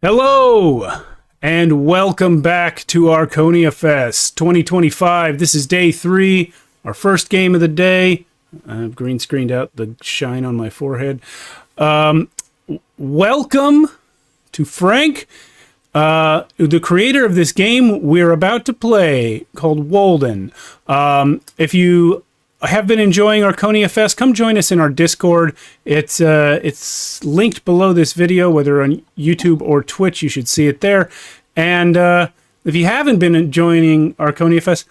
Hello, and welcome back to ArchoniaFest 2025. This is day 3, our first game of the day. I've green screened out the shine on my forehead. Welcome to Frank, the creator of this game we're about to play called Wolden. If you have been enjoying Archonia come join us in our Discord. It's linked below this video, whether on YouTube or Twitch. You should see it there. And if you haven't been enjoying Archonia,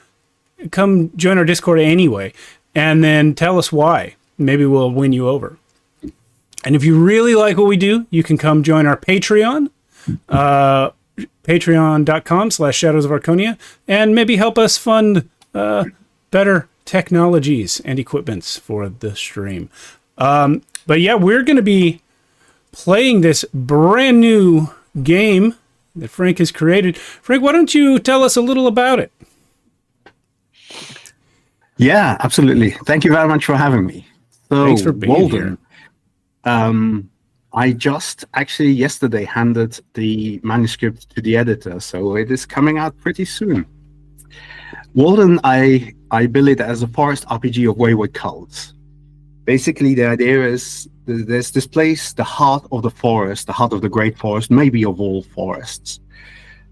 come join our Discord anyway, and then tell us why. Maybe we'll win you over. And if you really like what we do, you can come join our Patreon, patreon.com/Shadows of Archonia, and maybe help us fund better technologies and equipments for the stream. But yeah, we're going to be playing this brand new game that Frank has created. Frank, why don't you tell us a little about it? Yeah, absolutely. Thank you very much for having me. So, Thanks for being here. I just actually yesterday handed the manuscript to the editor, so it is coming out pretty soon. Wolden, I bill it as a forest RPG of wayward cults. Basically, the idea is there's this place, the heart of the forest, the heart of the great forest, maybe of all forests,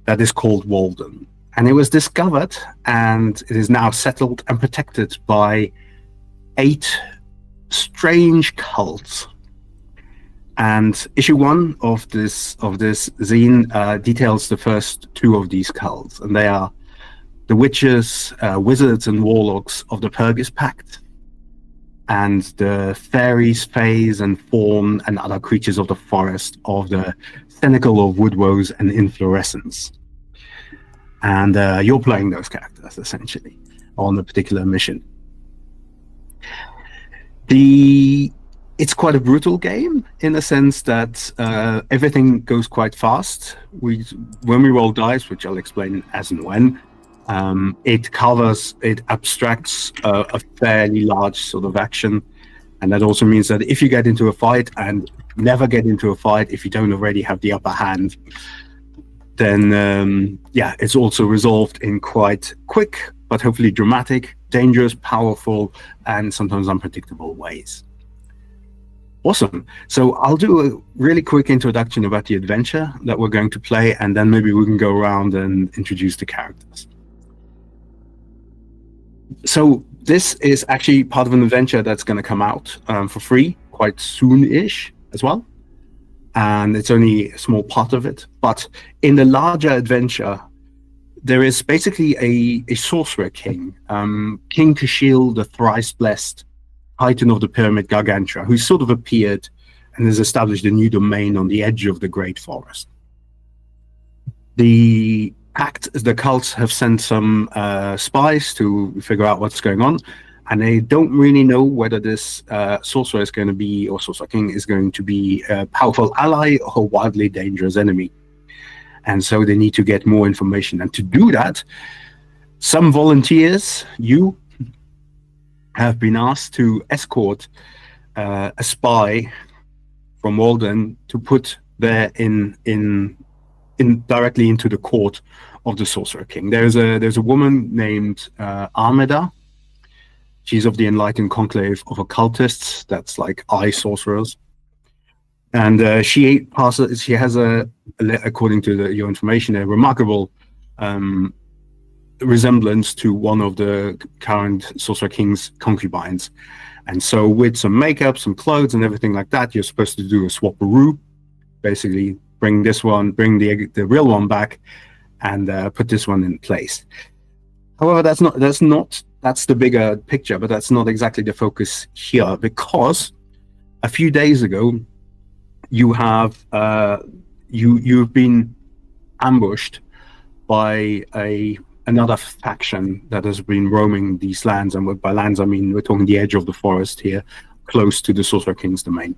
that is called Wolden. And it was discovered, and it is now settled and protected by 8 strange cults. And issue 1 of this zine details the first 2 of these cults, and they are the witches, wizards, and warlocks of the Purgis Pact, and the fairies, fays, and fawn, and other creatures of the forest of the Cenacle of Woodrose and Inflorescence. And you're playing those characters, essentially, on a particular mission. It's quite a brutal game, in the sense that everything goes quite fast. When we roll dice, which I'll explain as and when, it abstracts a fairly large sort of action, and that also means that if you get into a fight, and never get into a fight if you don't already have the upper hand, then it's also resolved in quite quick but hopefully dramatic, dangerous, powerful, and sometimes unpredictable ways. Awesome. So I'll do a really quick introduction about the adventure that we're going to play, and then maybe we can go around and introduce the characters. So this is actually part of an adventure that's going to come out for free quite soon-ish as well. And it's only a small part of it. But in the larger adventure, there is basically a sorcerer king, King Kashil, the thrice-blessed Titan of the Pyramid Gargantua, who sort of appeared and has established a new domain on the edge of the Great Forest. The cults have sent some spies to figure out what's going on, and they don't really know whether this sorcerer is going to be, or sorcerer king is going to be, a powerful ally or a wildly dangerous enemy. And so they need to get more information. And to do that, some volunteers, have been asked to escort a spy from Wolden to put there in directly into the court of the Sorcerer King. There's a woman named Armida. She's of the Enlightened Conclave of Occultists. That's like eye sorcerers. And she has according to your information, a remarkable resemblance to one of the current Sorcerer King's concubines. And so with some makeup, some clothes, and everything like that, you're supposed to do a swap-a-roo. Basically, bring this one, bring the real one back, and put this one in place. However, that's the bigger picture, but that's not exactly the focus here, because a few days ago, you've been ambushed by another faction that has been roaming these lands, and by lands I mean we're talking the edge of the forest here, close to the Sorcerer King's domain.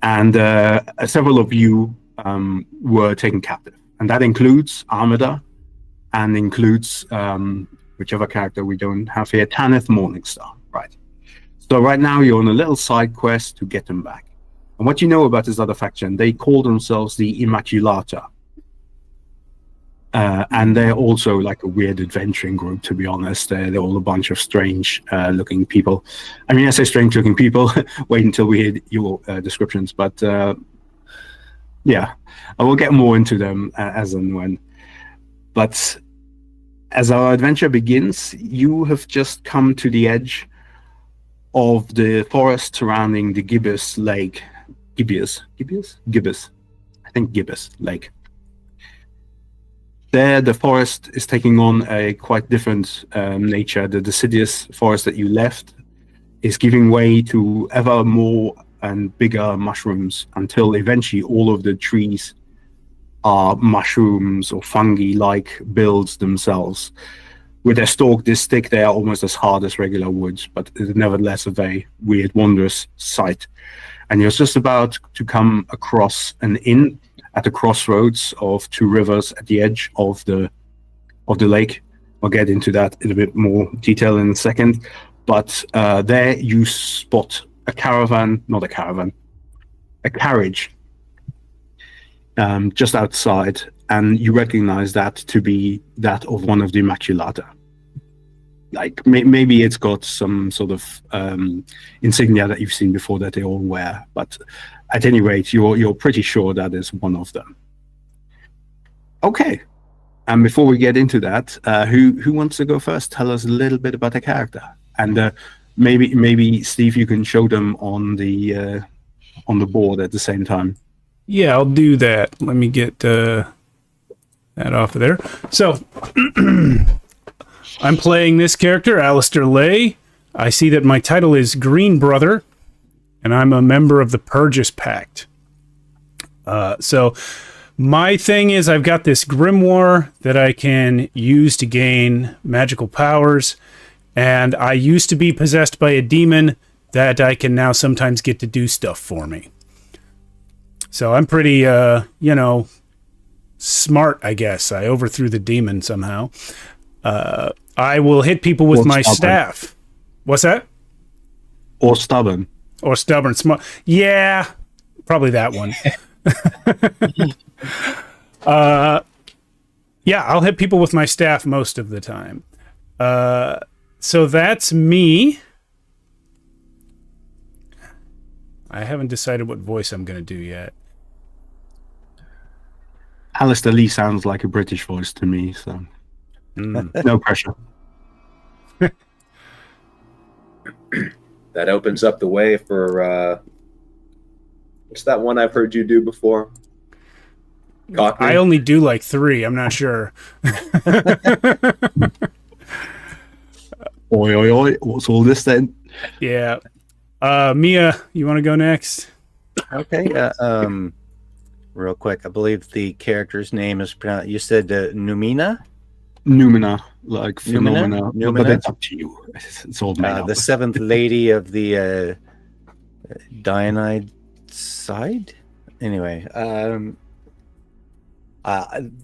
And several of you were taken captive, and that includes Armida, and includes whichever character we don't have here, Tanith Morningstar, right? So right now you're on a little side quest to get them back. And what you know about this other faction, they call themselves the Immaculata. And they're also like a weird adventuring group, to be honest. They're all a bunch of strange looking people. I mean, I say strange looking people. Wait until we hear your descriptions. But yeah, I will get more into them as and when. But as our adventure begins, you have just come to the edge of the forest surrounding the Gibbous Lake. Gibbous? I think Gibbous Lake. There, the forest is taking on a quite different nature. The deciduous forest that you left is giving way to ever more and bigger mushrooms until eventually all of the trees are mushrooms or fungi-like builds themselves. With their stalk this thick, they are almost as hard as regular woods, but nevertheless a very weird, wondrous sight. And you're just about to come across an inn at the crossroads of two rivers at the edge of the lake. I'll get into that in a bit more detail in a second. But there you spot a carriage just outside, and you recognize that to be that of one of the Immaculata. Like maybe it's got some sort of insignia that you've seen before that they all wear, but at any rate, you're pretty sure that is one of them. Okay, and before we get into that, who wants to go first? Tell us a little bit about the character, and maybe Steve, you can show them on the board at the same time. Yeah, I'll do that. Let me get that off of there. So, I'm playing this character, Alistair Lay. I see that my title is Green Brother, and I'm a member of the Purges Pact. So, my thing is I've got this grimoire that I can use to gain magical powers, and I used to be possessed by a demon that I can now sometimes get to do stuff for me. So I'm pretty, smart, I guess. I overthrew the demon somehow. I will hit people with my staff. What's that? Or stubborn. Or stubborn. Smart. Yeah, probably that one. Yeah, I'll hit people with my staff most of the time. So that's me. I haven't decided what voice I'm going to do yet. Alistair Lee sounds like a British voice to me, so no pressure. That opens up the way for what's that one I've heard you do before? Cockney? I only do like 3. I'm not sure. Oi, oi, oi. What's all this then? Yeah. Mia, you want to go next? Okay. Real quick, I believe the character's name is pronounced. You said Numina? Numina, like phenomena. Numina? But that's up to you. It's all made up. The seventh lady of the Dionide side? Anyway,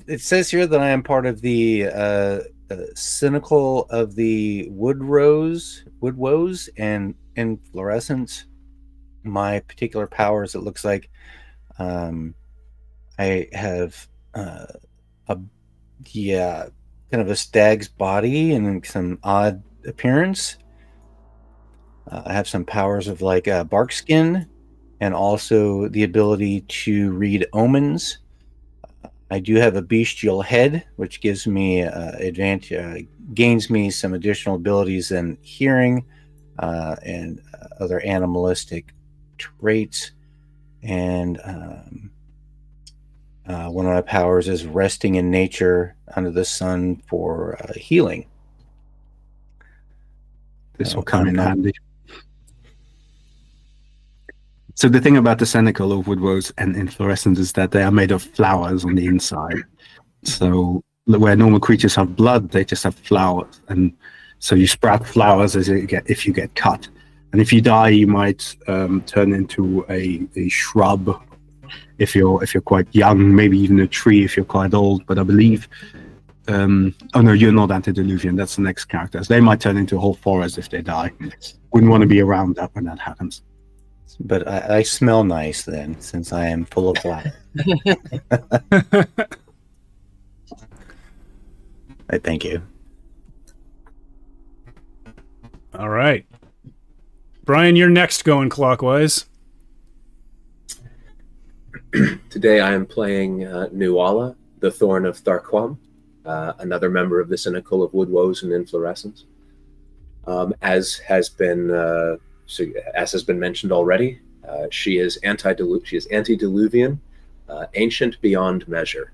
it says here that I am part of the cynical of the woodwoes and inflorescence. My particular powers, it looks like I have kind of a stag's body and some odd appearance. I have some powers of like bark skin and also the ability to read omens. I do have a bestial head, which gives me gains me some additional abilities in hearing and other animalistic traits. And one of my powers is resting in nature under the sun for healing. This will come in handy. So the thing about the cynical of woodwoes and inflorescence is that they are made of flowers on the inside. So where normal creatures have blood, they just have flowers, and so you sprout flowers if you get cut. And if you die, you might turn into a shrub if you're quite young, maybe even a tree if you're quite old. But I believe, oh no, you're not antediluvian. That's the next characters. They might turn into a whole forest if they die. Wouldn't want to be around that when that happens. But I smell nice then, since I am full of flour. I thank you. All right. Brian, you're next going clockwise. Today I am playing Nuala, the Thorn of Tharquam, another member of the Cynical of Wood Woes and Inflorescence. As has been mentioned already, she is antediluvian, ancient beyond measure.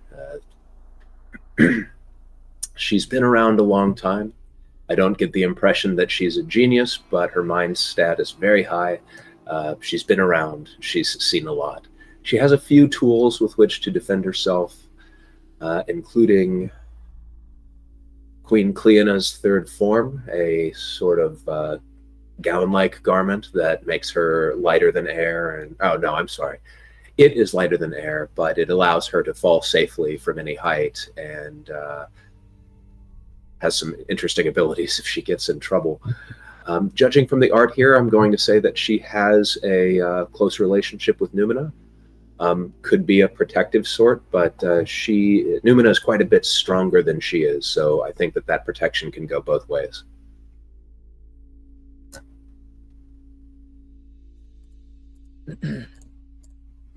She's been around a long time. I don't get the impression that she's a genius, but her mind stat is very high. She's been around. She's seen a lot. She has a few tools with which to defend herself, including Queen Cleona's third form, a sort of gown-like garment that makes her lighter than air. It is lighter than air, but it allows her to fall safely from any height and has some interesting abilities if she gets in trouble. Judging from the art here, I'm going to say that she has a close relationship with Numina. Could be a protective sort, but Numina is quite a bit stronger than she is, so I think that protection can go both ways.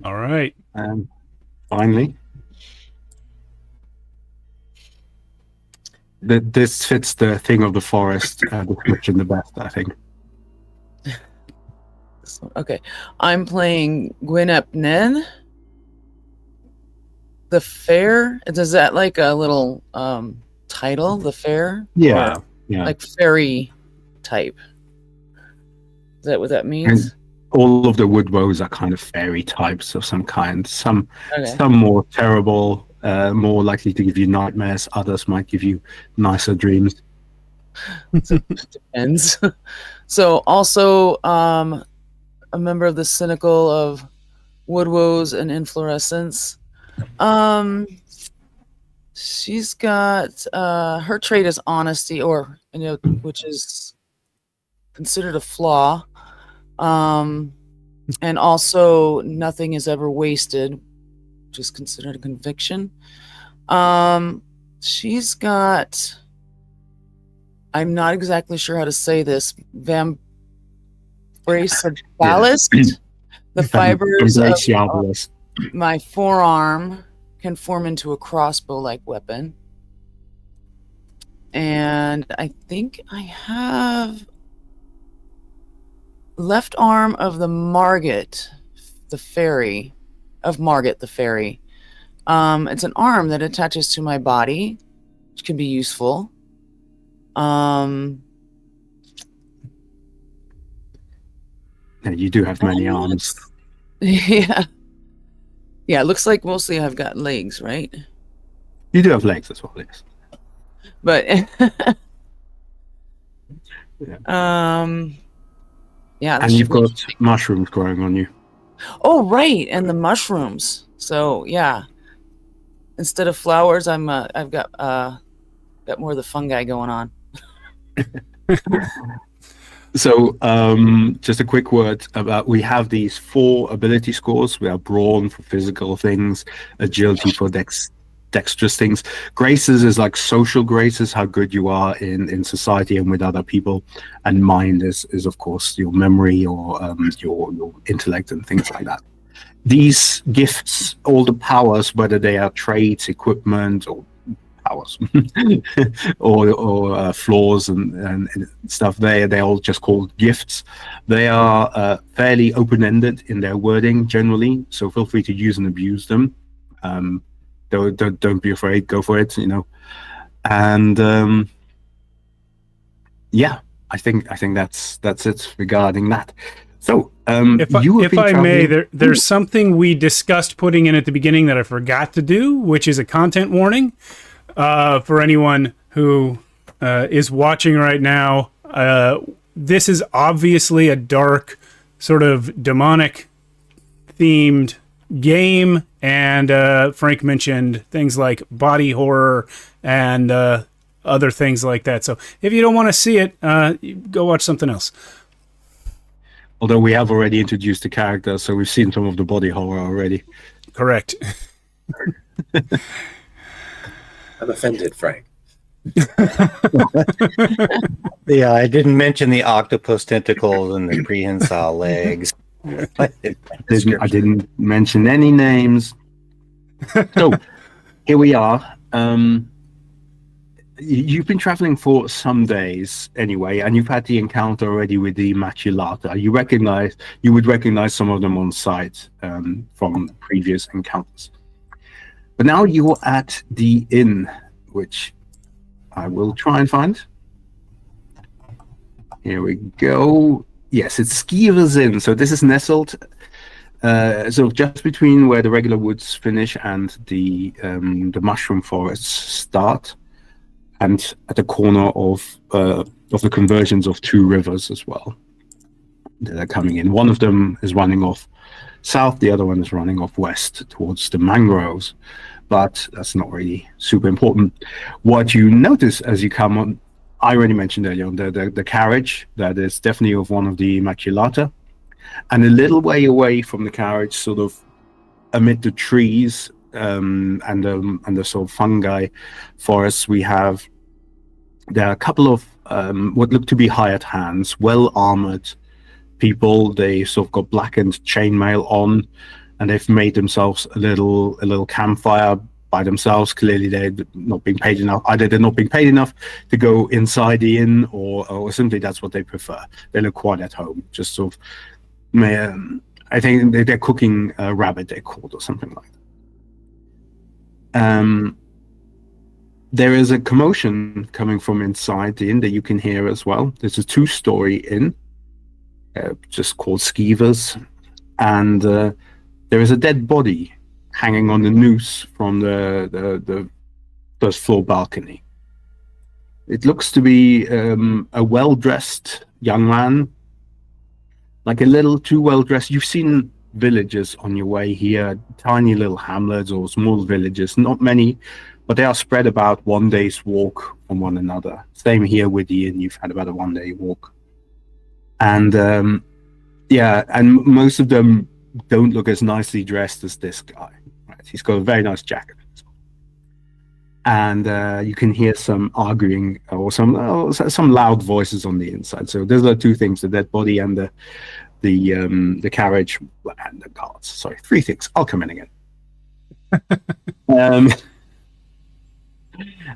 All right. Finally, this fits the thing of the forest description the best, I think. Okay, I'm playing Gwynep Nen, the Fair. Is that like a little title, the Fair? Yeah, Or yeah. like fairy type. Is that what that means? All of the wood woes are kind of fairy types of some kind. Some Okay. more terrible, more likely to give you nightmares. Others might give you nicer dreams. Depends. So also a member of the Cynical of Wood Woes and Inflorescence. She's got her trait is honesty, or which is considered a flaw. And also nothing is ever wasted, which is considered a conviction. She's got, I'm not exactly sure how to say this, Vambracebalist. The fibers of my forearm can form into a crossbow-like weapon. And I think I have left arm of the Margit, the fairy, of Margit the fairy. It's an arm that attaches to my body, which can be useful. You do have many arms. Yeah. Yeah, it looks like mostly I've got legs, right? You do have legs as well, yes. But yeah, And you've got mushrooms growing on you. Oh, right, and the mushrooms. So yeah, instead of flowers, I've got more of the fungi going on. So just a quick word about, we have these 4 ability scores. We have brawn for physical things, agility for dexterous things. Graces is like social graces, how good you are in society and with other people. And mind is of course your memory or your intellect and things like that. These gifts, all the powers, whether they are traits, equipment, or powers or flaws and stuff, they're all just called gifts. They are fairly open-ended in their wording generally, so feel free to use and abuse them. Don't be afraid, go for it, and yeah, I think that's it regarding that. So if I may, there's something we discussed putting in at the beginning that I forgot to do, which is a content warning. For anyone who is watching right now, this is obviously a dark, sort of demonic themed game, and Frank mentioned things like body horror and other things like that. So if you don't want to see it, go watch something else. Although we have already introduced the character, so we've seen some of the body horror already. Correct. I'm offended, Frank. Yeah, I didn't mention the octopus tentacles and the prehensile legs. I didn't mention any names. So here we are. You've been traveling for some days anyway, and you've had the encounter already with the Maculatta. You would recognize some of them on sight from previous encounters. But now you're at the inn, which I will try and find. Here we go. Yes, it's Skeever's Inn. So this is nestled so just between where the regular woods finish and the mushroom forests start, and at the corner of the conversions of two rivers as well that are coming in. One of them is running off south, the other one is running off west towards the mangroves, but that's not really super important. What you notice as you come on, I already mentioned earlier, the carriage that is definitely of one of the Maculatta, and a little way away from the carriage, sort of amid the trees and the sort of fungi forests, there are a couple of what look to be hired hands, well armored people. They sort of got blackened chainmail on, and they've made themselves a little campfire by themselves. Clearly they've not been paid enough. Either they're not being paid enough to go inside the inn, or simply that's what they prefer. They look quite at home, just sort of I think they're cooking a rabbit, they called, or something like that. There is a commotion coming from inside the inn that you can hear as well. There's a 2-story inn, just called Skeever's, and there is a dead body hanging on the noose from the first floor balcony. It looks to be a well-dressed young man, like a little too well-dressed. You've seen villages on your way here, tiny little hamlets or small villages, not many, but they are spread about one day's walk from one another. Same here with the inn, you've had about a 1-day walk. And and most of them don't look as nicely dressed as this guy. Right? He's got a very nice jacket. And you can hear some arguing or some loud voices on the inside. So those are 2 things: the dead body and the carriage and the guards. Sorry, 3 things. I'll come in again.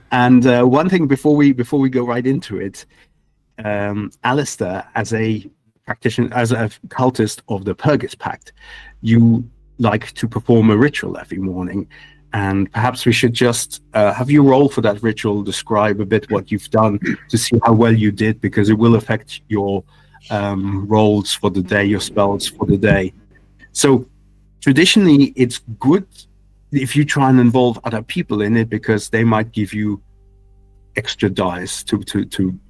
One thing before we go right into it, Alistair, as a practitioner, as a cultist of the Purgis Pact, you like to perform a ritual every morning. And perhaps we should just have you roll for that ritual, describe a bit what you've done to see how well you did, because it will affect your rolls for the day, your spells for the day. So traditionally, it's good if you try and involve other people in it, because they might give you extra dice to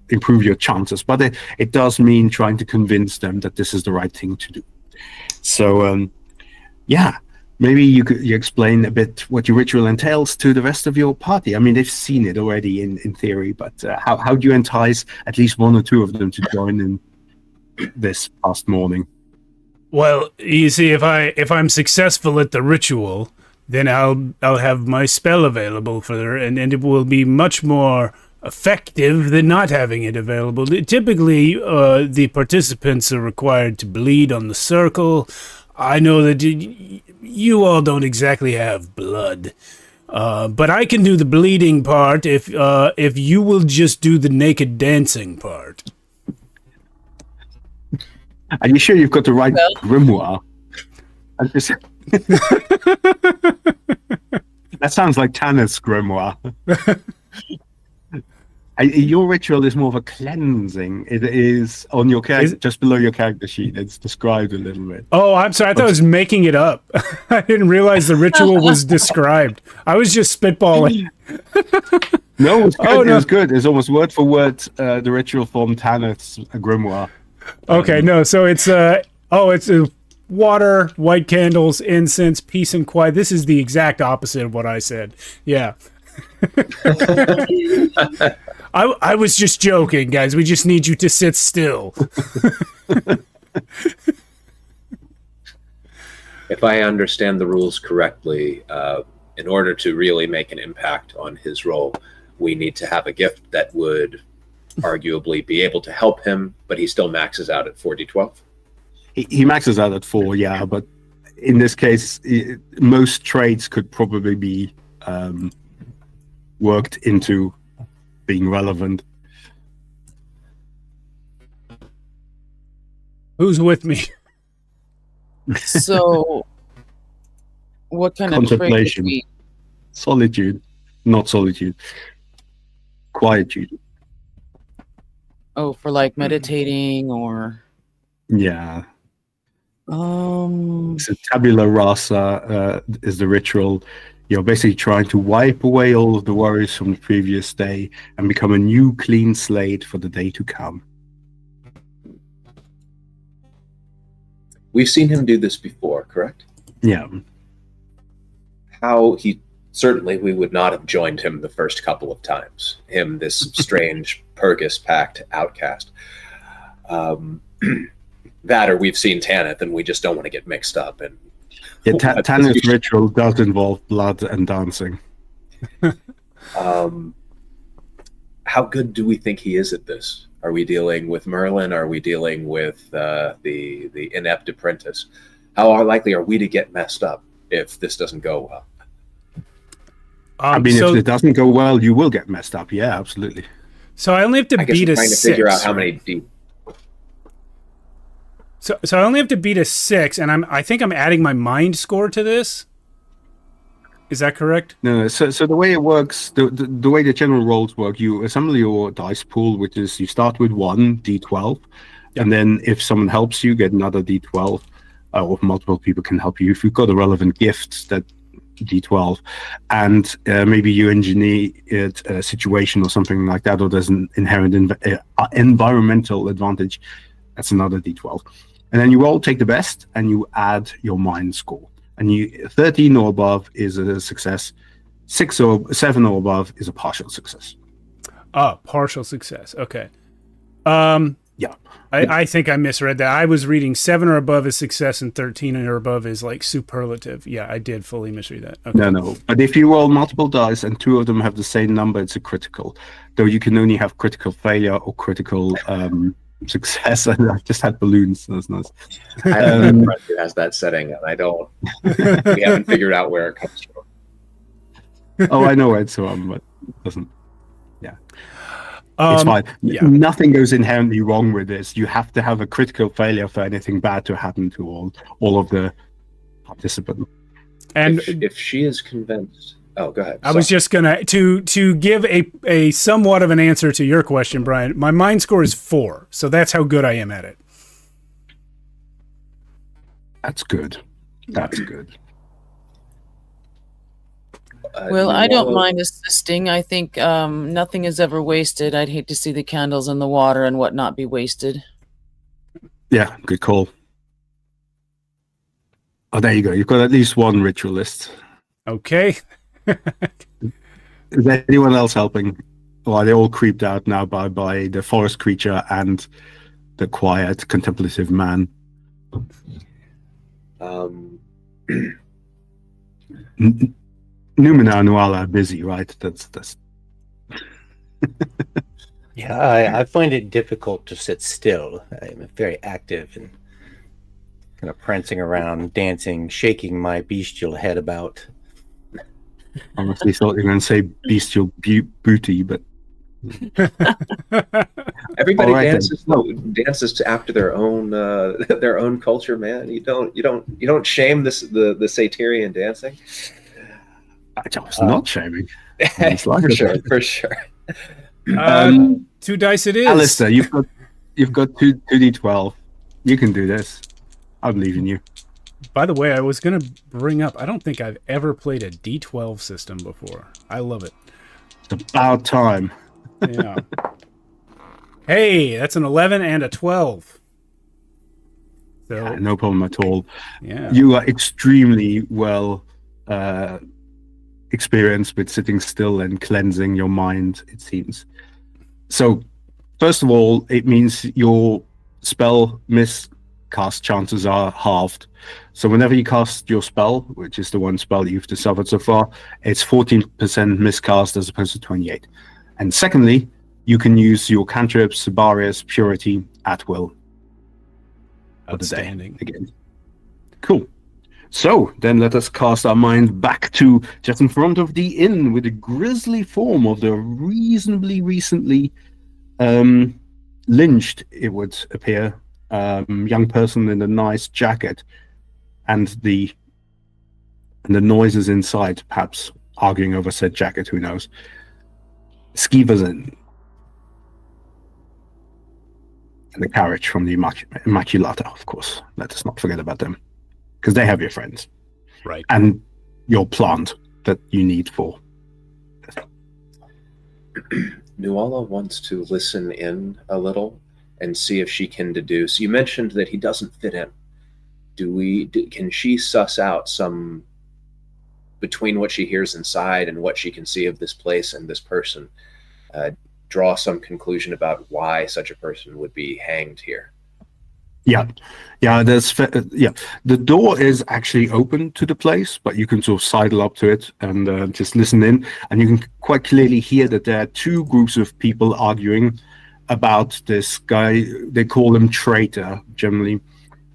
improve your chances. But it does mean trying to convince them that this is the right thing to do. So, maybe you explain a bit what your ritual entails to the rest of your party. I mean, they've seen it already in theory, but how do you entice at least 1 or 2 of them to join in this past morning? Well, you see, if I'm successful at the ritual, then I'll have my spell available for her, and it will be much more effective than not having it available. Typically, the participants are required to bleed on the circle. I know that you all don't exactly have blood, but I can do the bleeding part if you will just do the naked dancing part. Are you sure you've got the right grimoire? That sounds like Tanner's grimoire. Your ritual is more of a cleansing. It is on your character, just below your character sheet. It's described a little bit. Oh, I'm sorry. I thought I was making it up. I didn't realize the ritual was described. I was just spitballing. No, it's good. It was good. It's almost word for word the ritual from Tanner's grimoire. Okay, no. So it's water, white candles, incense, peace and quiet. This is the exact opposite of what I said. Yeah. I was just joking, guys. We just need you to sit still. If I understand the rules correctly, in order to really make an impact on his role, we need to have a gift that would arguably be able to help him, but he still maxes out at 4d12. He maxes out at 4, yeah, but in this case, most traits could probably be worked into being relevant. Who's with me? So, what kind of trait would Contemplation. be? Solitude. Not solitude. Quietude. Oh, for like meditating or Yeah. um. So tabula rasa is the ritual. You're basically trying to wipe away all of the worries from the previous day and become a new clean slate for the day to come. We've seen him do this before, correct? Yeah. How he certainly we would not have joined him the first couple of times. Him, this strange Purgus pact outcast. That or we've seen Tanith and we just don't want to get mixed up. And Yeah, Tanith's ritual does involve blood and dancing. How good do we think he is at this? Are we dealing with Merlin? Are we dealing with the inept apprentice? How likely are we to get messed up if this doesn't go well? I mean, so, if it doesn't go well, you will get messed up. Yeah, absolutely. so I only have to I guess beat I'm a trying to 6. figure out how many deep. So I only have to beat a 6, and I think I'm adding my mind score to this. Is that correct? No, so the way it works, the way the general roles work, you assemble your dice pool, which is you start with 1 d12, and then if someone helps you, get another d12, or multiple people can help you. If you've got a relevant gift, that d12, and maybe you engineer a situation or something like that, or there's an inherent environmental advantage, that's another d12. And then you all take the best, and you add your mind score. And 13 or above is a success. 6 or 7 or above is a partial success. Oh, partial success. Okay. Yeah. I think I misread that. I was reading 7 or above is success and 13 or above is like superlative. Yeah, I did fully misread that. Okay. No. But if you roll multiple dice and 2 of them have the same number, it's a critical. Though you can only have critical failure or critical success. I just had balloons. That's nice. I have a friend who has that setting, and I don't. We haven't figured out where it comes from. Oh, I know where it's from, but it doesn't. Yeah. It's fine. yeah. Nothing goes inherently wrong with this. You have to have a critical failure for anything bad to happen to all of the participants. And if she is convinced, oh, go ahead. I was just gonna to give a somewhat of an answer to your question, Brian. My mind score is 4, so that's how good I am at it. That's good. That's good. Well, I don't mind assisting. I think nothing is ever wasted. I'd hate to see the candles in the water and whatnot be wasted. Yeah, good call. Oh, there you go. You've got at least one ritualist. Okay. Is anyone else helping? Or are they all creeped out now by the forest creature and the quiet, contemplative man? Numina and Nuala are busy, right? That's. Yeah, I find it difficult to sit still. I'm very active and kind of prancing around, dancing, shaking my bestial head about. I honestly thought you were going to say bestial booty, but everybody All right, dances after their own culture, man. You don't shame the Satyrian dancing. I was not shaming. It's like For sure. 2 dice it is. Alistair, you've got 2d12. You can do this. I believe in you. By the way, I was gonna bring up. I don't think I've ever played a D12 system before. I love it. It's about time. Yeah. Hey, that's an 11 and a 12. So Yeah, no problem at all. yeah. You are extremely well experienced with sitting still and cleansing your mind, it seems. So, first of all, it means your spell cast chances are halved. So whenever you cast your spell, which is the one spell you've discovered so far, it's 14% miscast as opposed to 28. And secondly, you can use your cantrips, barriers, purity at will. For the day Outstanding. again. Cool. So then let us cast our mind back to just in front of the inn with the grisly form of the reasonably recently lynched, it would appear, young person in a nice jacket, and the noises inside, perhaps arguing over said jacket, who knows. Skeevers in. And the carriage from the Immaculata, of course. Let us not forget about them. Because they have your friends. Right. And your plant that you need for. Nuala wants to listen in a little and see if she can deduce. You mentioned that he doesn't fit in. Can she suss out some, between what she hears inside and what she can see of this place and this person, draw some conclusion about why such a person would be hanged here? Yeah. The door is actually open to the place, but you can sort of sidle up to it and just listen in, and you can quite clearly hear that there are two groups of people arguing about this guy. They call him traitor generally,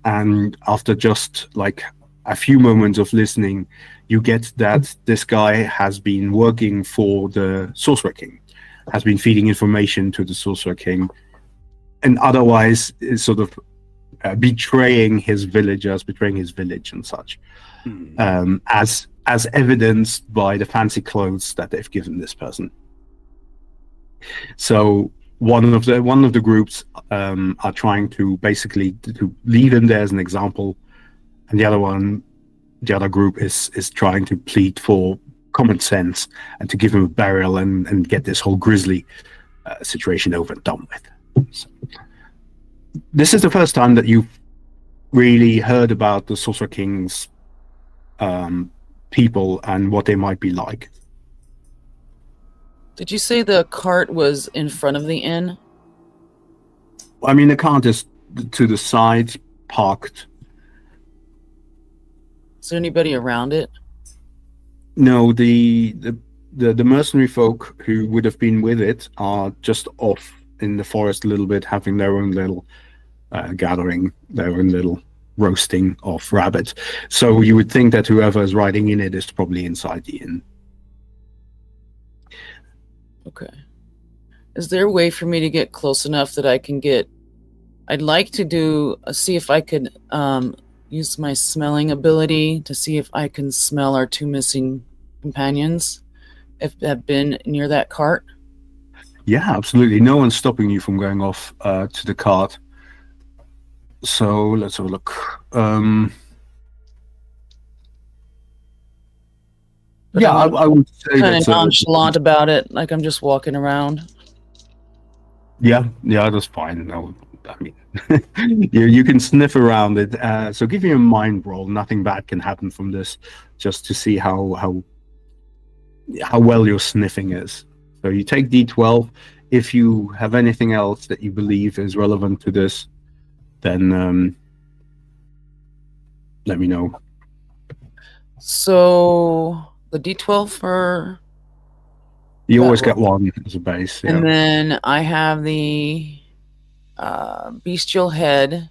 and after just like a few moments of listening, you get that this guy has been working for the Sorcerer King, has been feeding information to the Sorcerer King, and otherwise is sort of betraying his villagers, betraying his village and such, as evidenced by the fancy clothes that they've given this person. So one of the groups are trying to basically to leave him there as an example, and the other group is trying to plead for common sense and to give him a burial and get this whole grisly situation over and done with. So, this is the first time that you've really heard about the Sorcerer King's people and what they might be like. Did you say the cart was in front of the inn? I mean, the cart is to the side, parked. Is there anybody around it? No, the mercenary folk who would have been with it are just off in the forest a little bit, having their own little gathering, their own little roasting of rabbits. So you would think that whoever is riding in it is probably inside the inn. Okay. Is there a way for me to get close enough that I can get... I'd like to see if I could use my smelling ability to see if I can smell our two missing companions if they have been near that cart. Yeah, absolutely. No one's stopping you from going off to the cart. So let's have a look. Yeah, I would say kind of that's nonchalant about it, like I'm just walking around. Yeah, that's fine. No, I mean, you can sniff around it. So give me a mind roll. Nothing bad can happen from this, just to see how well your sniffing is. So you take D12. If you have anything else that you believe is relevant to this, then let me know. So the D12 for... You always get one as a base. Yeah. And then I have the bestial head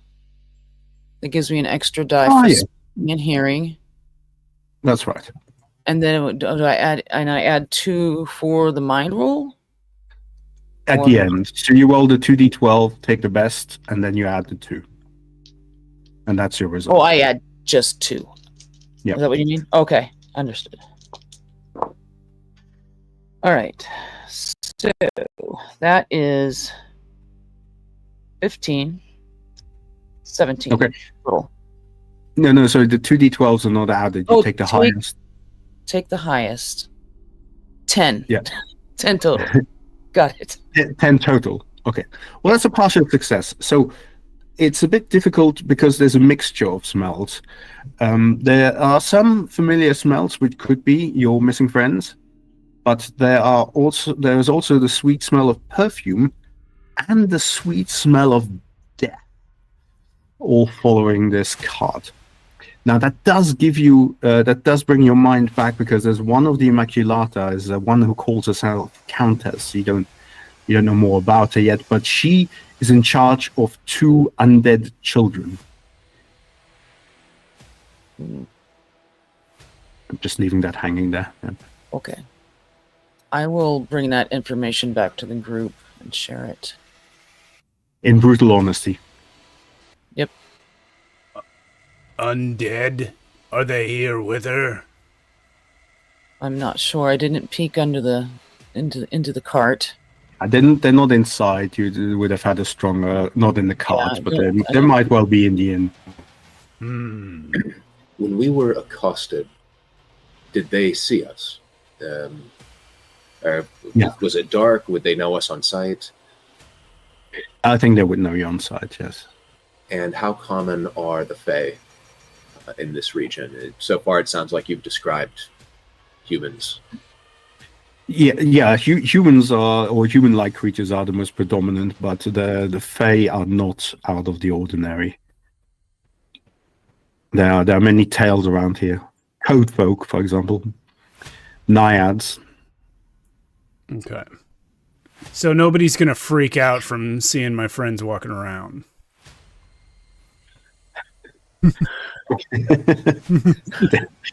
that gives me an extra die for speaking and hearing. That's right. And then do I add? And I add 2 for the mind roll at the end. So you roll the 2d12, take the best, and then you add the 2, and that's your result. Oh, I add just 2. Yeah. Is that what you mean? Okay, understood. All right. So that is 15, 17. Okay. Total. No. So the 2d12s are not added. You take the highest. Take the highest. 10. Yeah. 10 total. Got it. 10 total. Okay. Well, that's a partial success. So it's a bit difficult because there's a mixture of smells. There are some familiar smells which could be your missing friends, but there is also the sweet smell of perfume and the sweet smell of death. all following this card. Now that does give you, that does bring your mind back, because there's one of the Immaculata is one who calls herself Countess. You don't know more about her yet, but she is in charge of 2 undead children. I'm just leaving that hanging there. Yeah. Okay. I will bring that information back to the group and share it. In brutal honesty. Yep. Undead? Are they here with her? I'm not sure. I didn't peek under the into the cart. They're not inside. You would have had a stronger, not in the cart, Yeah, but no, they might well be in the inn. When we were accosted, did they see us? Or Yeah. was it dark? Would they know us on sight? I think they would know you on site, yes. And how common are the Fae in this region? So far, it sounds like you've described humans. Yeah. Humans are, or human-like creatures are the most predominant, but the Fae are not out of the ordinary. There are many tales around here. Code folk, for example. Naiads. Okay. So nobody's going to freak out from seeing my friends walking around.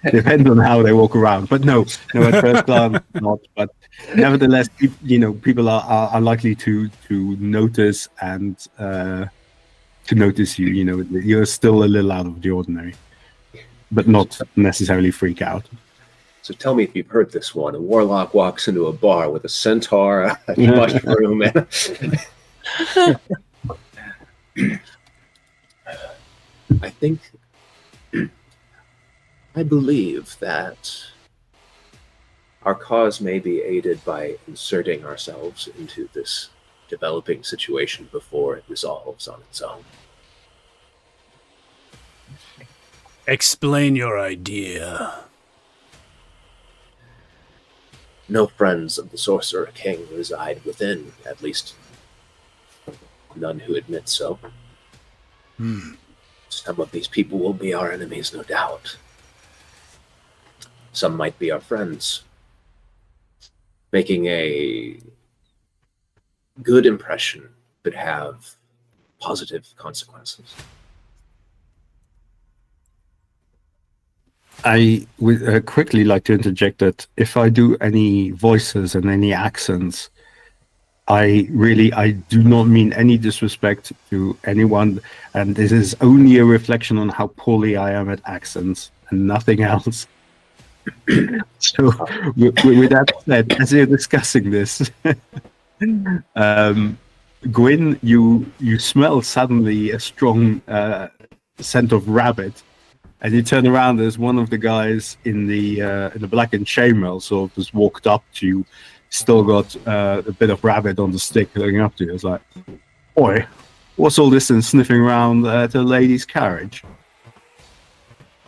Depends on how they walk around, but no, at first glance not. But nevertheless, people are likely to notice and to notice you. You're still a little out of the ordinary, but not necessarily freak out. So tell me if you've heard this one. A warlock walks into a bar with a centaur, a mushroom, and I believe that our cause may be aided by inserting ourselves into this developing situation before it resolves on its own. Explain your idea. No friends of the Sorcerer King reside within, at least none who admit so. Some of these people will be our enemies, no doubt. Some might be our friends, making a good impression but have positive consequences. I would quickly like to interject that if I do any voices and any accents, I do not mean any disrespect to anyone, and this is only a reflection on how poorly I am at accents and nothing else. So, with that said, as you're discussing this, Gwyn, you smell suddenly a strong scent of rabbit. And you turn around, there's one of the guys in the blackened chainmail sort of just walked up to you, still got a bit of rabbit on the stick looking up to you. It's like, "Oi, what's all this and sniffing around at a lady's carriage?"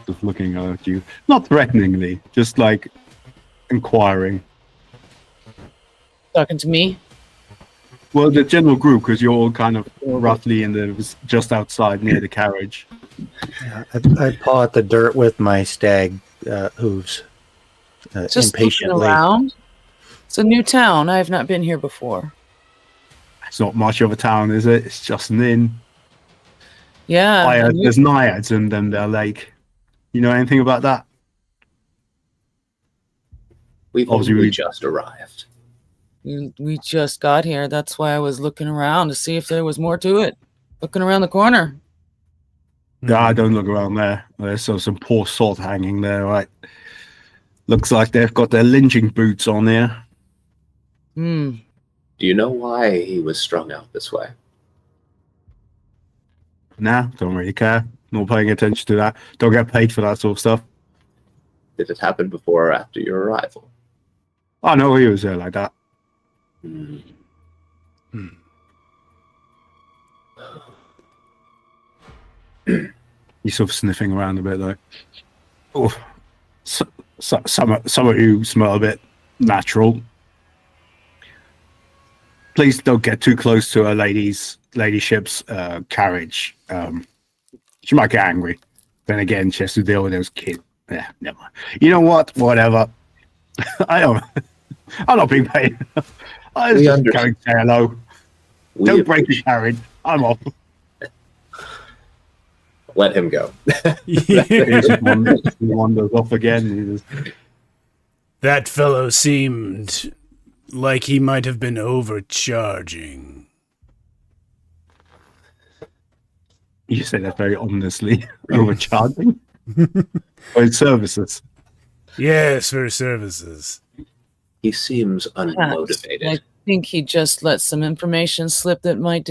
Just looking at you, not threateningly, just like inquiring. Talking to me? Well, the general group, because you're all kind of roughly just outside near the carriage. Yeah, I paw at the dirt with my stag hooves Just looking impatiently. around. It's a new town. I have not been here before. It's not much of a town, is it? It's just an inn. Yeah. There's naiads in them. They're like, you know anything about that? We've Obviously, only we- just arrived. We just got here. That's why I was looking around to see if there was more to it. Looking around the corner. Yeah, don't look around there. There's some poor salt hanging there, right? Looks like they've got their lynching boots on here. Hmm. Do you know why he was strung out this way? Nah, don't really care. Not paying attention to that. Don't get paid for that sort of stuff. Did it happen before or after your arrival? I know he was there like that. He's sort of sniffing around a bit though. Oh, some of you smell a bit natural. Please don't get too close to a ladyship's carriage. She might get angry. Then again, she has to deal with those kids. Yeah, never mind. You know what? Whatever. I'm not being paid. I was just going to say hello. Don't break the carriage. I'm off. Let him go. He wanders off again. That fellow seemed like he might have been overcharging. You say that very ominously. Overcharging? For his services. Yes, for services. He seems unmotivated. I think he just let some information slip that might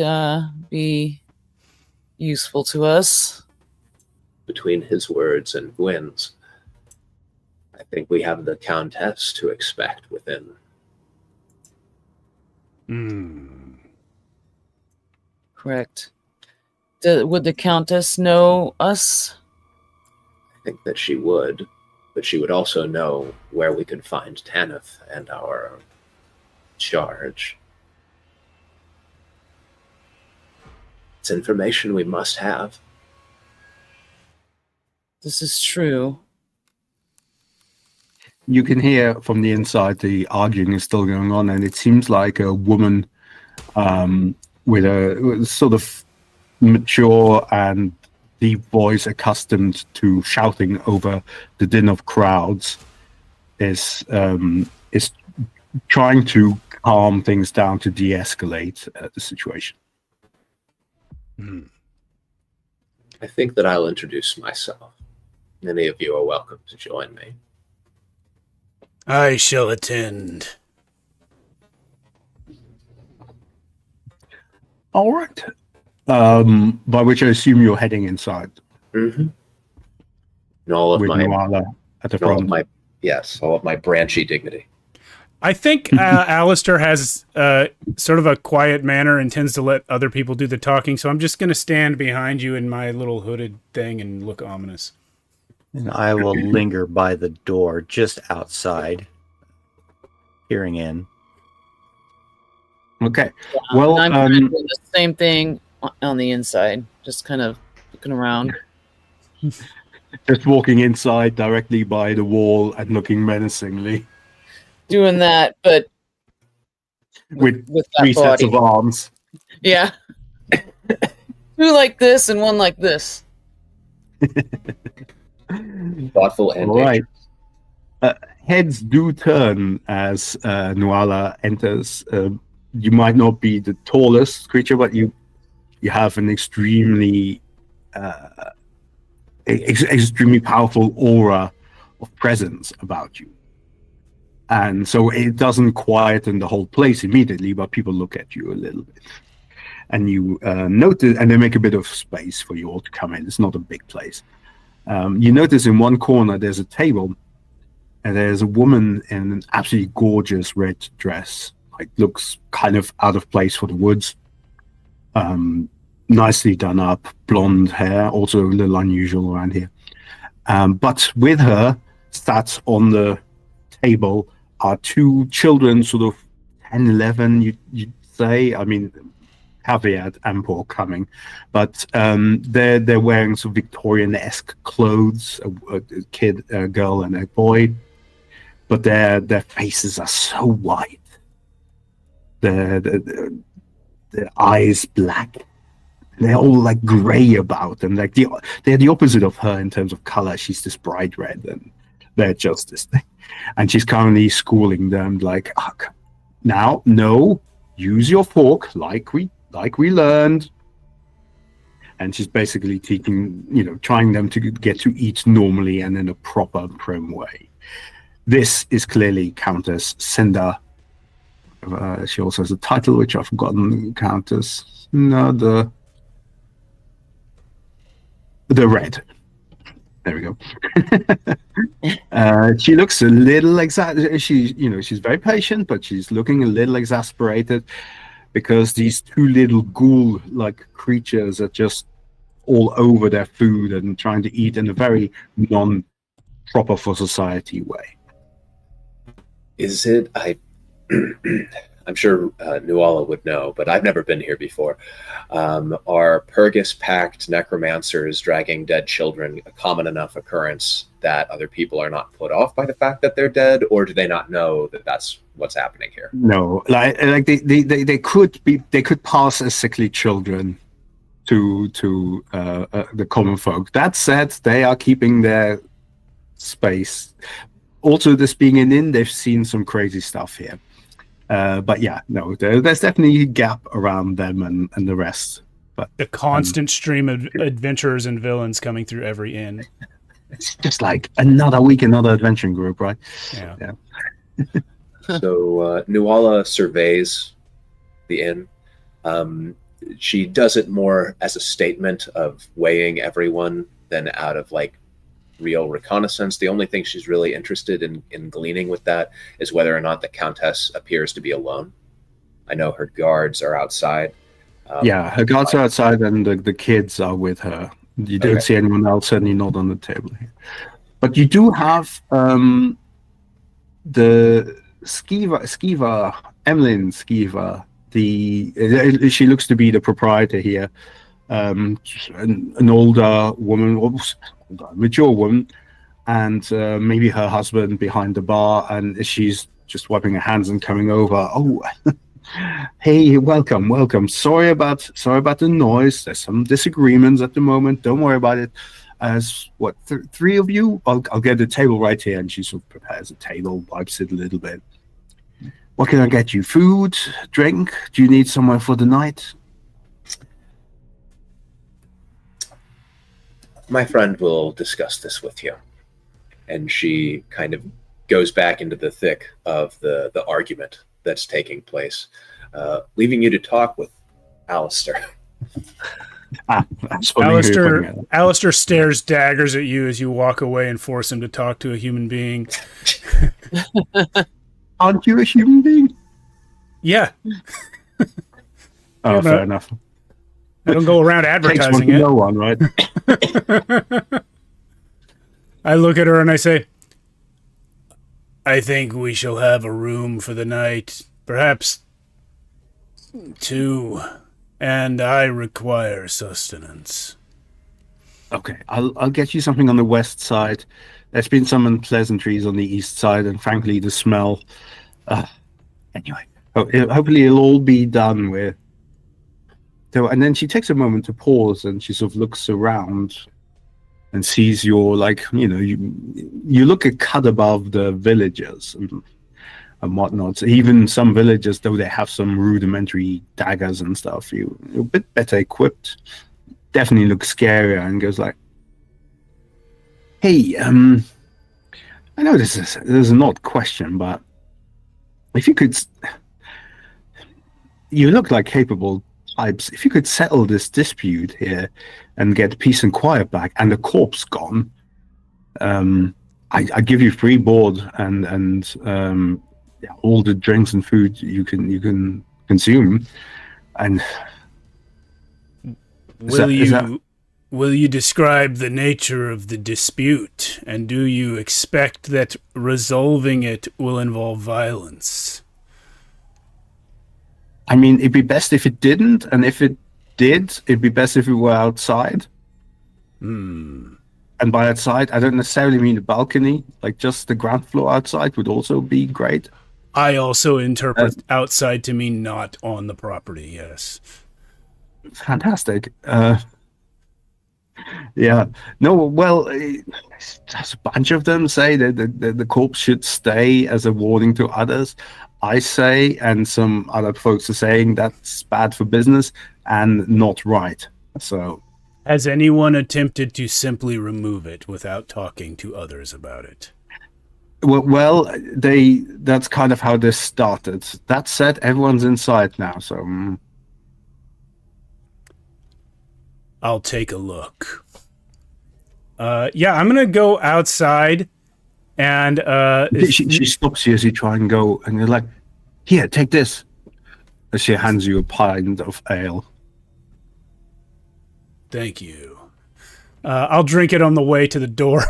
be useful to us. Between his words and Gwyn's, I think we have the Countess to expect within. Correct. Would the Countess know us? I think that she would, but she would also know where we could find Tanith and our charge. It's information we must have. This is true. You can hear from the inside the arguing is still going on, and it seems like a woman with a sort of mature and deep voice, accustomed to shouting over the din of crowds, is trying to calm things down, to de-escalate the situation. I think that I'll introduce myself. Any of you are welcome to join me. I shall attend. All right. By which I assume you're heading inside. Mm-hmm. And all of with my Noala at the all front. of my branchy dignity. I think Alistair has sort of a quiet manner and tends to let other people do the talking, so I'm just going to stand behind you in my little hooded thing and look ominous. And I will linger by the door just outside, peering in. Okay. Well, I'm kind of doing the same thing on the inside, just kind of looking around. just walking inside directly by the wall and looking menacingly. Doing that, but with that three sets body. of arms. Yeah. Two like this and one like this. Thoughtful and All right. Heads do turn as Noala enters. You might not be the tallest creature, but you have an extremely extremely powerful aura of presence about you. And so it doesn't quieten the whole place immediately, but people look at you a little bit. And you notice, and they make a bit of space for you all to come in. It's not a big place. You notice in one corner there's a table, and there's a woman in an absolutely gorgeous red dress. Like, looks kind of out of place for the woods. Nicely done up, blonde hair, also a little unusual around here. But with her, sat on the table, are two children, sort of 10, 11, you'd say. I mean, caveat emptor coming, but they're wearing some Victorian-esque clothes, a kid, a girl, and a boy, but their faces are so white, their eyes black, they're all like gray about, and like they're the opposite of her in terms of color. She's this bright red, and they're just this thing, and she's currently schooling them like, now, no, use your fork like we learned. And she's basically teaching, trying them to get to eat normally and in a proper prim way. This is clearly Countess Cinder. She also has a title, which I've forgotten. Countess, no, the Red. There we go. She looks a little she's very patient, but she's looking a little exasperated, because these two little ghoul-like creatures are just all over their food and trying to eat in a very non-proper for society way. Is it? I'm sure Nuala would know, but I've never been here before. Are Purgus-packed necromancers dragging dead children a common enough occurrence that other people are not put off by the fact that they're dead, or do they not know that that's what's happening here? No, like they could pass as sickly children to the common folk. That said, they are keeping their space. Also, this being an inn, they've seen some crazy stuff here. But yeah, no, there's definitely a gap around them and the rest. But The constant stream of adventurers and villains coming through every inn. it's just like another week, another adventuring group, right? Yeah. So Nuala surveys the inn. She does it more as a statement of weighing everyone than out of like real reconnaissance. The only thing she's really interested in gleaning with that is whether or not the Countess appears to be alone. I know her guards are outside. Yeah, her guards are outside and the kids are with her. You don't see anyone else, certainly not on the table here. But you do have the Skiva, Emmeline Skiva. She looks to be the proprietor here. An older woman, mature woman, and maybe her husband behind the bar, and she's just wiping her hands and coming over. Oh, hey, welcome. Sorry about the noise. There's some disagreements at the moment. Don't worry about it. As what, three of you? I'll get the table right here, and she sort of prepares a table, wipes it a little bit. What can I get you? Food, drink? Do you need somewhere for the night? My friend will discuss this with you. And she kind of goes back into the thick of the argument that's taking place, leaving you to talk with Alistair. That's funny who you're putting it. Alistair stares daggers at you as you walk away and force him to talk to a human being. Aren't you a human being? Yeah. Oh, fair enough. I don't go around Takes one advertising to it. know one, right? I look at her and I say, I think we shall have a room for the night. Perhaps 2. And I require sustenance. Okay, I'll get you something on the west side. There's been some unpleasantries on the east side, and frankly, the smell. Anyway, hopefully it'll all be done with. So, and then she takes a moment to pause, and she sort of looks around, and sees your you look a cut above the villagers and whatnot. So even some villagers, though they have some rudimentary daggers and stuff, you're a bit better equipped. Definitely looks scarier, and goes like, hey, I know this is an odd question, but if you could, you look like capable types. If you could settle this dispute here and get peace and quiet back, and the corpse gone, I give you free board and all the drinks and food you can consume. And Will you describe the nature of the dispute, and do you expect that resolving it will involve violence? I mean, it'd be best if it didn't, and if it did, it'd be best if we were outside. And by outside, I don't necessarily mean the balcony. Like, just the ground floor outside would also be great. I also interpret outside to mean not on the property, yes. Fantastic. Yeah. No, well, there's a bunch of them say that the corpse should stay as a warning to others. I say, and some other folks are saying, that's bad for business and not right. So, has anyone attempted to simply remove it without talking to others about it? well, that's kind of how this started. That said, everyone's inside now, so I'll take a look. Yeah, I'm gonna go outside, and she stops you as you try and go, and you're like, "Here, take this." As she hands you a pint of ale. Thank you. I'll drink it on the way to the door,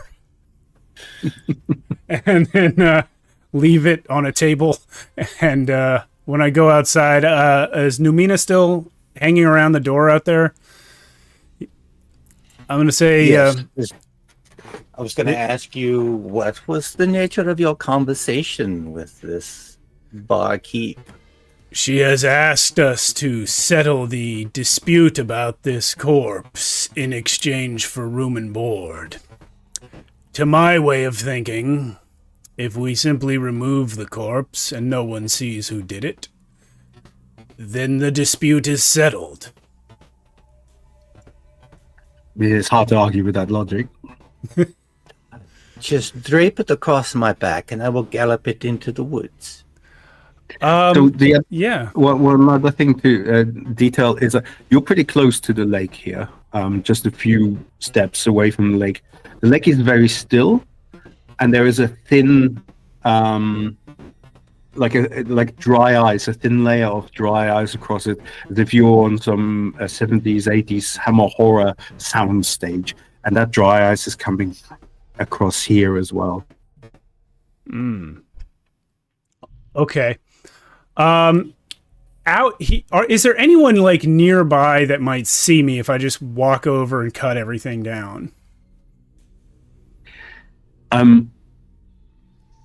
and then leave it on a table, and when I go outside. Is Numina still hanging around the door out there? I'm going to say... Yes. I was going to ask you, what was the nature of your conversation with this barkeep? She has asked us to settle the dispute about this corpse in exchange for room and board. To my way of thinking, if we simply remove the corpse and no one sees who did it, then the dispute is settled. It's hard to argue with that logic. Just drape it across my back and I will gallop it into the woods. So the Yeah. one other thing to detail is that you're pretty close to the lake here, just a few steps away from the lake. The lake is very still, and there is a thin, like dry ice, a thin layer of dry ice across it, as if you're on some 70s, 80s Hammer horror sound stage, and that dry ice is coming across here as well. Okay. Is there anyone like nearby that might see me if I just walk over and cut everything down?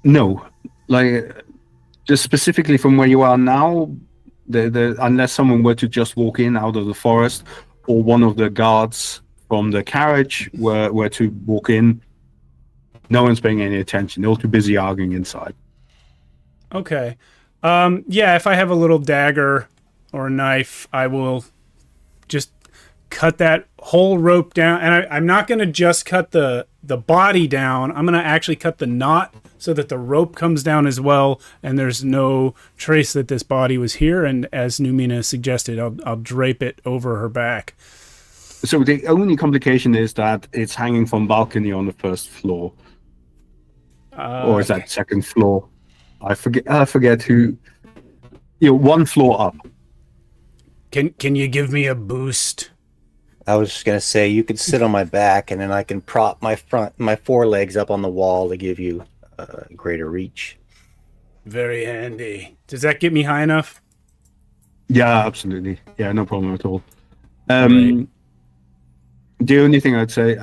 No, like just specifically from where you are now, unless someone were to just walk in out of the forest, or one of the guards from the carriage were to walk in, no one's paying any attention. They're all too busy arguing inside. Okay. Yeah, if I have a little dagger or a knife, I will just cut that whole rope down. And I'm not going to just cut the body down. I'm going to actually cut the knot so that the rope comes down as well, and there's no trace that this body was here. And as Numina suggested, I'll drape it over her back. So the only complication is that it's hanging from balcony on the first floor. Or is that second floor? I forget who. One floor up. Can you give me a boost? I was just going to say, you could sit on my back and then I can prop my forelegs up on the wall to give you greater reach. Very handy. Does that get me high enough? Yeah, absolutely. Yeah, no problem at all. Right. The only thing I'd say,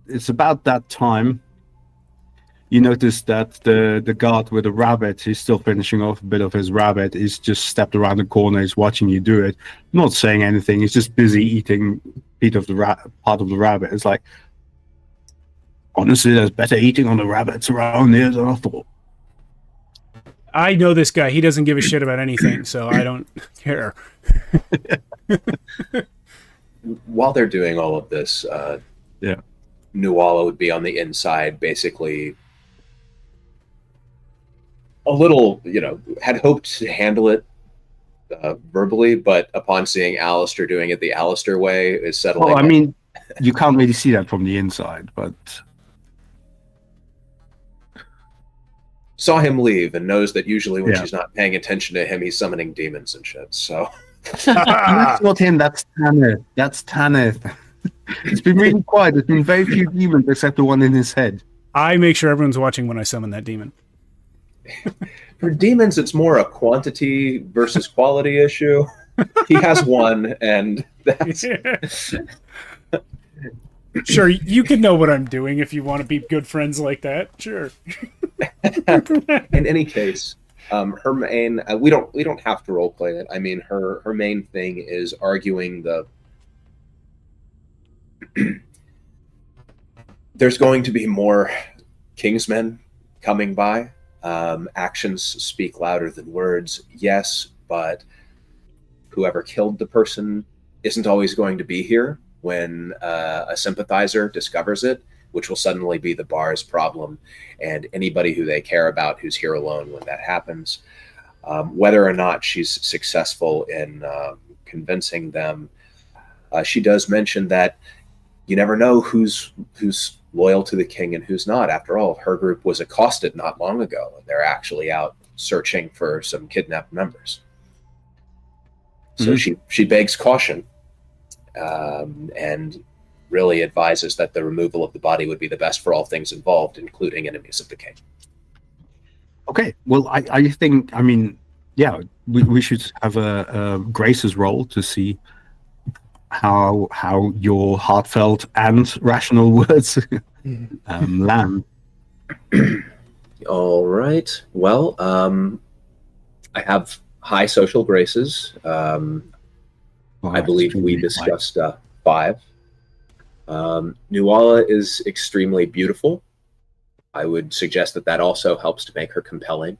it's about that time. You notice that the guard with the rabbit, he's still finishing off a bit of his rabbit. He's just stepped around the corner. He's watching you do it, not saying anything. He's just busy eating part of the rabbit. It's like, honestly, there's better eating on the rabbits around here than I thought. I know this guy. He doesn't give a shit about anything, so I don't care. While they're doing all of this, Nuala would be on the inside, basically a little, had hoped to handle it verbally, but upon seeing Alistair doing it the Alistair way, is settling. Well, I mean, you can't really see that from the inside, but saw him leave and knows that usually when she's not paying attention to him, he's summoning demons and shit. So that's not him. That's Tanith. That's Tanith. It's been really quiet. There's been very few demons except the one in his head. I make sure everyone's watching when I summon that demon. For demons, it's more a quantity versus quality issue. He has one, and that's... Sure, you can know what I'm doing if you want to be good friends like that. Sure. In any case, her main... we don't have to roleplay it. I mean, her main thing is arguing the... There's going to be more Kingsmen coming by. Actions speak louder than words, yes, but whoever killed the person isn't always going to be here when a sympathizer discovers it, which will suddenly be the bar's problem, and anybody who they care about who's here alone when that happens. Whether or not she's successful in convincing them, she does mention that you never know who's loyal to the king and who's not. After all, her group was accosted not long ago, and they're actually out searching for some kidnapped members. So she begs caution, and really advises that the removal of the body would be the best for all things involved, including enemies of the king. Okay, well, I think, I mean, yeah, we should have a Grace's roll to see how your heartfelt and rational words land. All right. Well, I have high social graces. I believe we discussed 5. Nuala is extremely beautiful. I would suggest that also helps to make her compelling.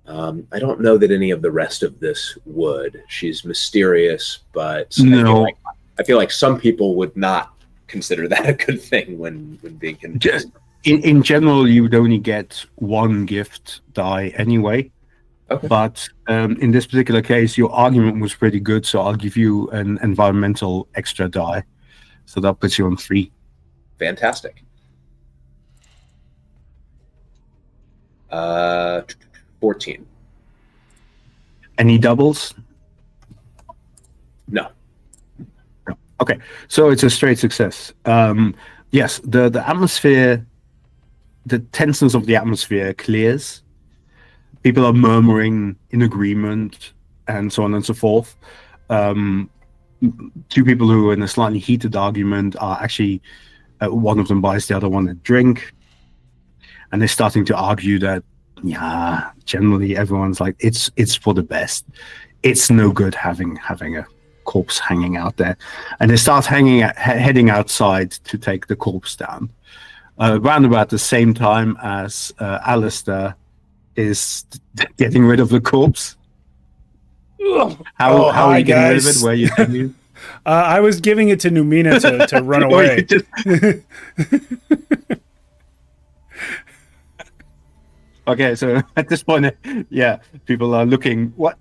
I don't know that any of the rest of this would. She's mysterious, but No. I feel like some people would not consider that a good thing when being convinced. In general, you would only get 1 gift die anyway. Okay. But in this particular case, your argument was pretty good, so I'll give you an environmental extra die. So that puts you on 3. Fantastic. 14. Any doubles? No. Okay, so it's a straight success. Yes, the atmosphere, the tenseness of the atmosphere clears. People are murmuring in agreement, and so on and so forth. 2 people who are in a slightly heated argument are actually, one of them buys the other one a drink, and they're starting to argue that, yeah, generally everyone's like, it's for the best. It's no good having a corpse hanging out there, and they start heading outside to take the corpse down. Around about the same time as Alistair is getting rid of the corpse. How are you getting rid of it? Where you doing? I was giving it to Numina to run away. Okay, so at this point, yeah, people are looking. What?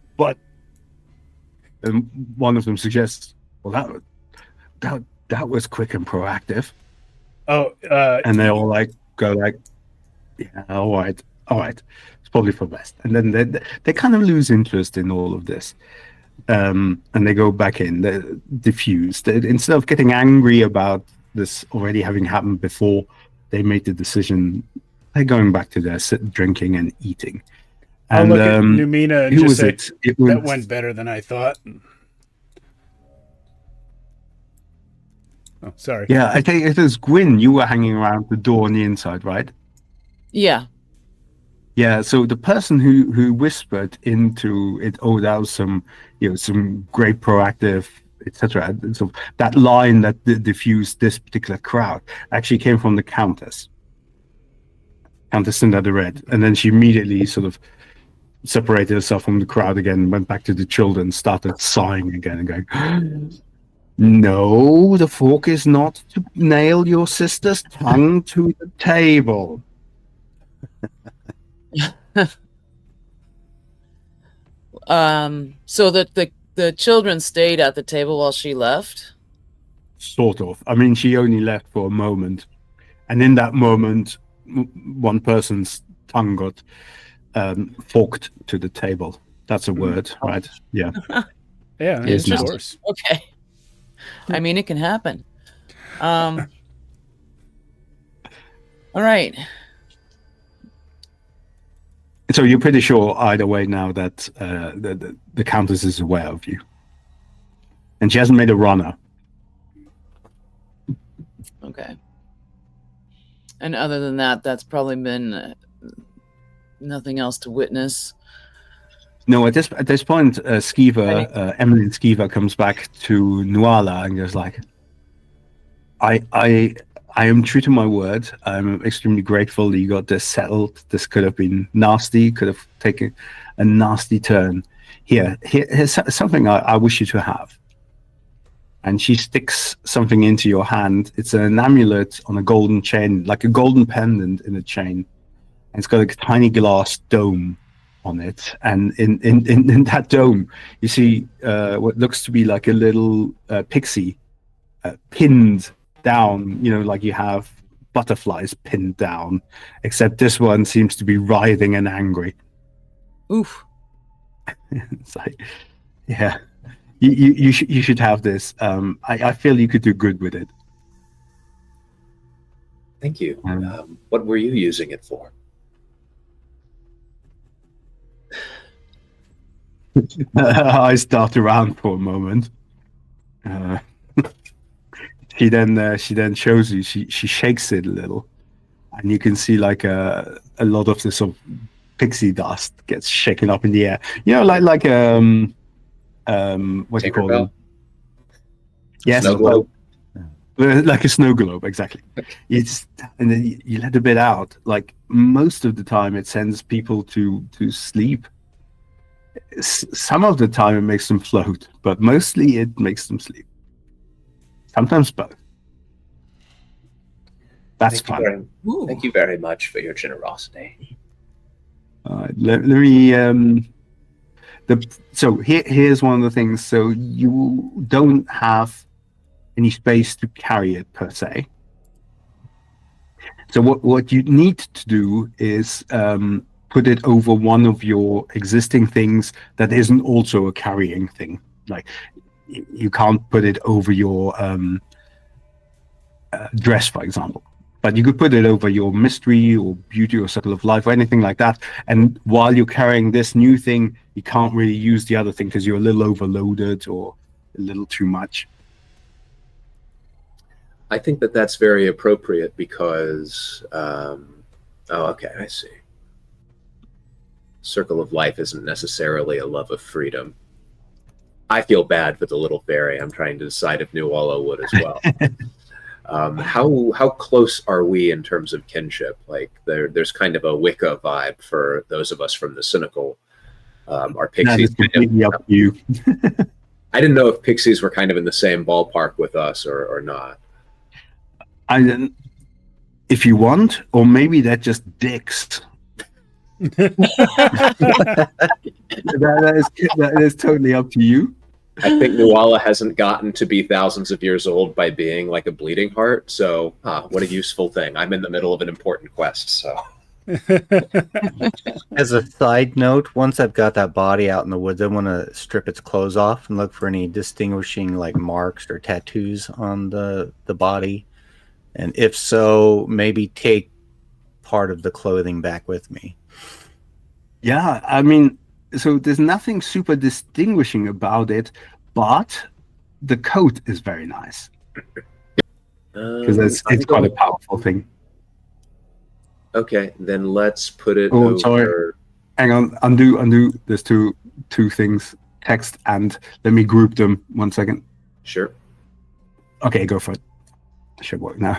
And one of them suggests, "Well, that was quick and proactive." Oh, and they all go, "Yeah, all right. It's probably for best." And then they kind of lose interest in all of this, and they go back in. They're diffused. Instead of getting angry about this already having happened before they made the decision, they're going back to their drinking and eating. I'll And look at Numina and who just was say, it? that went better than I thought. Oh, sorry. Yeah, I think it was Gwyn. You were hanging around the door on the inside, right? Yeah. Yeah, so the person who whispered into it, oh, that was some great proactive, etc. So that line that diffused this particular crowd actually came from the Countess Cinder the Red, and then she immediately sort of separated herself from the crowd again, went back to the children, started sighing again and going, "No, the fork is not to nail your sister's tongue to the table." So that the children stayed at the table while she left? Sort of. I mean, she only left for a moment, and in that moment, one person's tongue got forked to the table. That's a word, right? Yeah. Yeah, Yes, of now. course. Okay. I mean, it can happen. All right. So you're pretty sure either way now that the Countess is aware of you, and she hasn't made a runner. Okay. And other than that, that's probably been nothing else to witness. No, at this point, Skiva, Emily Skiva comes back to Nuala and goes like, I am true to my word. I'm extremely grateful that you got this settled. This could have been nasty, could have taken a nasty turn. Here's something I wish you to have. And she sticks something into your hand. It's an amulet on a golden chain, like a golden pendant in a chain. And it's got a tiny glass dome on it. And in that dome, you see what looks to be like a little pixie pinned down, like you have butterflies pinned down, except this one seems to be writhing and angry. Oof. It's like, yeah, you should have this. I feel you could do good with it. Thank you. What were you using it for? I start around for a moment. Uh, she then shows you. She shakes it a little, and you can see like a lot of the sort of pixie dust gets shaken up in the air. You know, like what do you call Tinkerbell? them? Yes, Snow globe? like a snow globe, exactly. It's and then you let a bit out. Like most of the time, it sends people to sleep. Some of the time, it makes them float, but mostly it makes them sleep. Sometimes both. That's Thank you fun. very- Ooh. Thank you very much for your generosity. Let me so here's one of the things. So you don't have any space to carry it per se. So what you need to do is put it over one of your existing things that isn't also a carrying thing. Like you can't put it over your dress, for example. But you could put it over your mystery or beauty or circle of life or anything like that. And while you're carrying this new thing, you can't really use the other thing because you're a little overloaded or a little too much. I think that that's very appropriate because, okay, I see. Circle of life isn't necessarily a love of freedom. I feel bad for the little fairy. I'm trying to decide if Nuala would as well. How close are we in terms of kinship? Like there's kind of a Wicca vibe for those of us from the cynical. Are That pixies is completely up to you. I didn't know if pixies were kind of in the same ballpark with us or not. If you want, or maybe they're just dicks. that is totally up to you. I think Nuala hasn't gotten to be thousands of years old by being like a bleeding heart. So, what a useful thing. I'm in the middle of an important quest. So, As a side note, once I've got that body out in the woods, I want to strip its clothes off and look for any distinguishing like marks or tattoos on the body. And if so, maybe take part of the clothing back with me. Yeah, I mean, so there's nothing super distinguishing about it, but the coat is very nice because it's quite a powerful thing. Okay, then let's put it Oh, over. sorry. Hang on, undo. There's two things, text and let me group them 1 second. Sure. Okay, go for it. Should work now.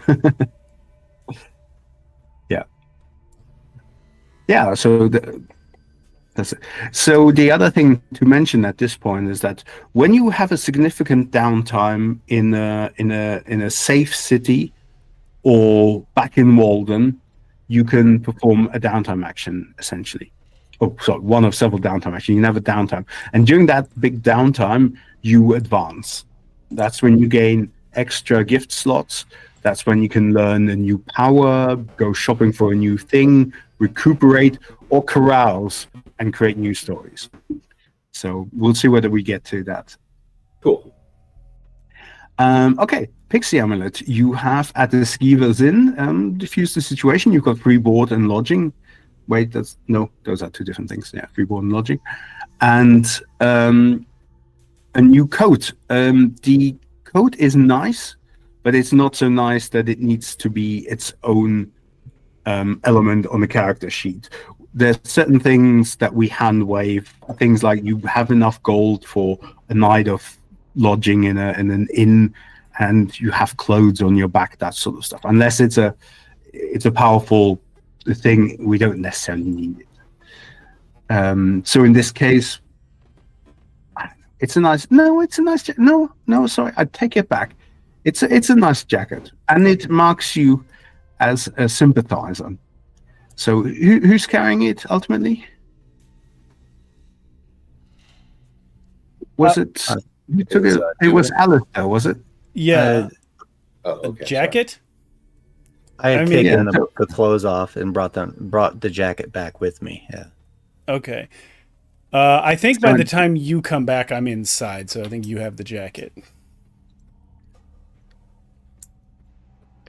Yeah. So that's it. So the other thing to mention at this point is that when you have a significant downtime in a safe city or back in Walden, you can perform a downtime action essentially. Oh, sorry, one of several downtime actions. You can have a downtime, and during that big downtime, you advance. That's when you gain extra gift slots. That's when you can learn a new power, go shopping for a new thing, recuperate, or carouse and create new stories. So we'll see whether we get to that. Cool. Okay, Pixie Amulet. You have at the Skiver's Inn diffused the situation. You've got free board and lodging. Wait, those are two different things. Yeah, free board and lodging. And a new coat. The coat is nice, but it's not so nice that it needs to be its own element on the character sheet. There's certain things that we hand wave, things like you have enough gold for a night of lodging in an inn, and you have clothes on your back, that sort of stuff. Unless it's a powerful thing, we don't necessarily need it. So in this case, it's a nice. No, sorry, I take it back. It's a nice jacket, and it marks you as a sympathizer. So who's carrying it ultimately? Was it? You took it. It was Alistair, was it? Yeah. Okay, jacket? I had I mean, taken yeah. the clothes off and brought the jacket back with me. Yeah. Okay. I think by the time you come back, I'm inside, so I think you have the jacket.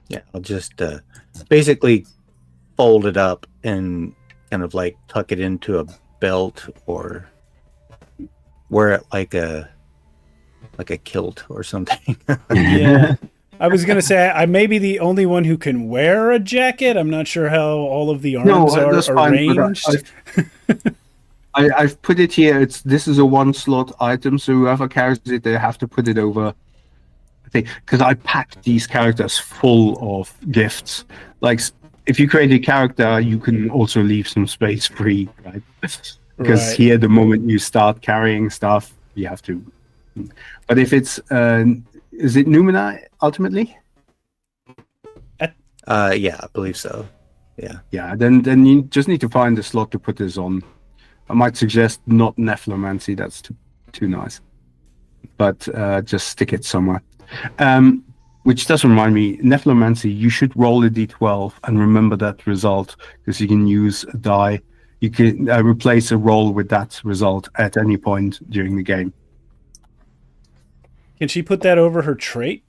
Yeah, I'll just basically fold it up and kind of like tuck it into a belt or wear it like a kilt or something. Yeah. I was going to say, I may be the only one who can wear a jacket. I'm not sure how all of the arms are that's fine, but arranged. I've put it here. This is a 1-slot item, so whoever carries it, they have to put it over. I think because I packed these characters full of gifts. Like if you create a character, you can also leave some space free, right? Because Right. here, the moment you start carrying stuff, you have to. But if it's, is it Numina ultimately? Yeah, I believe so. Yeah. Yeah, then you just need to find a slot to put this on. I might suggest not Nephlomancy. That's too nice. But just stick it somewhere. Which does remind me, Nephlomancy, you should roll a d12 and remember that result, because you can use a die. You can replace a roll with that result at any point during the game. Can she put that over her trait?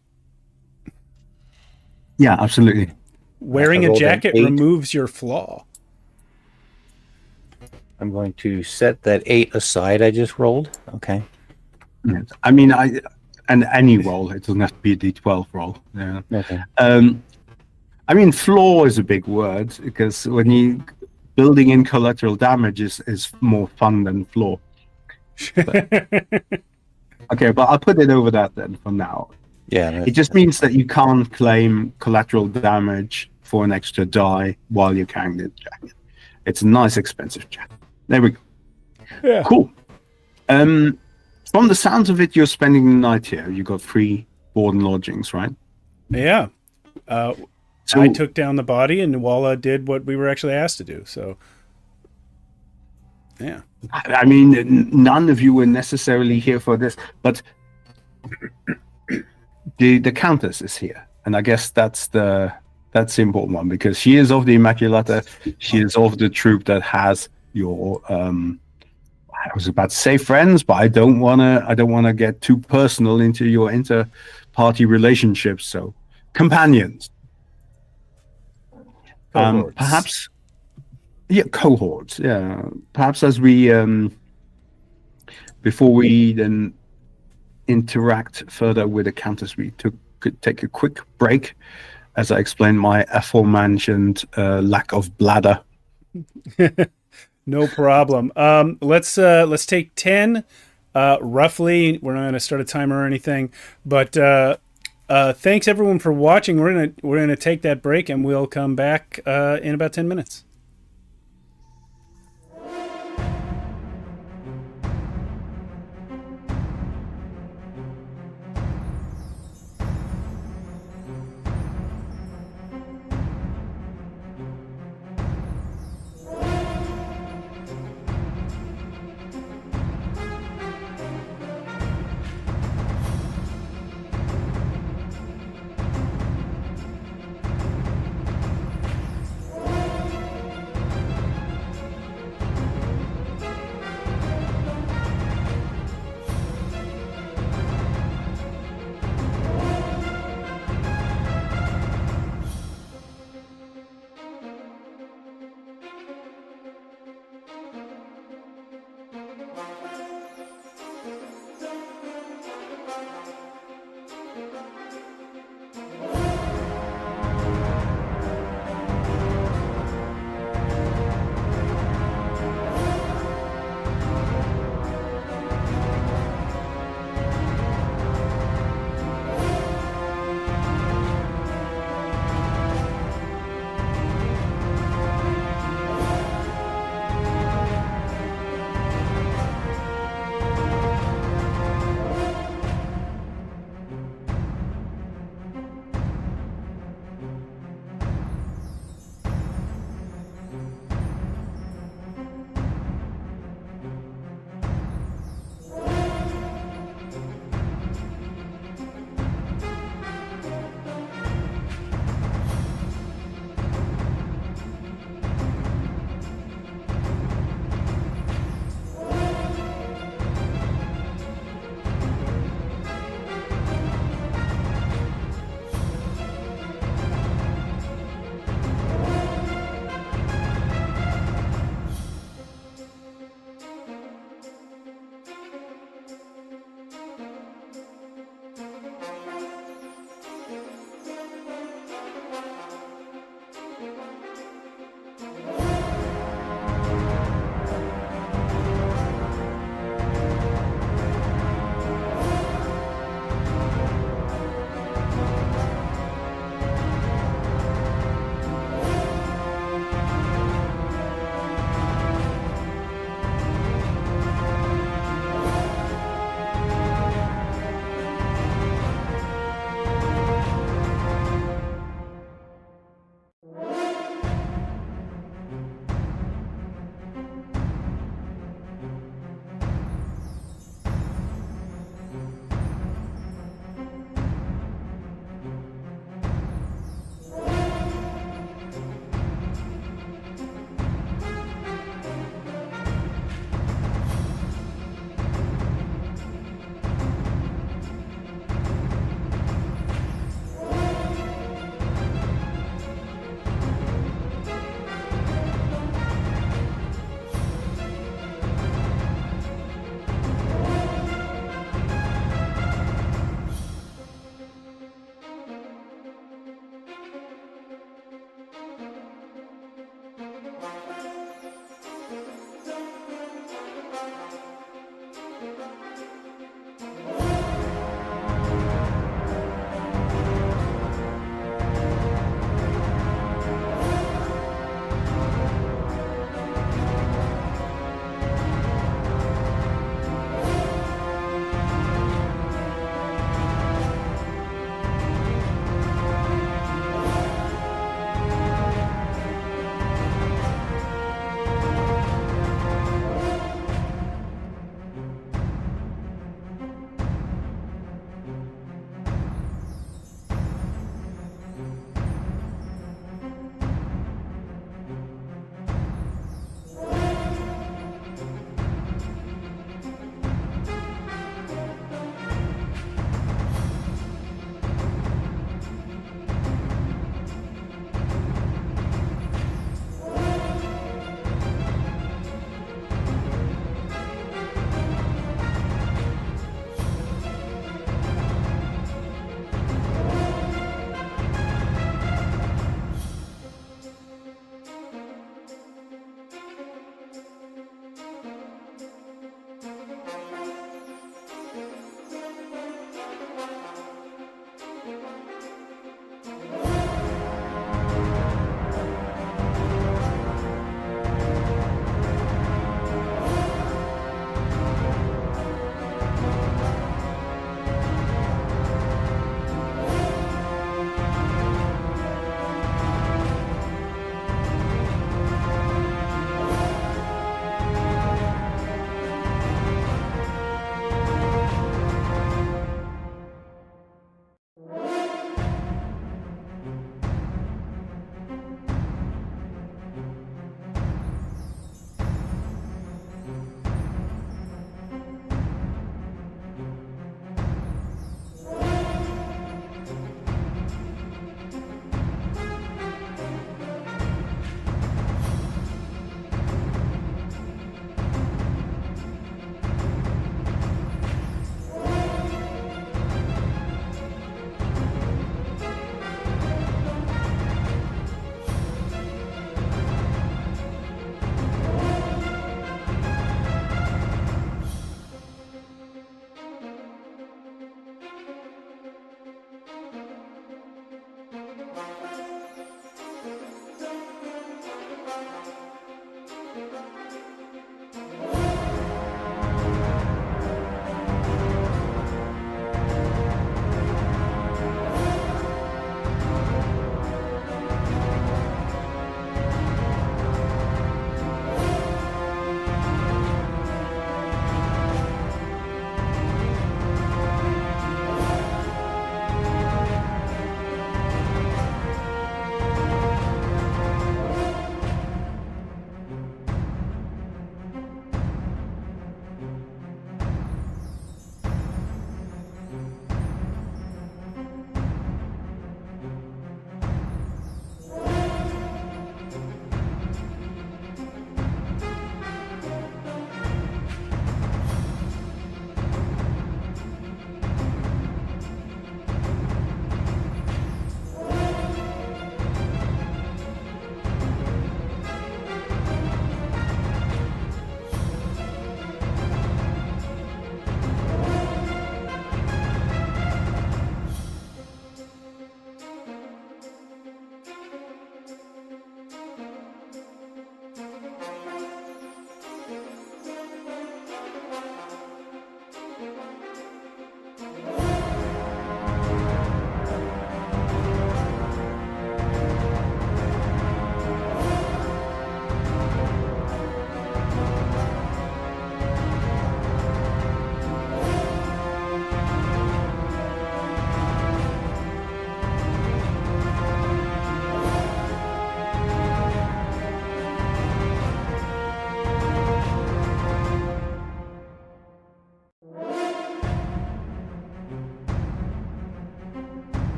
Yeah, absolutely. Wearing I a rolled an jacket 8. removes your flaw. I'm going to set that 8 aside I just rolled. Okay. Yes. I mean, and any roll, it doesn't have to be a d12 roll. Yeah. Okay. I mean, flaw is a big word, because when you building in collateral damage is more fun than flaw. Okay, but I'll put it over that then for now. Yeah. It just means that you can't claim collateral damage for an extra die while you're carrying the jacket. It's a nice, expensive jacket. There we go. Yeah. Cool. From the sounds of it, you're spending the night here. You got 3 board and lodgings, right? Yeah. So, I took down the body, and Walla did what we were actually asked to do. So, yeah. I mean, none of you were necessarily here for this, but the Countess is here, and I guess that's the important one, because she is of the Immaculata. She is of the troop that has your. I was about to say friends, but I don't wanna get too personal into your inter-party relationships. So, companions. Cohorts. Perhaps. Yeah, cohorts. Yeah, perhaps as we before we then interact further with the Countess, we could take a quick break, as I explained my aforementioned lack of bladder. No problem. Let's take 10, roughly. We're not going to start a timer or anything, but thanks everyone for watching. We're gonna take that break, and we'll come back in about 10 minutes.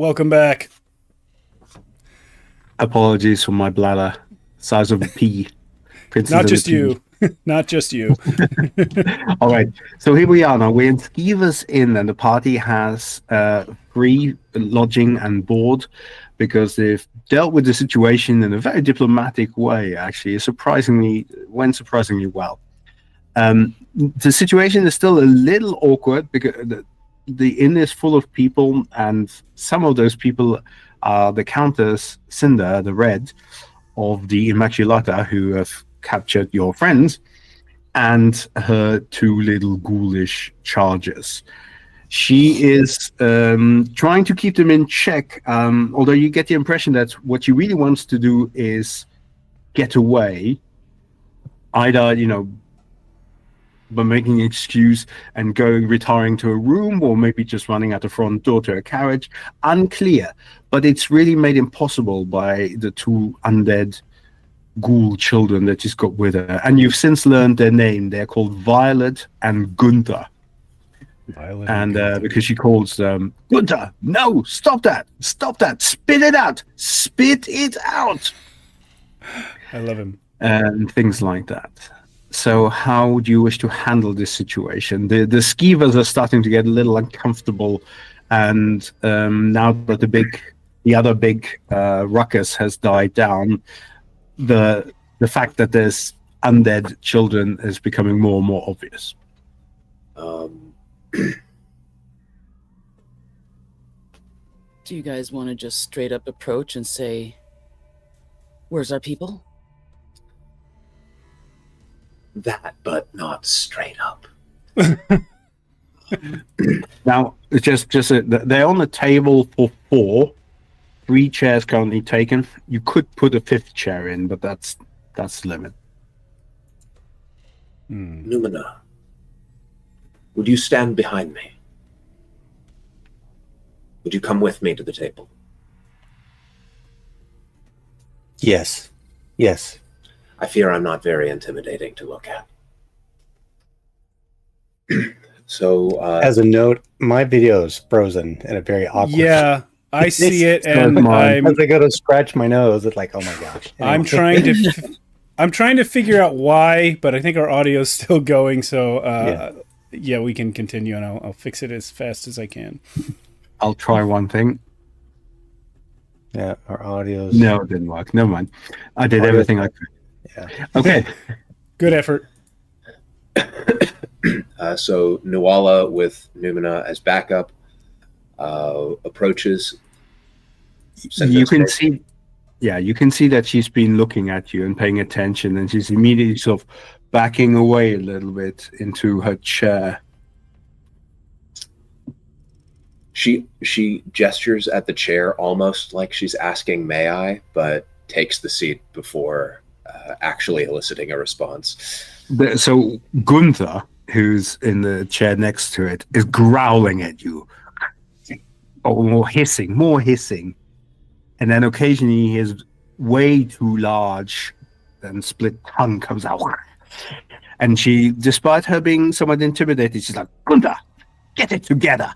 Welcome back. Apologies for my bladder, size of a pea. Princess Not and just the Pea. you. Not just you. All right. So here we are now. We're in Skeever's Inn, and the party has free lodging and board because they've dealt with the situation in a very diplomatic way. Actually, went surprisingly well. The situation is still a little awkward because the inn is full of people, and some of those people are the Countess Cinder, the Red, of the Immaculata, who have captured your friends, and her two little ghoulish charges. She is trying to keep them in check, although you get the impression that what she really wants to do is get away, either, by making an excuse and retiring to a room, or maybe just running out the front door to a carriage. Unclear, but it's really made impossible by the two undead ghoul children that she's got with her. And you've since learned their name. They're called Violet and Gunther. Violet And because she calls them, Gunther, no, stop that, spit it out, I love him. and things like that. So how do you wish to handle this situation? The skeevers are starting to get a little uncomfortable, and now that the other big ruckus has died down, the fact that there's undead children is becoming more and more obvious. Do you guys want to just straight up approach and say, "Where's our people?" That, but not straight up. Now, it's they're on the table for 4. 3 chairs currently taken. You could put a 5th chair in, but that's the limit. Numina, would you stand behind me? Would you come with me to the table? Yes. I fear I'm not very intimidating to look at. So, As a note, my video is frozen in a very awkward. Yeah, I see it, and as I go to scratch my nose, it's like, oh my gosh. Anyway. I'm trying to figure out why, but I think our audio is still going. So yeah, we can continue, and I'll fix it as fast as I can. I'll try one thing. Yeah, our audio's... No, it didn't work. Never mind. I did everything I could. Yeah. Okay. Good effort. So Nuala, with Numina as backup, approaches. You can see that she's been looking at you and paying attention, and she's immediately sort of backing away a little bit into her chair. She gestures at the chair almost like she's asking, "May I?" but takes the seat before actually eliciting a response. So Gunther, who's in the chair next to it, is growling at you. Or more hissing. And then occasionally his way too large and split tongue comes out. And she, despite her being somewhat intimidated, she's like, "Gunther, get it together."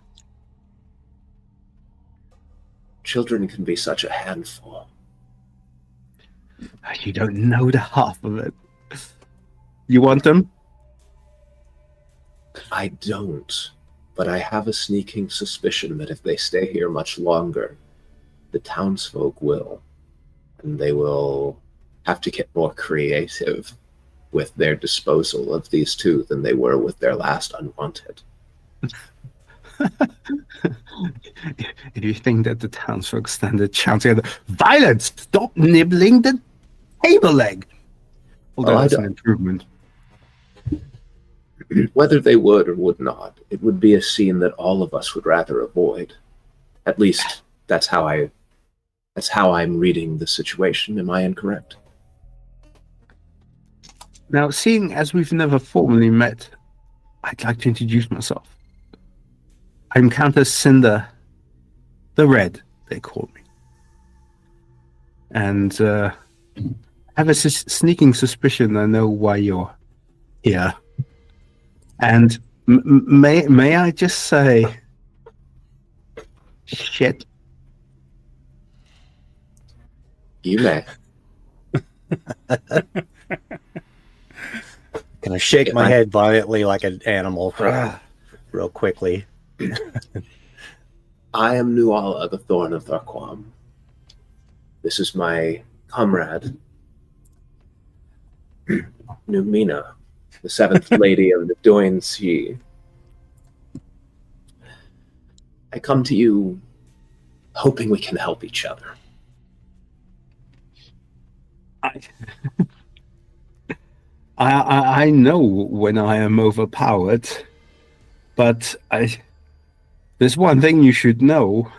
Children can be such a handful. You don't know the half of it. You want them? I don't, but I have a sneaking suspicion that if they stay here much longer, the townsfolk will, and they will have to get more creative with their disposal of these two than they were with their last unwanted. If you think that the townsfolk stand a chance together, violence! Stop nibbling the table leg! Although that's an improvement. Whether they would or would not, it would be a scene that all of us would rather avoid. At least that's how I'm reading the situation. Am I incorrect? Now, seeing as we've never formally met, I'd like to introduce myself. I'm Countess Cinder, the Red, they call me. And I have a sneaking suspicion I know why you're here. And may I just say, shit. You may. Can I shake my head violently like an animal real quickly? I am Nuala, the Thorn of Tharquam. This is my comrade, Numina, the seventh lady of the Doin Sea. I come to you hoping we can help each other. I know when I am overpowered, but there's one thing you should know.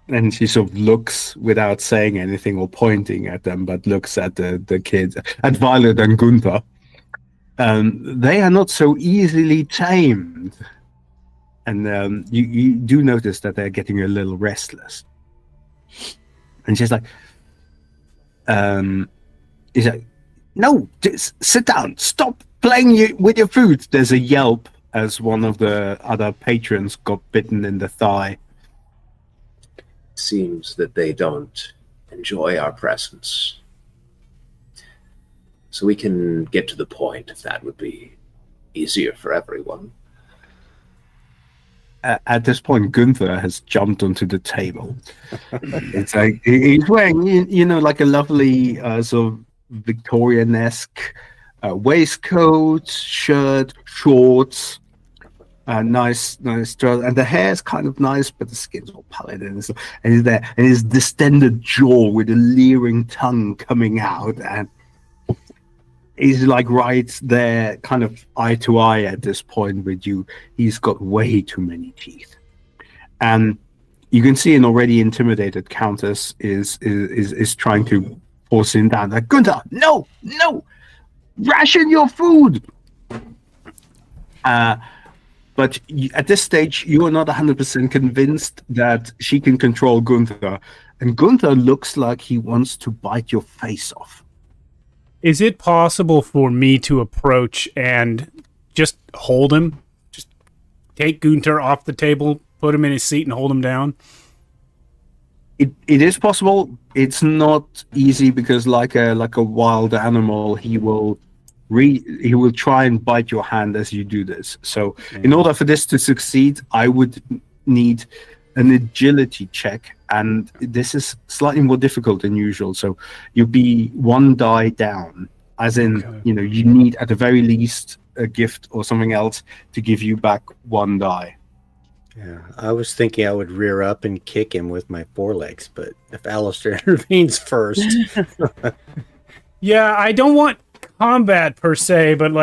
And she sort of looks without saying anything or pointing at them, but looks at the kids, at Violet and Gunther. They are not so easily tamed. And you do notice that they're getting a little restless. And she's like, no, just sit down. Stop playing with your food. There's a yelp as one of the other patrons got bitten in the thigh. Seems that they don't enjoy our presence. So we can get to the point if that would be easier for everyone. At this point, Gunther has jumped onto the table. It's like he's wearing, like a lovely sort of Victorian-esque waistcoat, shirt, shorts, nice trouser, and the hair's kind of nice, but the skin's all pallid, and he's there, and his distended jaw with a leering tongue coming out, and he's like right there, kind of eye to eye at this point with you. He's got way too many teeth, and you can see an already intimidated Countess is trying to force him down. Like, Gunther, no, ration your food. But at this stage, you are not 100% convinced that she can control Gunther, and Gunther looks like he wants to bite your face off. Is it possible for me to approach and just hold him? Just take Gunther off the table, put him in his seat, and hold him down? It is possible. It's not easy because, like a wild animal, he will try and bite your hand as you do this. So, in order for this to succeed, I would need an agility check, and this is slightly more difficult than usual. So you'll be one die down, as in, you need at the very least a gift or something else to give you back one die. Yeah, I was thinking I would rear up and kick him with my forelegs, but if Alistair intervenes first. Yeah, I don't want combat per se, but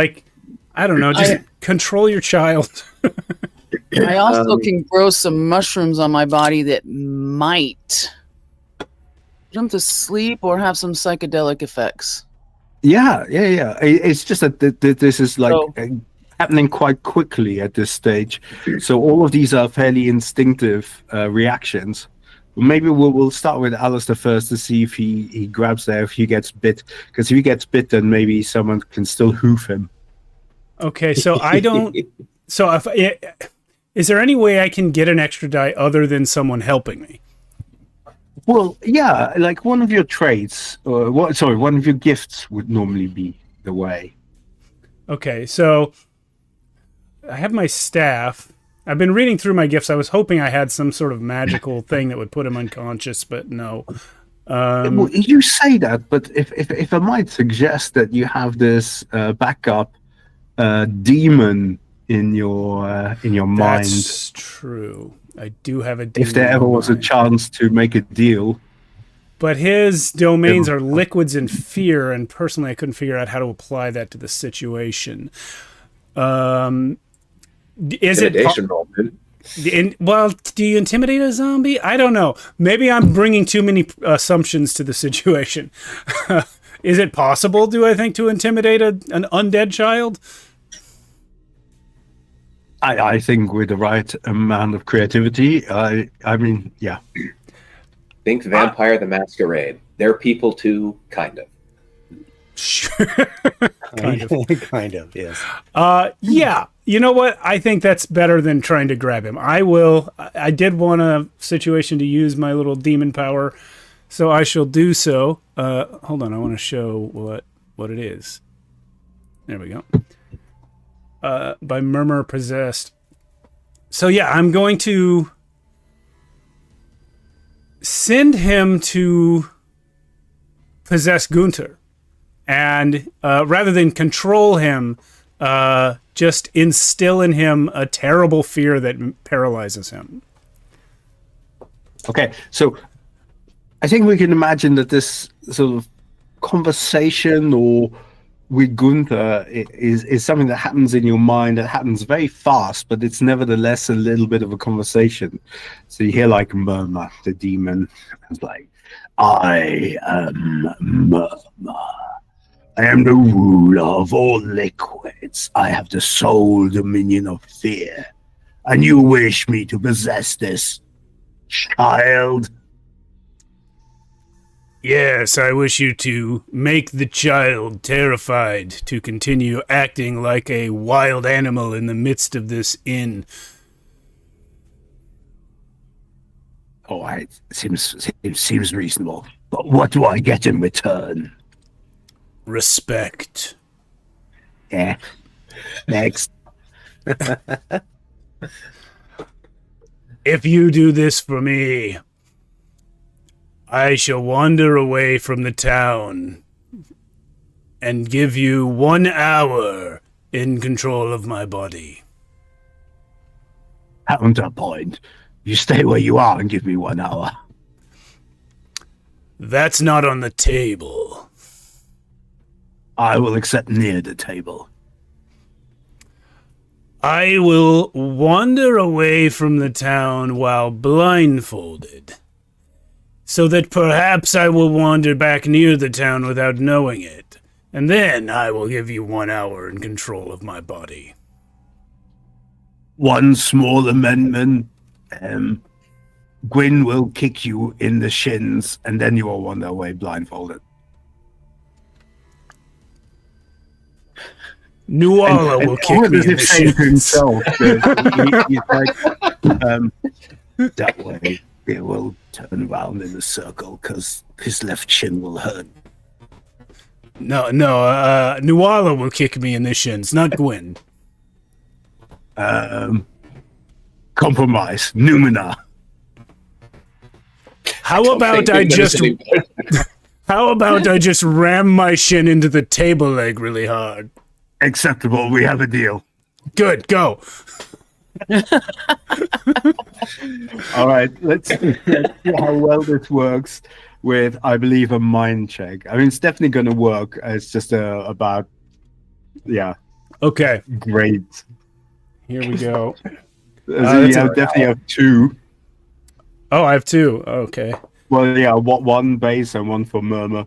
I don't know, just control your child. I also can grow some mushrooms on my body that might put them to sleep or have some psychedelic effects. Yeah. It's just that this is happening quite quickly at this stage. So all of these are fairly instinctive reactions. Maybe we'll start with Alistair first to see if he grabs there, if he gets bit. Because if he gets bit, then maybe someone can still hoof him. Okay, so I don't... So is there any way I can get an extra die other than someone helping me? Well, yeah, like one of your traits, one of your gifts would normally be the way. Okay, so I have my staff. I've been reading through my gifts. I was hoping I had some sort of magical thing that would put him unconscious, but no. Well, you say that, but if I might suggest that you have this backup demon in your mind. That's true. I do have a demon. If there ever was a chance to make a deal. But his domains are liquids and fear, and personally I couldn't figure out how to apply that to the situation. Is it roll, dude. well, do you intimidate a zombie? I don't know. Maybe I'm bringing too many assumptions to the situation. Is it possible, do I think, to intimidate an undead child? I think with the right amount of creativity, I mean, yeah. Think Vampire the Masquerade. They're people too, kind of. Sure. Kind of, yes. You know what? I think that's better than trying to grab him. I did want a situation to use my little demon power, so I shall do so. Hold on, I want to show what it is. There we go. By Murmur Possessed. So yeah, I'm going to send him to possess Gunther. And rather than control him, just instill in him a terrible fear that paralyzes him. Okay, so I think we can imagine that this sort of conversation or with Gunther is something that happens in your mind, that happens very fast, but it's nevertheless a little bit of a conversation. So you hear like Murmur, the demon. It's like, I am Murmur. I am the ruler of all liquids. I have the sole dominion of fear. And you wish me to possess this child? Yes, I wish you to make the child terrified to continue acting like a wild animal in the midst of this inn. All right, seems reasonable. But what do I get in return? Respect. Yeah. Next. If you do this for me, I shall wander away from the town and give you 1 hour in control of my body. Counterpoint. You stay where you are and give me 1 hour. That's not on the table. I will accept near the table. I will wander away from the town while blindfolded, so that perhaps I will wander back near the town without knowing it, and then I will give you 1 hour in control of my body. One small amendment. Gwyn will kick you in the shins, and then you will wander away blindfolded. Nuala will kick me in the shins. Himself, he's like, that way it will turn around in a circle because his left shin will hurt. No, Nuala will kick me in the shins, not Gwyn. Compromise. Numina. How about I just ram my shin into the table leg really hard? Acceptable. We have a deal. Good, go. All right, let's see how well this works with, I believe, a mind check. I mean, it's definitely going to work. It's just about, yeah. Okay. Great. Here we go. So you definitely have 2. Oh, I have 2. Okay. Well, yeah, 1 base and 1 for Murmur.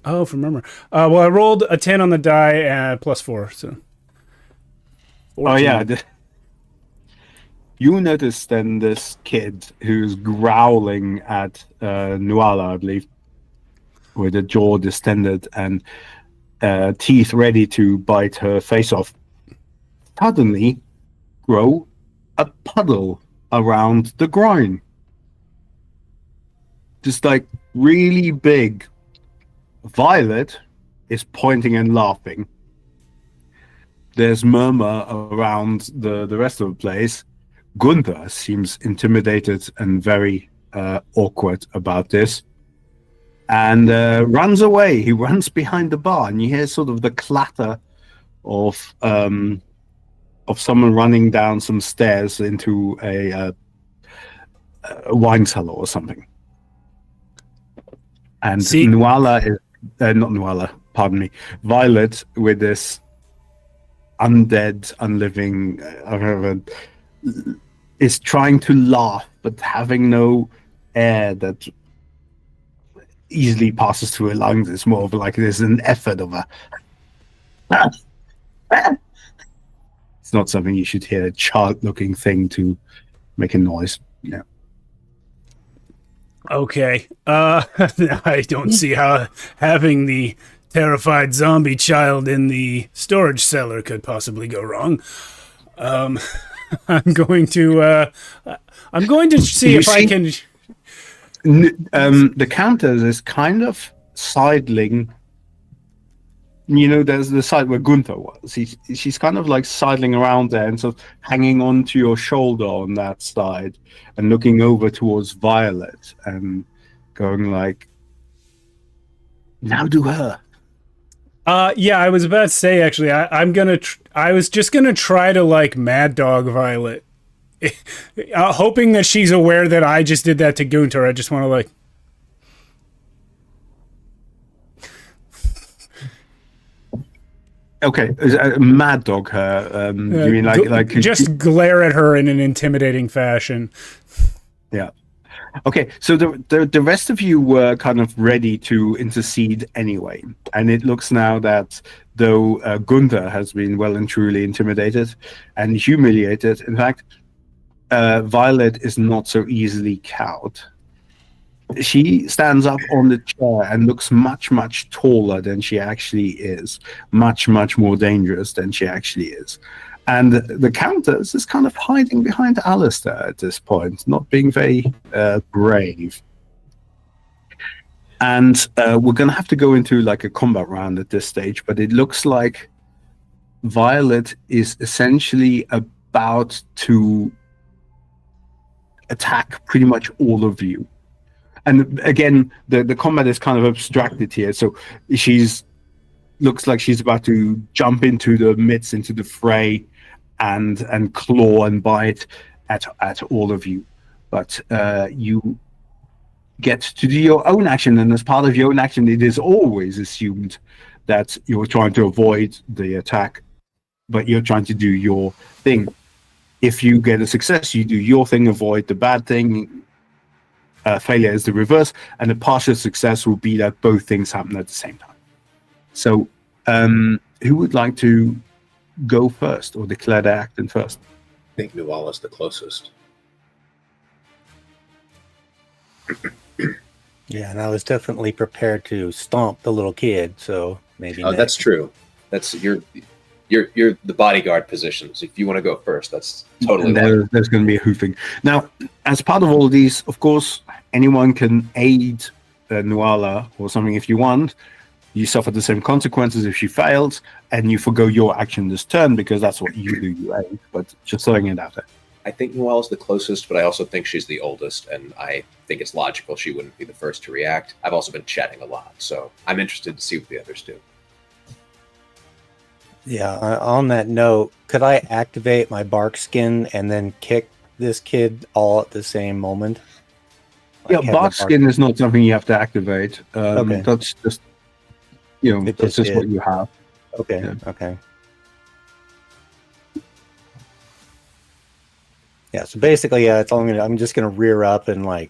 Oh, from Murmur. Well, I rolled a 10 on the die, plus 4. So. 14. Oh, yeah. You notice then this kid who's growling at Nuala, I believe, with a jaw distended and teeth ready to bite her face off, suddenly grow a puddle around the groin. Just like really big. Violet is pointing and laughing. There's Murmur around the rest of the place. Gunther seems intimidated and very awkward about this, and runs away. He runs behind the bar, and you hear sort of the clatter of someone running down some stairs into a wine cellar or something. And Nuala is not Nuala, pardon me, Violet with this undead, unliving, is trying to laugh, but having no air that easily passes through her lungs. It's more of like there's an effort of a. It's not something you should hear a child-looking thing to make a noise. Yeah. Okay. I don't see how having the terrified zombie child in the storage cellar could possibly go wrong. I'm going to see You if I see- can. The Countess is kind of sidling. There's the side where Gunther was. She's kind of like sidling around there and sort of hanging onto your shoulder on that side and looking over towards Violet and going like, now do her. Yeah, I was about to say actually. I was just gonna try to like Mad Dog Violet, hoping that she's aware that I just did that to Gunter. I just want to like. Okay, Mad Dog her. You mean like just glare at her in an intimidating fashion? Yeah. Okay, so the rest of you were kind of ready to intercede anyway, and it looks now that though Gunther has been well and truly intimidated and humiliated, in fact, Violet is not so easily cowed. She stands up on the chair and looks much, much taller than she actually is, much, much more dangerous than she actually is. And the Countess is kind of hiding behind Alistair at this point, not being very brave. And we're going to have to go into like a combat round at this stage, but it looks like Violet is essentially about to attack pretty much all of you. And again, the combat is kind of abstracted here. So looks like she's about to jump into the midst, into the fray, and claw and bite at all of you. But you get to do your own action, and as part of your own action, it is always assumed that you're trying to avoid the attack, but you're trying to do your thing. If you get a success, you do your thing, avoid the bad thing. Failure is the reverse, and a partial success will be that both things happen at the same time. So, who would like to go first or declare their action first? I think Nuala's the closest. Yeah, and I was definitely prepared to stomp the little kid, so maybe. Oh, that's true. That's you're the bodyguard positions. If you want to go first, that's totally. There's going to be a hoofing. Now, as part of all of these, of course, anyone can aid Nuala or something if you want. You suffer the same consequences if she fails, and you forgo your action this turn because that's what you do. You aid, but just throwing it out there. I think Nuala's the closest, but I also think she's the oldest, and I think it's logical she wouldn't be the first to react. I've also been chatting a lot, so I'm interested to see what the others do. Yeah, on that note, could I activate my bark skin and then kick this kid all at the same moment? Yeah, bark skin is not something you have to activate. Okay. That's just, that's just what you have. Okay, Yeah. okay. Yeah, so basically, it's all I'm just gonna rear up and like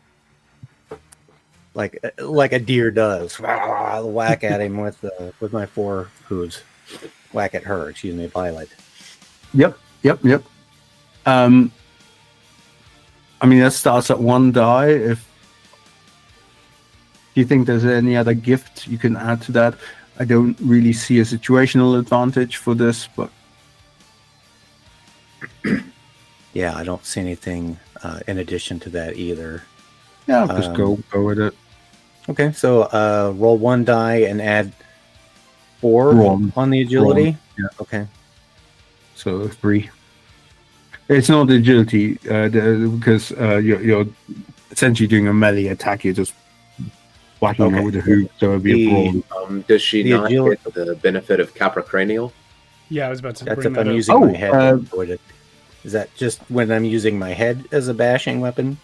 a deer does, whack at him with my four hooves. Whack at her, excuse me, Violet. Yep. I mean, that starts at 1 die. If you think there's any other gift you can add to that, I don't really see a situational advantage for this, but Yeah, I don't see anything in addition to that either. yeah, just go with it. Okay, so roll 1 die and add 4 Wrong. on the agility. Wrong, yeah. Okay. So 3. It's not agility because you're essentially doing a melee attack. You're just whacking her with a hoop, so it'll be a brawl. Does she The not agility- get the benefit of Capricranial? Yeah, I was about to That's bring if that I'm up. using Oh, my head to avoid it. Is that just when I'm using my head as a bashing weapon?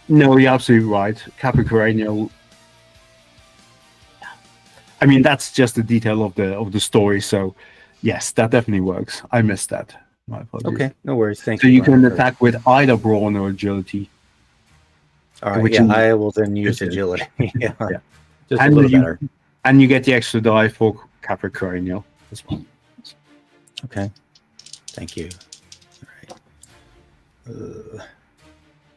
No, you're absolutely right. Capricranial. I mean, that's just a detail of the story. So, yes, that definitely works. I missed that. My apologies. Okay, no worries. Thank So you. you can Brian, for- attack with either brawn or agility. All right, which yeah, is- I will then use which is- agility. Yeah, Yeah. just a And little you- better. And you get the extra die for Capricranial as well. Okay, thank you. All right.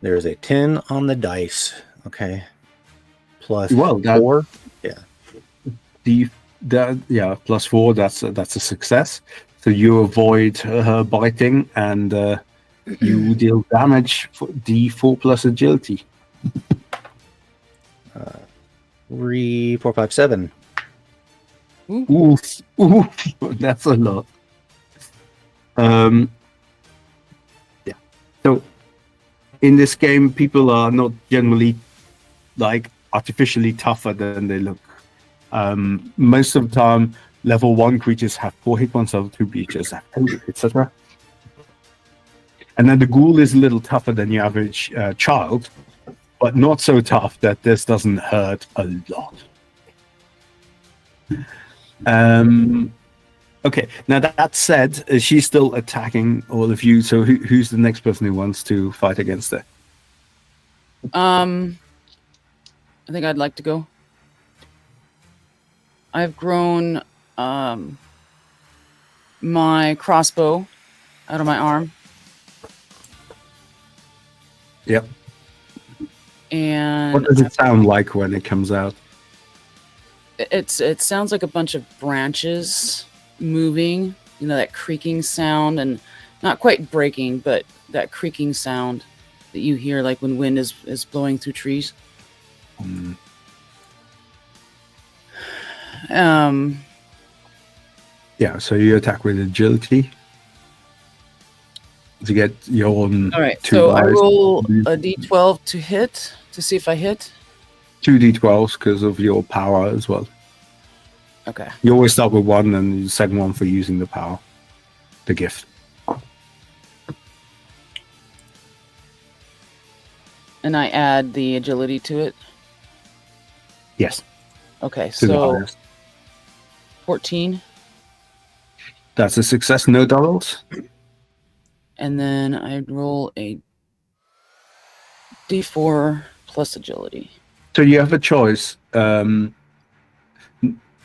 There's a 10 on the dice. Okay, plus Well, that- 4. +4, that's a success. So you avoid her biting, and you deal damage for D4 plus agility. 3, 4, 5, 7. Oof, oof, that's a lot. Yeah. So in this game, people are not generally like artificially tougher than they look. Most of the time, level 1 creatures have 4 hit points, level 2 creatures have 10, etc. And then the ghoul is a little tougher than your average child, but not so tough that this doesn't hurt a lot. Okay, now that said, she's still attacking all of you, so who's the next person who wants to fight against her? I think I'd like to go. I've grown my crossbow out of my arm. Yep. And What does it sound like when it comes out? it sounds like a bunch of branches moving, you know, that creaking sound, and not quite breaking, but that creaking sound that you hear like when wind is blowing through trees. Yeah, so you attack with agility to get your own. All right, 2 so I dice. roll a d12 to hit to see if I hit. 2 d12s because of your power as well. Okay. You always start with 1 and the second one for using the power, the gift. And I add the agility to it. Yes. Okay, To the so highest. 14. That's a success, no doubles. And then I'd roll a d4 plus agility. So you have a choice.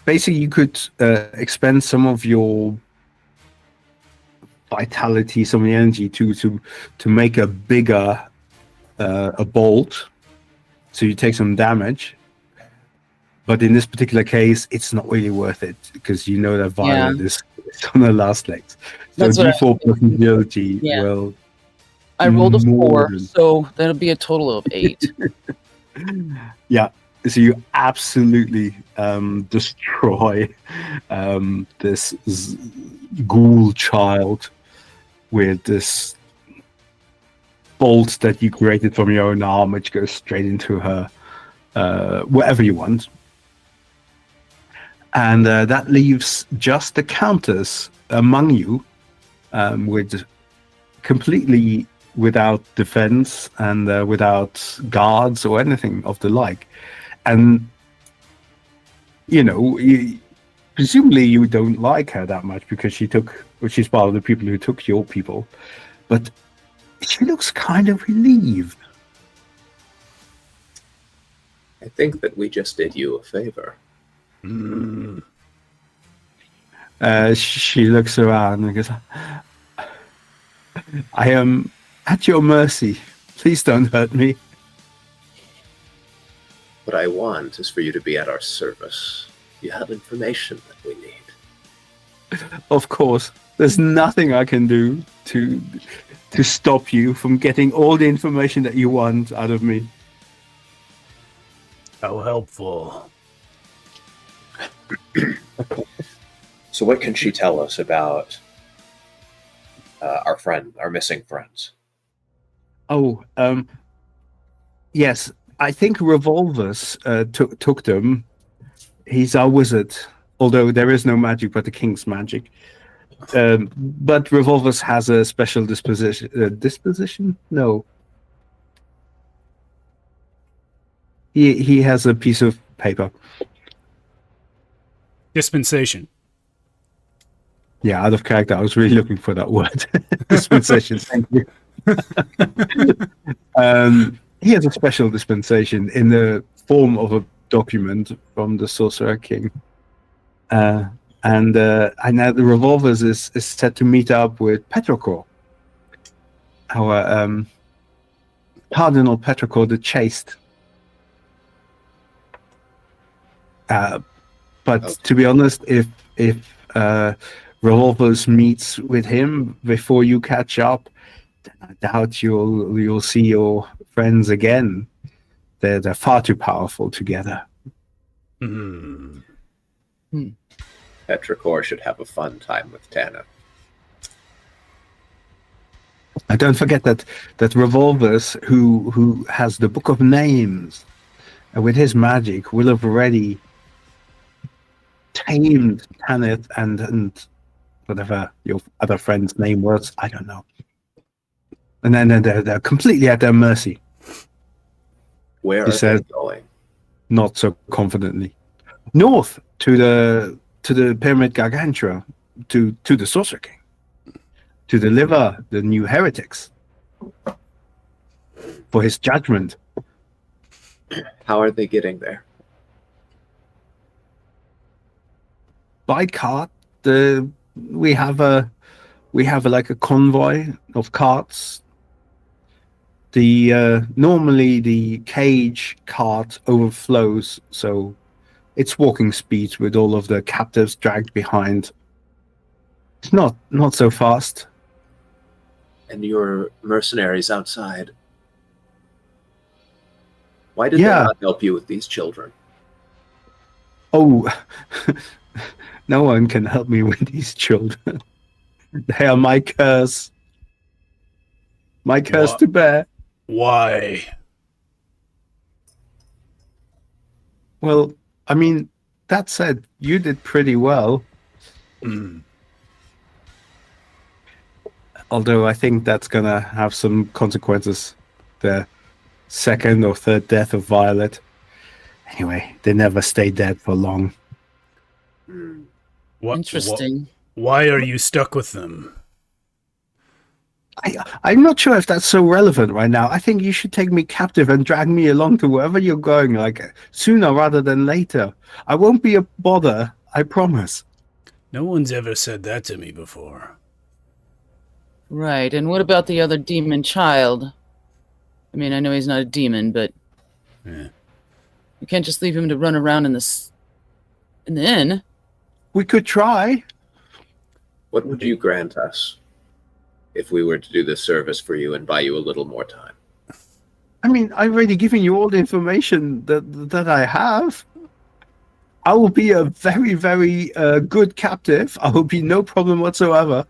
Basically, you could expend some of your vitality, some of the energy to make a bigger a bolt. So you take some damage. But in this particular case, it's not really worth it because you know that Violet is on the last legs. So That's what D4 plus agility will. I rolled a more 4, than- so that'll be a total of 8. Yeah. So you absolutely destroy this ghoul child with this bolt that you created from your own arm, which goes straight into her wherever you want. And that leaves just the countess among you, with completely without defense and without guards or anything of the like. And you know, presumably you don't like her that much because she's part of the people who took your people, but she looks kind of relieved. I think that we just did you a favor. She looks around and goes, I am at your mercy. Please don't hurt me. What I want is for you to be at our service. You have information that we need. Of course, there's nothing I can do to stop you from getting all the information that you want out of me. How helpful. So what can she tell us about our missing friends? Oh, yes. I think Revolvers took them. He's our wizard, although there is no magic but the king's magic. But Revolvers has a special disposition. Disposition? No. He has a piece of paper. Dispensation. Yeah, out of character. I was really looking for that word. Dispensation. Thank you. He has a special dispensation in the form of a document from the Sorcerer King. And now the Revolvers is set to meet up with Petrocor, our Cardinal Petrocor the Chaste. But to be honest, if Revolvers meets with him before you catch up, then I doubt you'll see your friends again. They're far too powerful together. Hmm. Petrichor should have a fun time with Tana. And don't forget that Revolvers, who has the Book of Names, and with his magic, will have already tamed Tanith and whatever your other friend's name was. I don't know. And then they're completely at their mercy. Where He are said- they going? Not so confidently. North to the Pyramid Gargantua, to the Sorcerer King, to deliver the new heretics for his judgment. How are they getting there? By cart. We have like a convoy of carts. Normally the cage cart overflows, so it's walking speed with all of the captives dragged behind. It's not so fast. And your mercenaries outside. Why did they Yeah. not help you with these children? Oh, no one can help me with these children. They are my curse. My curse What? to bear. Why? Well, I mean, that said, you did pretty well. Hmm. Although I think that's gonna have some consequences. The second or third death of Violet. Anyway, they never stay dead for long. Interesting. Why are you stuck with them? I'm not sure if that's so relevant right now. I think you should take me captive and drag me along to wherever you're going, like sooner rather than later. I won't be a bother, I promise. No one's ever said that to me before. Right. And what about the other demon child? I mean, I know he's not a demon, but Yeah. you can't just leave him to run around in the inn. We could try. What would you grant us if we were to do this service for you and buy you a little more time? I mean, I've already given you all the information that I have. I will be a very, very good captive. I will be no problem whatsoever.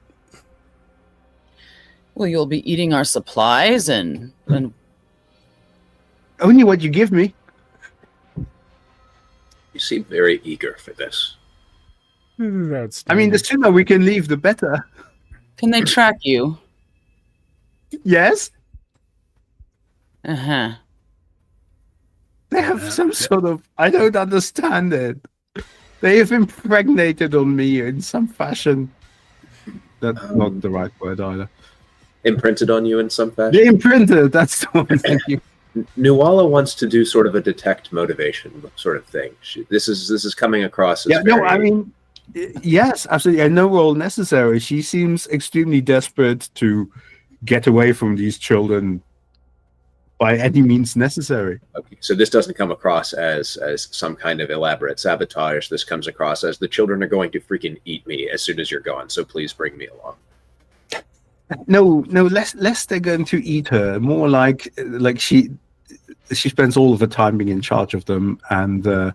Well, you'll be eating our supplies and Only what you give me. You seem very eager for this. That's. I mean, the sooner we can leave, the better. can they track you? Yes? Uh-huh. They have some sort of... I don't understand it. They have impregnated on me in some fashion. That's not the right word either. Imprinted on you in some fashion? They imprinted, that's the one. Thank you. Nuala wants to do sort of a detect motivation sort of thing. This is coming across as Yeah, very... no, I mean, yes, absolutely. And no role necessary. She seems extremely desperate to get away from these children by any means necessary. Okay, so this doesn't come across as some kind of elaborate sabotage. This comes across as the children are going to freaking eat me as soon as you're gone, so please bring me along. No, less they're going to eat her. More like she spends all of her time being in charge of them, and they're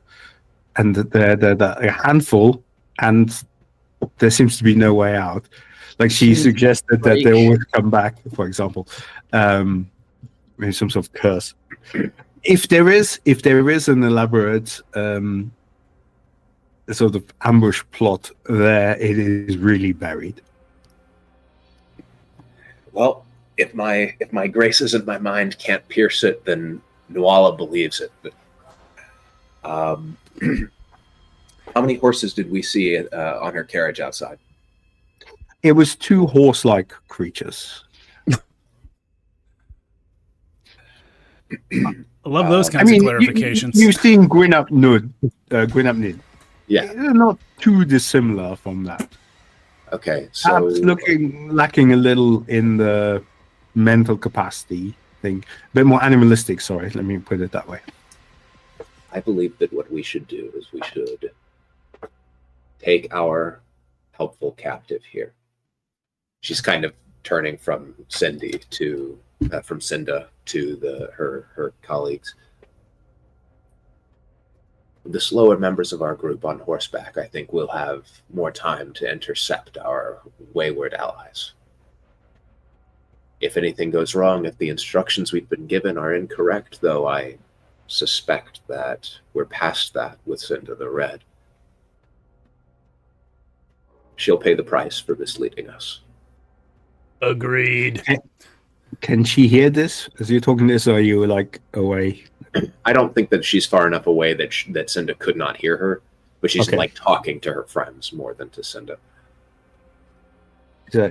a handful, and there seems to be no way out. Like she suggested that they always come back, for example. Maybe some sort of curse. If there is an elaborate sort of ambush plot there, it is really buried. Well, if my graces and my mind can't pierce it, then Nuala believes it. But, how many horses did we see on her carriage outside? It was two horse-like creatures. I love those kinds of clarifications. You've seen Gwynap Nid. Yeah. They're not too dissimilar from that. Okay, so Perhaps lacking a little in the mental capacity thing. A bit more animalistic, sorry, let me put it that way. I believe that what we should do is we should take our helpful captive here. She's kind of turning from Cinda to her colleagues. The slower members of our group on horseback, I think, will have more time to intercept our wayward allies. If anything goes wrong, if the instructions we've been given are incorrect, though I suspect that we're past that with Cinda the Red, she'll pay the price for misleading us. Agreed. Can she hear this as you're talking this, or are you like away? I don't think that she's far enough away that Cinda could not hear her, but she's like talking to her friends more than to Cinda. So,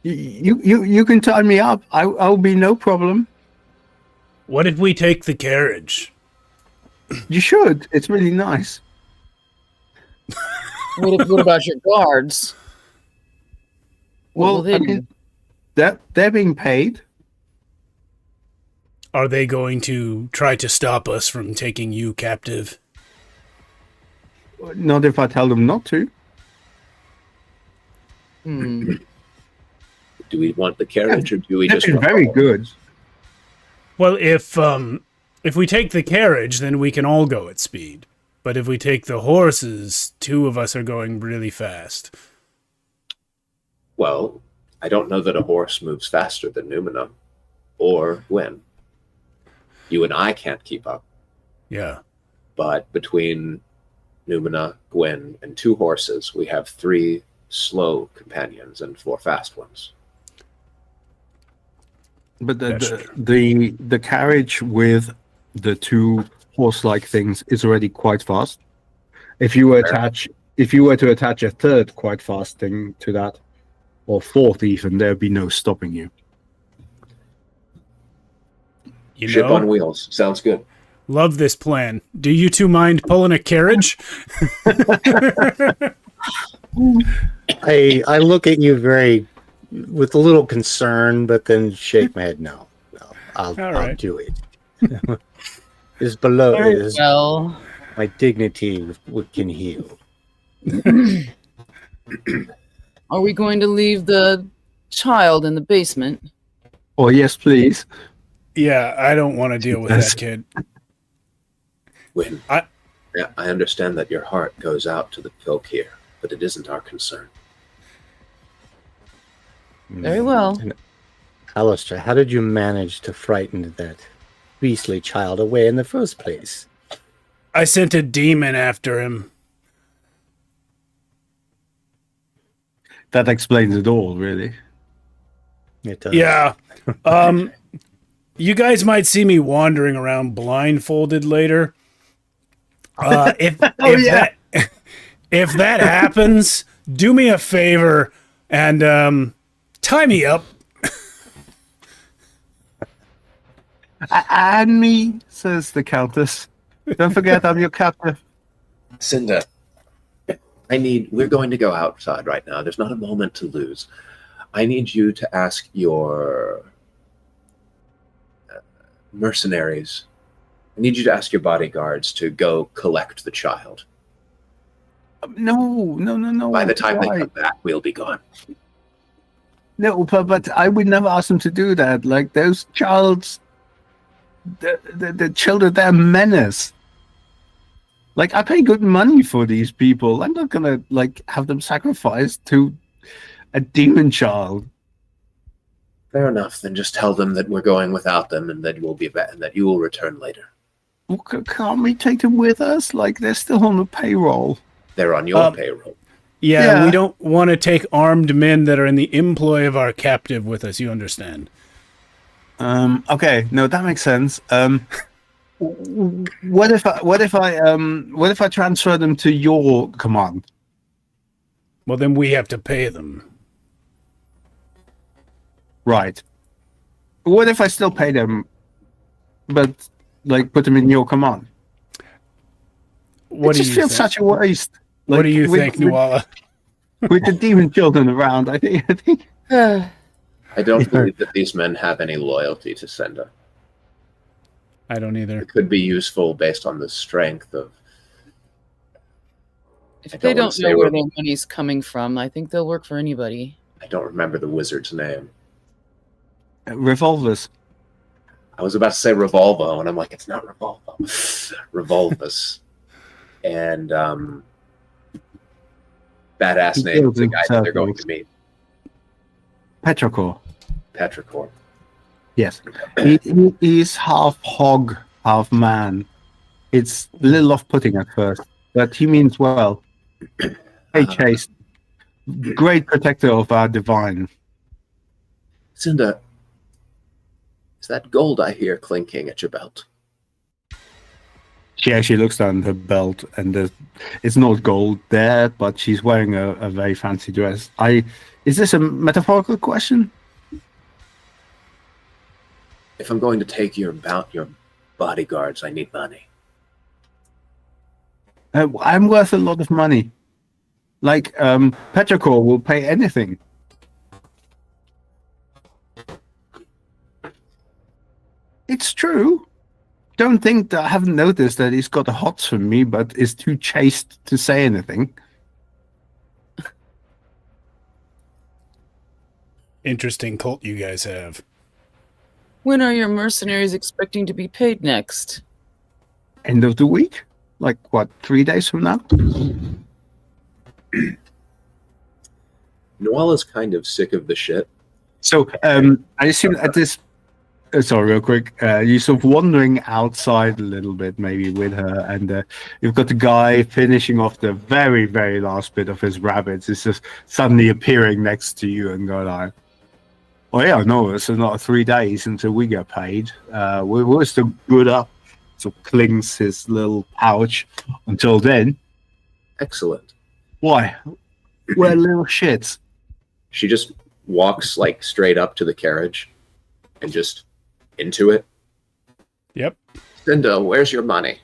you can tie me up. I'll be no problem. What if we take the carriage? You should. It's really nice. What about your guards? What will Well, they I do? mean, they're being paid. Are they going to try to stop us from taking you captive? Not if I tell them not to. Hmm. Do we want the carriage, or do we They've just been want very the- good. Well, if we take the carriage, then we can all go at speed. But if we take the horses, 2 of us are going really fast. Well, I don't know that a horse moves faster than Numina or Gwen. You and I can't keep up, Yeah. but between Numina, Gwen, and 2 horses, we have 3 slow companions and 4 fast ones. But That's the carriage with the 2 horse-like things is already quite fast. If you were to attach a 3rd quite fast thing to that, or 4th even, there'd be no stopping you. You Ship know, on wheels. Sounds good. love this plan. Do you 2 mind pulling a carriage? I look at you with a little concern, but then shake my head. No, I'll right. do it. Is below is Well, my dignity can heal. are we going to leave the child in the basement? Oh, yes, please. Yeah, I don't want to deal with that kid. Gwen, I understand that your heart goes out to the folk here, but it isn't our concern. Very well. And Alistair, how did you manage to frighten that beastly child away in the first place? I sent a demon after him. That explains it all, really. It does. Yeah. You guys might see me wandering around blindfolded later. If that happens, do me a favor and tie me up. And me, says the Countess. Don't forget I'm your captive. Cinda, we're going to go outside right now. There's not a moment to lose. I need you to ask your mercenaries. I need you to ask your bodyguards to go collect the child. No. By the time Why? they come back, we'll be gone. No, but I would never ask them to do that. Like, those the children, they're a menace. Like, I pay good money for these people. I'm not gonna, like, have them sacrificed to a demon child. Fair enough. Then just tell them that we're going without them, and that we'll be back, and that you will return later. Well, can't we take them with us? Like, they're still on the payroll. They're on your payroll. Yeah, Yeah. we don't want to take armed men that are in the employ of our captive with us. You understand? Okay, no, that makes sense. What if I transfer them to your command? Well, then we have to pay them. Right. What if I still pay them, but like put them in your command? What It do just you feels think? such a waste. What do you think, with, Nuala? with the demon children around, I think. I don't believe that these men have any loyalty to Senda. I don't either. It could be useful based on the strength of If I they don't wanna don't say know where what- their money's coming from, I think they'll work for anybody. I don't remember the wizard's name. Revolvers. I was about to say Revolvo, and I'm like, it's not Revolvo. Revolvus. And badass He name of killed the guy that they're going himself. to meet. Petrichor. Petrichor. Yes. He's half hog, half man. It's a little off-putting at first, but he means well. Hey, Chase. Great protector of our divine. Cinda, is that gold I hear clinking at your belt? She actually looks down her belt, and it's not gold there, but she's wearing a very fancy dress. Is this a metaphorical question? If I'm going to take your bodyguards, I need money. I'm worth a lot of money. Like, Petrichor will pay anything. It's true. Don't think that I haven't noticed that he's got the hots for me, but is too chaste to say anything. Interesting cult you guys have. When are your mercenaries expecting to be paid next? End of the week? Like, what, 3 days from now? Noella's kind of sick of the shit. So, I assume at this... sorry, real quick. You're sort of wandering outside a little bit, maybe with her, and you've got the guy finishing off the very, very last bit of his rabbits. It's just suddenly appearing next to you and going like, "Oh yeah, no, it's another 3 days until we get paid. We're still good up." So clings his little pouch. Until then, Excellent. why? We're little shits. She just walks like straight up to the carriage and just into it. Yep. Cinda, where's your money?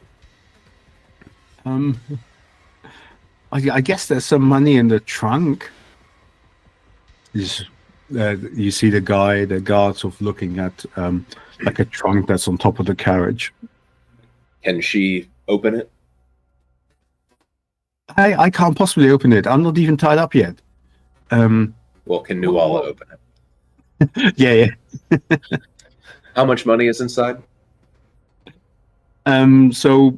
I guess there's some money in the trunk. You see the guard sort of looking at like a trunk that's on top of the carriage. Can she open it? I can't possibly open it. I'm not even tied up yet. Well, can Nuala open it? Yeah. How much money is inside? So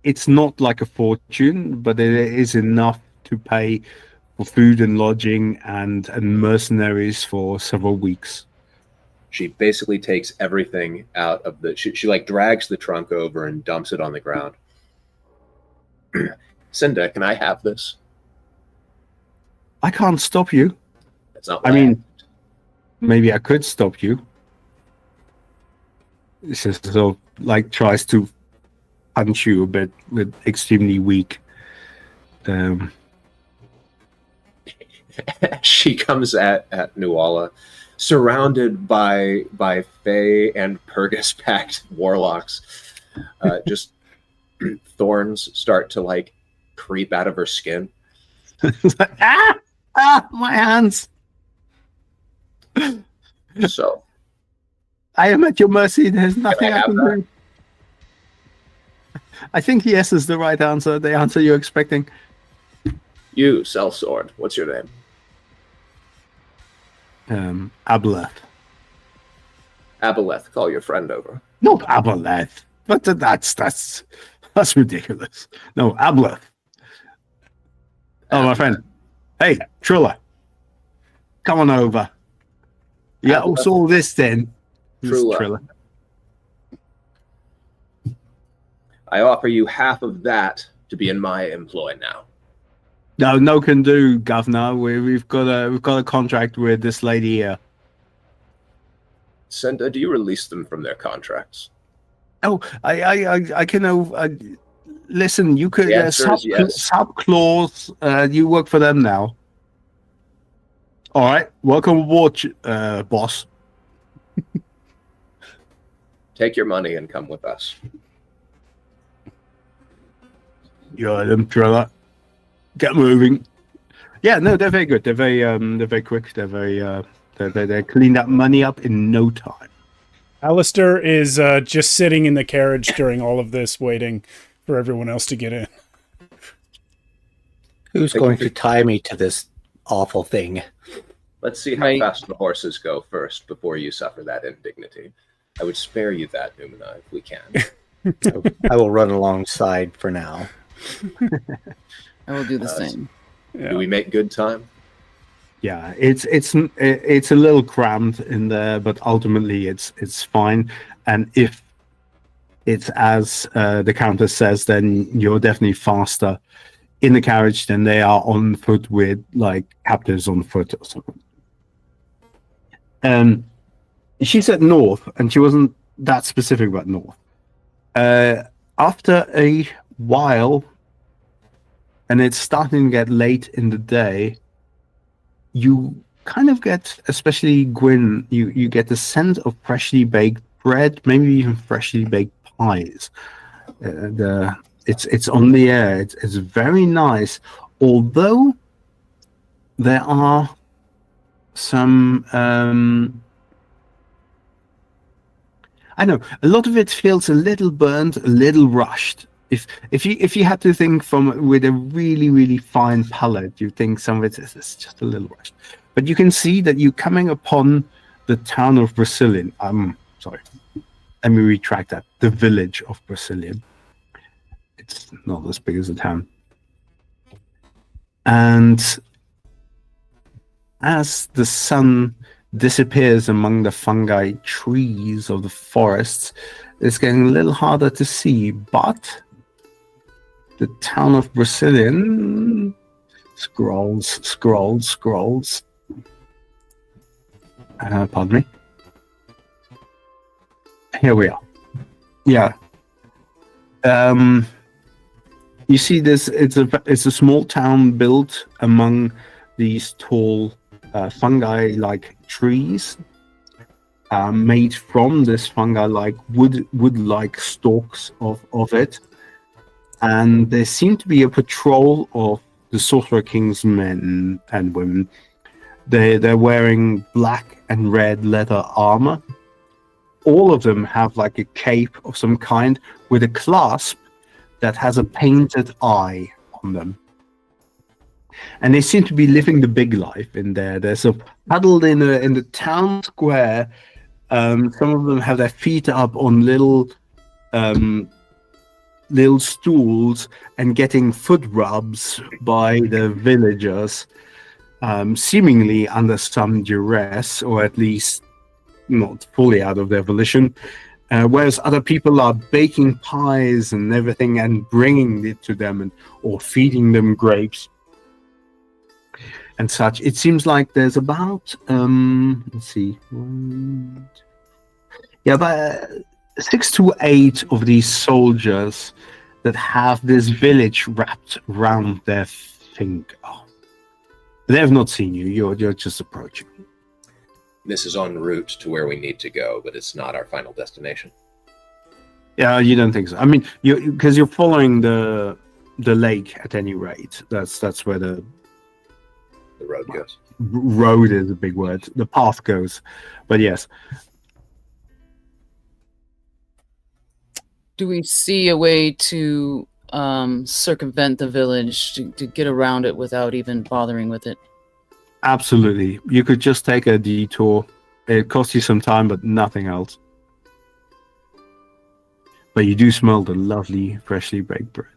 it's not like a fortune, but it is enough to pay for food and lodging and mercenaries for several weeks. She basically takes everything out of the... She like drags the trunk over and dumps it on the ground. Cinda, can I have this? I can't stop you. That's not I what mean, maybe I could stop you. It's just sort of like tries to punch you a bit with extremely weak. She comes at Nuala, surrounded by Fae and Purgus packed warlocks. Just thorns start to like creep out of her skin. It's like, my hands! So I am at your mercy. There's nothing I I have can that? do. I think yes is the right answer. The answer you're expecting. you, Sellsword, what's your name? Aboleth. Aboleth, call your friend over. Not Aboleth. But that's ridiculous. No, Aboleth. Oh, my friend. Hey, Trilla. Come on over. Yeah, Aboleth. what's all this then? This is Trilla. Trilla. I offer you half of that to be in my employ now. No can do, Governor. We've got a contract with this lady here. Cinda, do you release them from their contracts? Oh, I can. Listen, you could The answer is yes. sub clause. You work for them now. All right, welcome aboard, boss. Take your money and come with us. You heard them, Trilla. Get moving. Yeah, no, they're very good. They're very quick. They're very they clean that money up in no time. Alistair is just sitting in the carriage during all of this, waiting for everyone else to get in. Who's going to tie me to this awful thing? Let's see how Right. fast the horses go first before you suffer that indignity. I would spare you that, Numina, if we can. I will run alongside for now. I will do the same. Do we make good time? Yeah, it's a little cramped in there, but ultimately it's fine. And if it's as the Countess says, then you're definitely faster in the carriage than they are on foot with like captives on foot or something. She said north, and she wasn't that specific about north. After a while, and it's starting to get late in the day, you kind of get, especially Gwyn, you get the scent of freshly baked bread, maybe even freshly baked pies. It's on the air. It's very nice, although there are some I know a lot of it feels a little burnt, a little rushed. If you had to think from with a really fine palate, you think some of it is just a little rushed. But you can see that you're coming upon the town of Brazilian. Sorry, let me retract that. The village of Brazilian. It's not as big as a town. And as the sun disappears among the fungi trees of the forests, it's getting a little harder to see, but the town of Brazilian scrolls. Pardon me. Here we are. Yeah. You see this, it's a small town built among these tall fungi-like trees, made from this fungi-like wood-like stalks of it. And there seemed to be a patrol of the Sorcerer King's men and women. They're wearing black and red leather armor. All of them have like a cape of some kind with a clasp that has a painted eye on them. And they seem to be living the big life in there. They're sort of huddled in the town square. Some of them have their feet up on little stools and getting foot rubs by the villagers, seemingly under some duress, or at least not fully out of their volition. Whereas other people are baking pies and everything and bringing it to them, or feeding them grapes and such. It seems like there's about let's see, about 6 to 8 of these soldiers that have this village wrapped around their finger. They have not seen you. You're just approaching. This is en route to where we need to go, but it's not our final destination. Yeah, you don't think so? I mean, because you're following the lake at any rate. That's where the road goes. Road is a big word. The path goes, but yes. Do we see a way to circumvent the village, to get around it without even bothering with it? Absolutely. You could just take a detour. It costs you some time, but nothing else. But you do smell the lovely, freshly baked bread.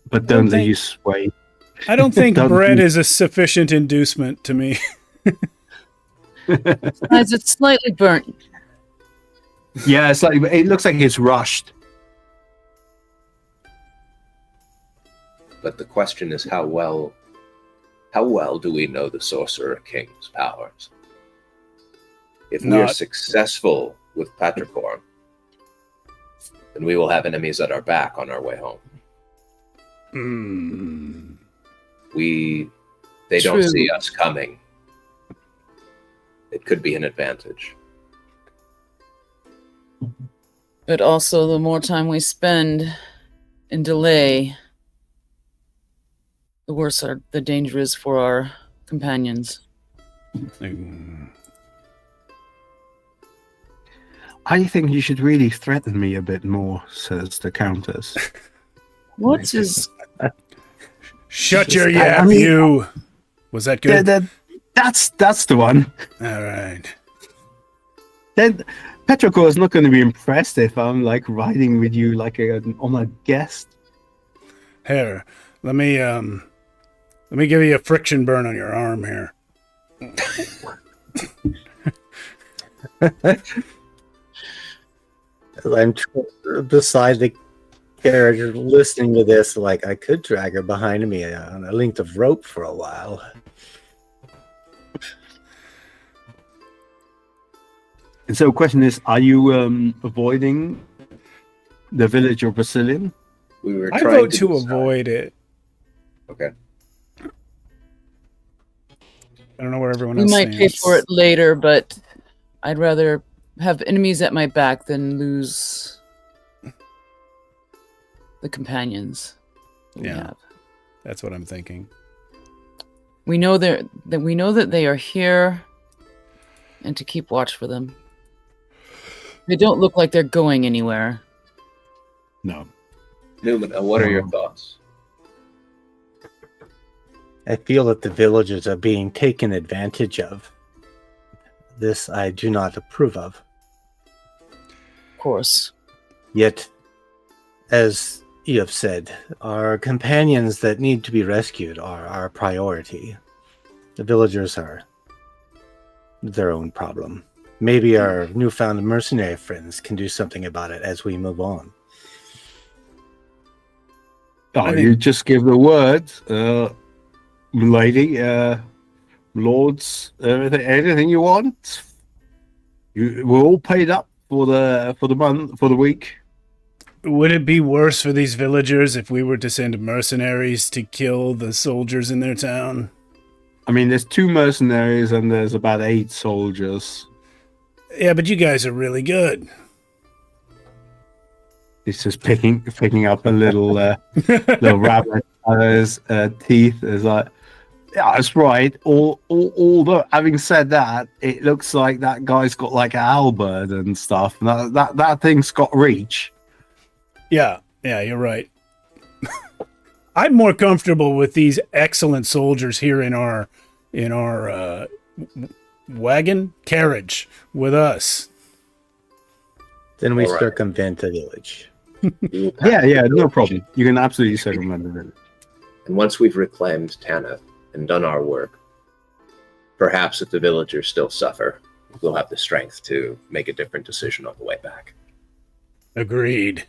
But don't let you sway. I don't think bread is a sufficient inducement to me. Besides, it's slightly burnt. Yeah, it looks like it's rushed. But the question is, how well do we know the Sorcerer King's powers? If we are successful with Patricorn, then we will have enemies at our back on our way home. They don't see us coming. It could be an advantage. But also, the more time we spend in delay, the worse the danger is for our companions. I think you should really threaten me a bit more, says the Countess. What is... Shut your I yap, mean- you. Was that good? That's the one. All right. Then Petrichor is not going to be impressed if I'm like riding with you like an honored guest. Here, let me give you a friction burn on your arm here. I'm beside the carriage listening to this, like I could drag her behind me on a length of rope for a while. And so, question is: are you avoiding the village of Brazilian? We were I trying vote to decide. avoid it. Okay. I don't know where everyone We else might pay stands. for it later, but I'd rather have enemies at my back than lose the companions we Yeah. have. That's what I'm thinking. We know that they are here, and to keep watch for them. They don't look like they're going anywhere. No. Newman, what are your thoughts? I feel that the villagers are being taken advantage of. This I do not approve of. Of course. Yet, as you have said, our companions that need to be rescued are our priority. The villagers are their own problem. Maybe our newfound mercenary friends can do something about it as we move on. Oh, I think- you just give the word, lady, lords, anything you want. We're all paid up for the month, for the week. Would it be worse for these villagers if we were to send mercenaries to kill the soldiers in their town? I mean, there's 2 mercenaries and there's about 8 soldiers. Yeah, but you guys are really good. He's just picking up a little little rabbit out of his teeth. Is like, yeah, that's right. Although having said that, it looks like that guy's got like an halberd and stuff. And that thing's got reach. Yeah, you're right. I'm more comfortable with these excellent soldiers here in our wagon carriage with us. Then we All right. circumvent the village. We will pass Yeah, the no village, problem. You can absolutely circumvent the village. And once we've reclaimed Tanith and done our work, perhaps if the villagers still suffer, we'll have the strength to make a different decision on the way back. Agreed.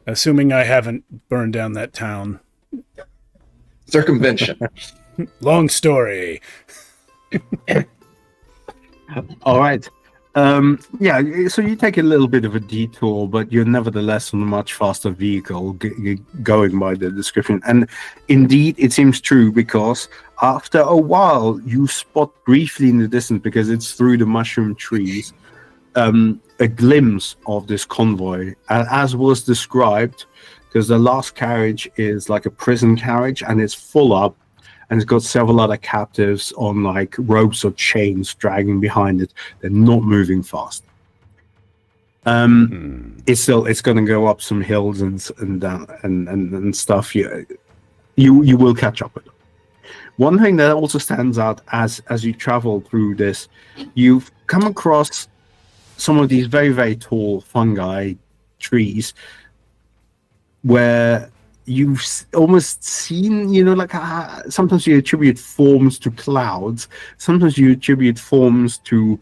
Assuming I haven't burned down that town. Circumvention. Long story. All right. Yeah, so you take a little bit of a detour, but you're nevertheless on a much faster vehicle going by the description. And indeed, it seems true because after a while, you spot briefly in the distance, because it's through the mushroom trees, a glimpse of this convoy. And as was described, because the last carriage is like a prison carriage and it's full up, and it's got several other captives on like ropes or chains dragging behind it. They're not moving fast. It's going to go up some hills and down and stuff. You will catch up with them. One thing that also stands out as you travel through this, you've come across some of these very, very tall fungi trees where you've almost seen, like sometimes you attribute forms to clouds, sometimes you attribute forms to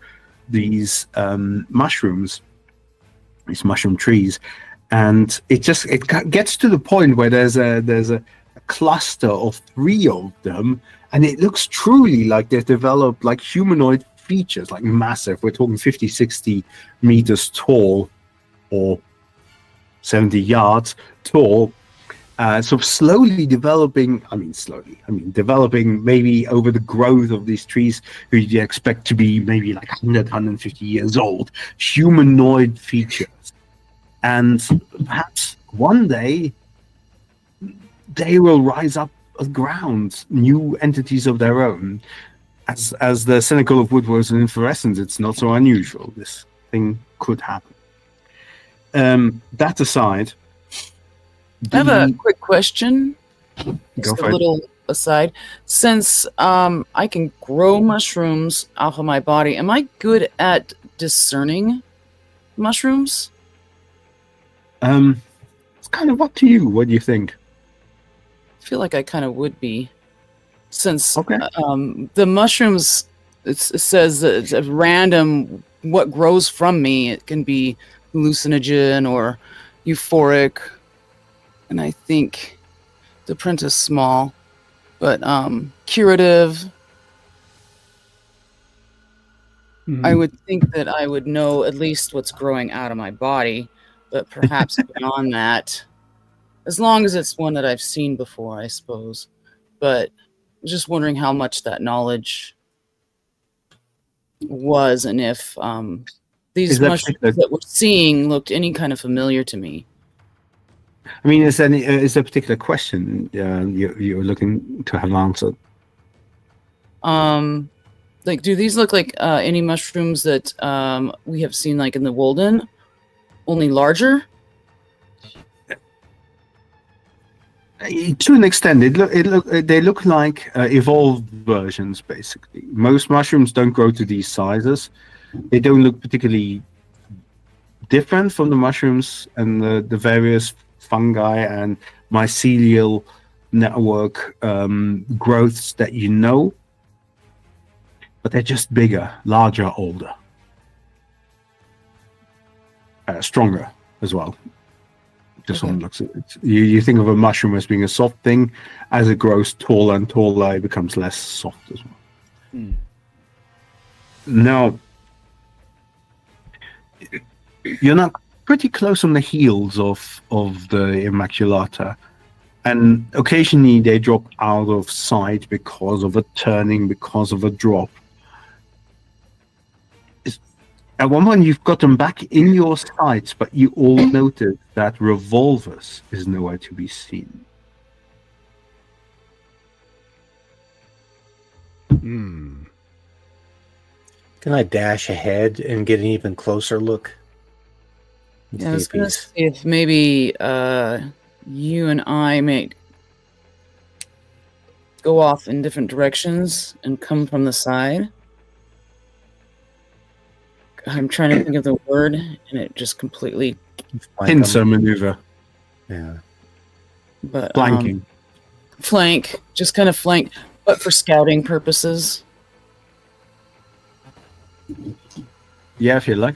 these mushrooms, these mushroom trees, and it gets to the point where there's a cluster of 3 of them, and it looks truly like they've developed like humanoid features, like massive. We're talking 50-60 meters tall or 70 yards tall. So developing maybe over the growth of these trees, who you expect to be maybe like 150 years old, humanoid features. And perhaps one day they will rise up of ground, new entities of their own. As the cynical of woodworks and inflorescence, it's not so unusual. This thing could happen. That aside, I have a quick question. Go Just a for it. little aside. Since I can grow mushrooms off of my body, am I good at discerning mushrooms? It's kind of up to you. What do you think? I feel like I kind of would be, since Okay. the mushrooms. It says that it's at random what grows from me. It can be hallucinogen or euphoric, and I think the print is small, but curative. I would think that I would know at least what's growing out of my body, but perhaps beyond that, as long as it's one that I've seen before, I suppose. But I was just wondering how much that knowledge was, and if these Is that mushrooms particular- that we're seeing looked any kind of familiar to me. I mean, is there a particular question you're looking to have answered? Like, do these look like any mushrooms that we have seen, like in the Wolden, only larger? To an extent, they look like evolved versions. Basically, most mushrooms don't grow to these sizes. They don't look particularly different from the mushrooms and the various fungi and mycelial network growths that you know. But they're just bigger, larger, older, stronger as well. This one looks. You think of a mushroom as being a soft thing. As it grows taller and taller, it becomes less soft as well. Now, you're not pretty close on the heels of the Immaculata, and occasionally they drop out of sight because of a turning, because of a drop. At one point, you've got them back in your sights, but you all notice that Revolvers is nowhere to be seen. Can I dash ahead and get an even closer look? And Yeah, I was see if gonna he's- see if maybe you and I may go off in different directions and come from the side. I'm trying to think of the word, and it just completely. flank Pincer him. maneuver, Yeah. But flanking. flank, just kind of flank, but for scouting purposes. Yeah, if you like.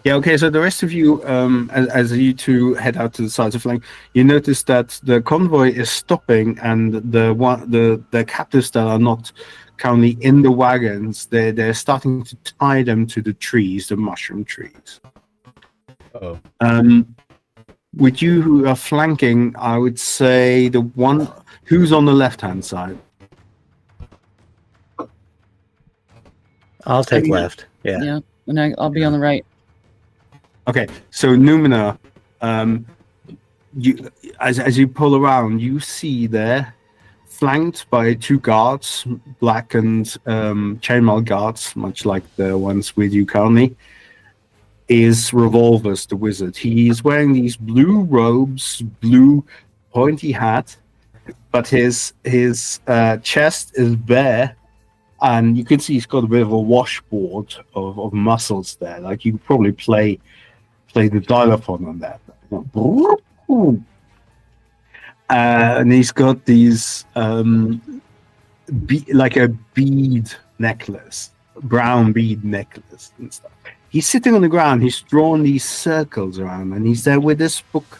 Yeah, okay, so the rest of you, as you two head out to the sides of flank, you notice that the convoy is stopping, and the captives that are not currently in the wagons, they're starting to tie them to the trees, the mushroom trees. Oh. With you who are flanking, I would say the one who's on the left-hand side. I'll take mean- left. Yeah. Yeah, and I'll be on the right. Okay, so Numina, you as you pull around, you see there, flanked by two guards, black and chainmail guards, much like the ones with you currently, is Revolvers, the wizard. He's wearing these blue robes, blue pointy hat, but his chest is bare, and you can see he's got a bit of a washboard of muscles there. Like you could probably play the xylophone on that. And he's got these like a bead necklace, brown bead necklace and stuff. He's sitting on the ground. He's drawn these circles around, and he's there with this book,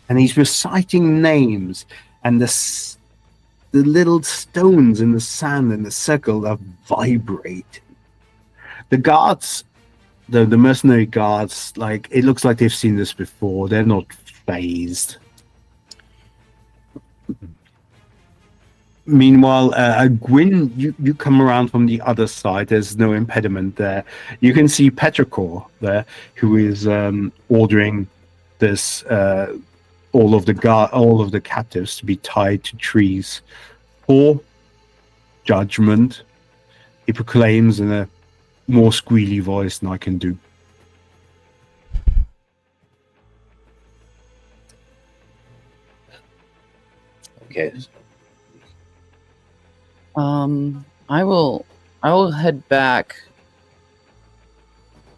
and he's reciting names, and the little stones in the sand in the circle are vibrating. The guards, the mercenary guards, like it looks like they've seen this before. They're not phased. Meanwhile, Gwyn, you come around from the other side. There's no impediment there. You can see Petrichor there, who is ordering this all of the captives to be tied to trees for judgment. He proclaims in a more squealy voice than I can do. case. I will head back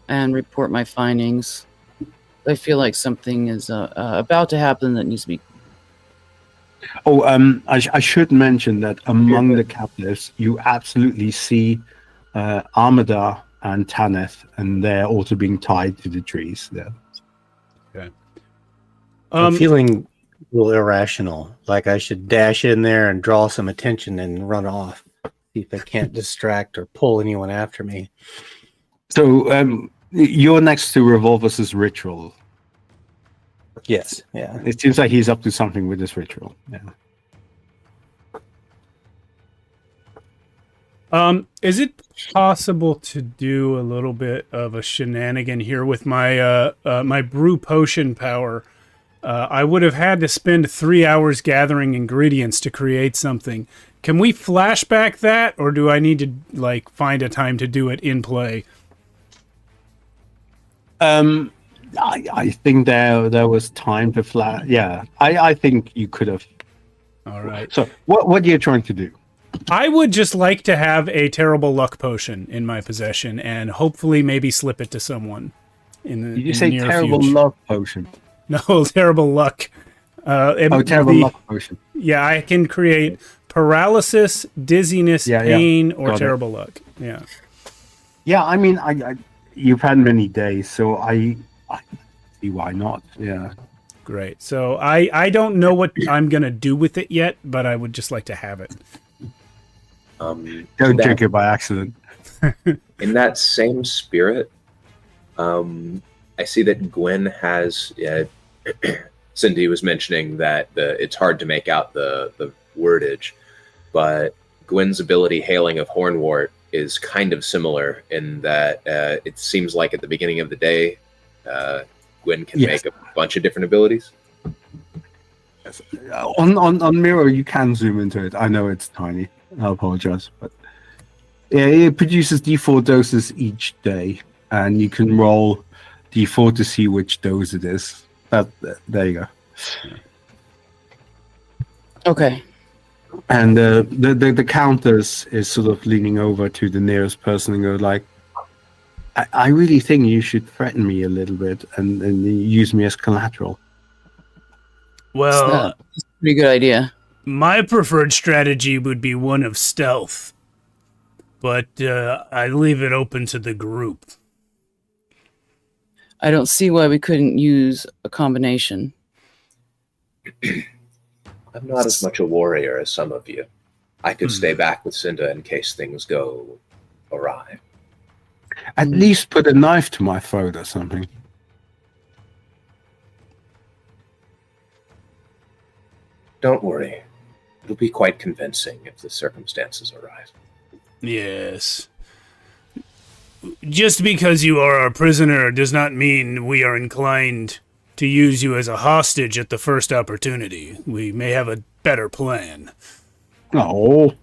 and report my findings. I feel like something is about to happen that needs to be. Oh, I should mention that among the captives, you absolutely see Armada and Tanith, and they're also being tied to the trees there. Okay. I'm feeling a little irrational. Like I should dash in there and draw some attention and run off. See if I can't distract or pull anyone after me. So you're next to Revolver's ritual. Yes. Yeah. It seems like he's up to something with this ritual. Yeah. Is it possible to do a little bit of a shenanigan here with my my brew potion power? I would have had to spend 3 hours gathering ingredients to create something. Can we flashback that, or do I need to like find a time to do it in play? I think there was time to flash. Yeah, I think you could have. All right. So what are you trying to do? I would just like to have a terrible luck potion in my possession, and hopefully maybe slip it to someone in the. Did you in say the near terrible future. luck potion? No, terrible luck. Terrible luck potion. Yeah, I can create paralysis, dizziness, pain, or Got terrible luck. Yeah. Yeah, I mean, I you've had many days, so I see why not. Yeah. Great. So I don't know what I'm gonna do with it yet, but I would just like to have it. Don't drink it by accident. In that same spirit, I see that Gwen has. Cindy was mentioning that it's hard to make out the wordage, but Gwen's ability, Hailing of Hornwort, is kind of similar in that it seems like at the beginning of the day, Gwen can make a bunch of different abilities. On Mirror, you can zoom into it. I know it's tiny. I apologize, but yeah, it produces D4 doses each day, and you can roll D4 to see which dose it is. There you go. Okay. And the countess is sort of leaning over to the nearest person and go like, I really think you should threaten me a little bit and use me as collateral. Well, That's a pretty good idea. my preferred strategy would be one of stealth, but I leave it open to the group. I don't see why we couldn't use a combination. I'm not as much a warrior as some of you. I could stay back with Cinda in case things go awry. At least put a knife to my throat or something. Don't worry. It'll be quite convincing if the circumstances arise. Yes. Just because you are our prisoner does not mean we are inclined to use you as a hostage at the first opportunity. We may have a better plan. Oh.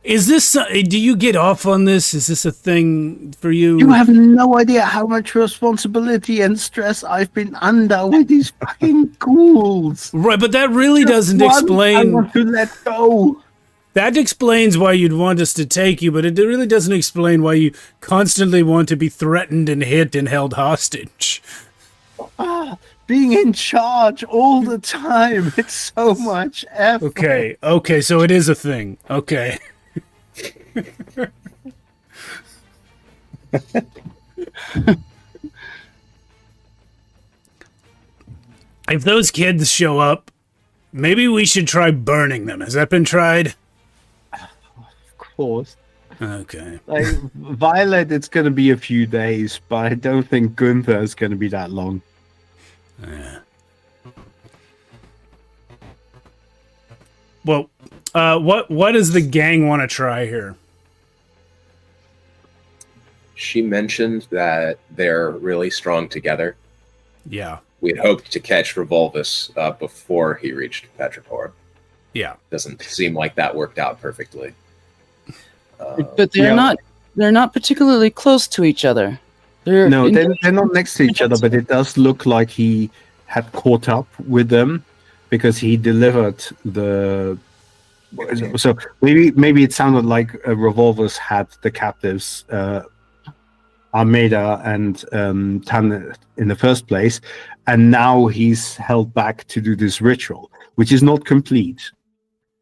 Is this... do you get off on this? Is this a thing for you? You have no idea how much responsibility and stress I've been under with these fucking ghouls. Right, but that really Just doesn't one explain... I want to let go. That explains why you'd want us to take you, but it really doesn't explain why you constantly want to be threatened and hit and held hostage. Being in charge all the time. It's so much effort. Okay, so it is a thing. Okay. If those kids show up, maybe we should try burning them. Has that been tried? Of course. Okay. Like, Violet, it's going to be a few days, but I don't think Gunther is going to be that long. Yeah. Well, what does the gang want to try here? She mentioned that they're really strong together. Yeah. We had hoped to catch Revolvus before he reached Petrichor. Yeah. Doesn't seem like that worked out perfectly. But they're not particularly close to each other. They're not next to each other, but it does look like he had caught up with them. because he delivered the. So maybe it sounded like revolvers had the captives Armada and Tan in the first place, and now he's held back to do this ritual, which is not complete.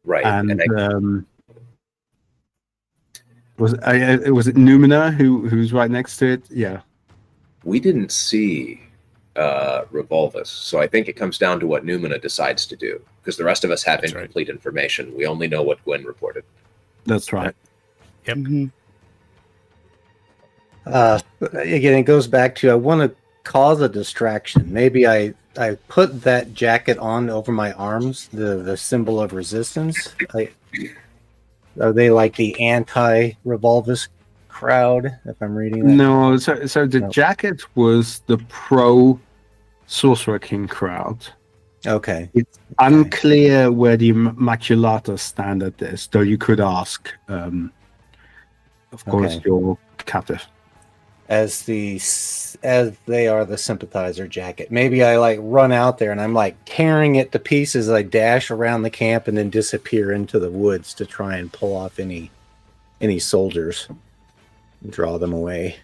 Right. And was it Numina who's right next to it? Yeah. We didn't see Revolvus, so I think it comes down to what Numina decides to do, because the rest of us have incomplete information. We only know what Gwen reported. That's right. Yep. Mm-hmm. Again, it goes back to I want to cause a distraction. Maybe I put that jacket on over my arms, the symbol of resistance. Are they like the anti-Revolvus crowd, if I'm reading that? No, so the jacket was the pro Sorcerer King crowd. Okay. It's unclear where the Maculata stand at this, though you could ask, of course, your captive. As they are the sympathizer jacket. Maybe I like run out there and I'm like tearing it to pieces. I dash around the camp and then disappear into the woods to try and pull off any soldiers and draw them away.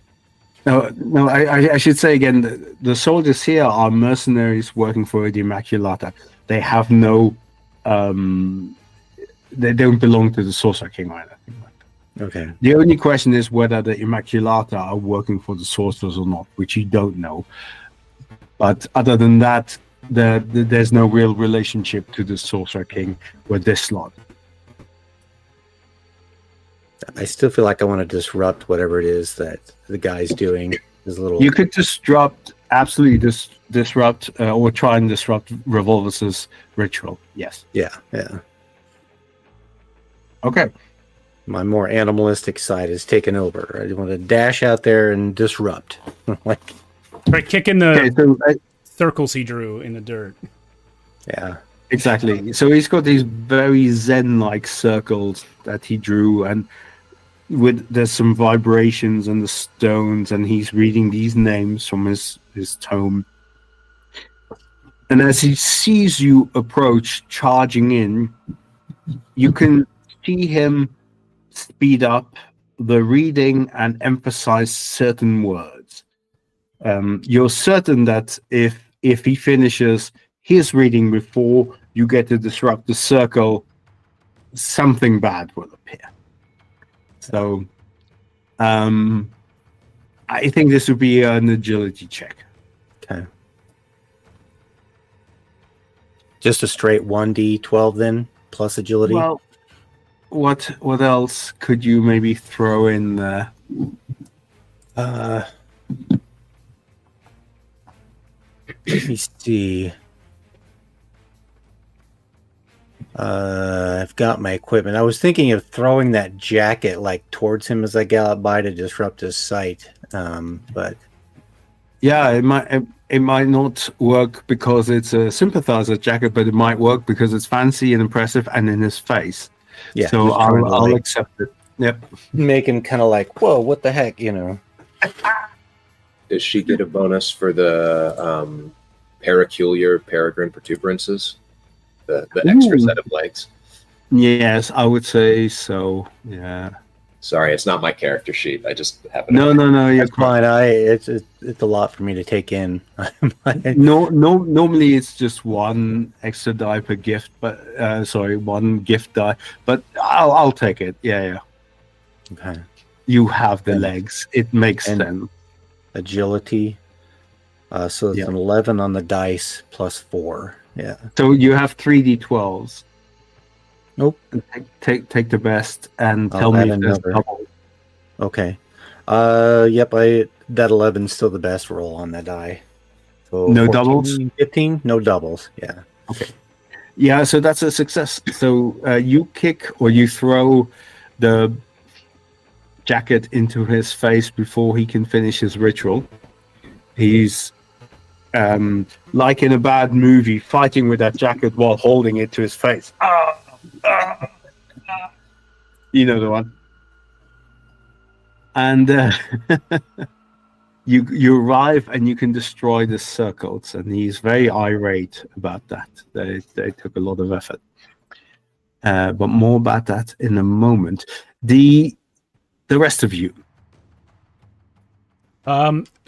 No, I should say again, the soldiers here are mercenaries working for the Immaculata. They have no, they don't belong to the Sorcerer King or anything like that. Okay. The only question is whether the Immaculata are working for the sorcerers or not, which you don't know. But other than that, there's no real relationship to the Sorcerer King with this slot. I still feel like I want to disrupt whatever it is that the guy's doing. His little. You could absolutely disrupt, or try and disrupt Revolvus's ritual. Yes. Yeah. Okay. My more animalistic side is taken over. I want to dash out there and disrupt. Right, kicking the circles he drew in the dirt. Yeah. Exactly. So he's got these very Zen-like circles that he drew, and there's some vibrations on the stones, and he's reading these names from his tome. And as he sees you approach, charging in, you can see him speed up the reading and emphasize certain words. You're certain that if he finishes his reading before you get to disrupt the circle, something bad will appear. So I think this would be an agility check. Okay. Just a straight 1d12 then, plus agility? Well, what else could you maybe throw in there? Let me see. I've got my equipment. I was thinking of throwing that jacket like towards him as I gallop by to disrupt his sight. But yeah, it might not work because it's a sympathizer jacket, but it might work because it's fancy and impressive and in his face. yeah, So I'll accept it. Yep. make him kind of like, whoa, what the heck, you know? Does she get a bonus for the paracular peregrine protuberances? The extra set of legs? Yes, I would say so. Yeah. Sorry, it's not my character sheet. I just happen No, you're That's fine. It's a lot for me to take in. Normally it's just one extra die per gift, but one gift die. But I'll take it. Yeah. Okay. You have the legs. It makes sense. Agility. So it's an 11 on the dice plus 4. Yeah. So you have 3d12s. Nope. And take the best and I'll tell me add if there's another. double. Okay. Yep. That 11's still the best roll on that die. So No 14, doubles? 15, no doubles. Yeah. Okay. Yeah, so that's a success. So you kick or you throw the jacket into his face before he can finish his ritual. He's like in a bad movie, fighting with that jacket while holding it to his face. You know the one. And you arrive and you can destroy the circles, and he's very irate about that. They took a lot of effort. But more about that in a moment. The rest of you.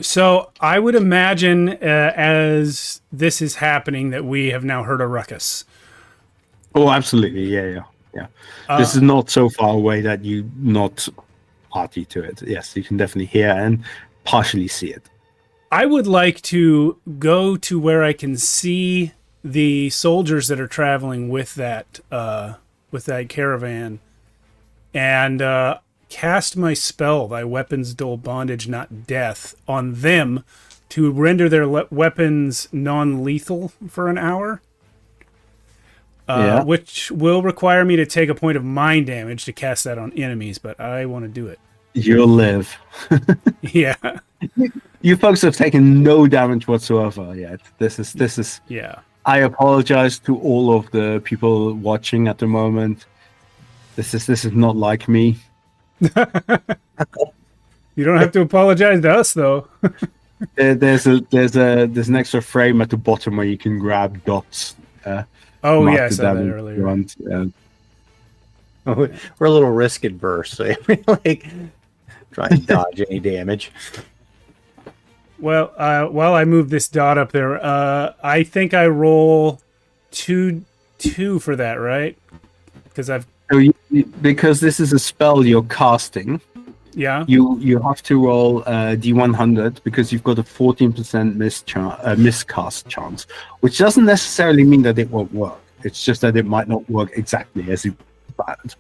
So I would imagine as this is happening that we have now heard a ruckus. Oh, absolutely. Yeah. This is not so far away that you not party to it. Yes, you can definitely hear and partially see it. I would like to go to where I can see the soldiers that are traveling with that caravan, and cast my spell, Thy Weapons Dull Bondage, Not Death, on them to render their weapons non-lethal for an hour. Which will require me to take a point of mind damage to cast that on enemies, but I want to do it. You'll live. Yeah. You folks have taken no damage whatsoever yet. This is. Yeah. I apologize to all of the people watching at the moment. This is not like me. You don't have to apologize to us, though. There's an extra frame at the bottom where you can grab dots. Oh yeah, I saw that earlier. We're a little risk adverse, so we like try and dodge any damage. Well, while I move this dot up there, I think I roll 2 for that, right? Because this is a spell you're casting. Yeah. You have to roll D100 because you've got a 14% miscast chance, which doesn't necessarily mean that it won't work. It's just that it might not work exactly as you planned.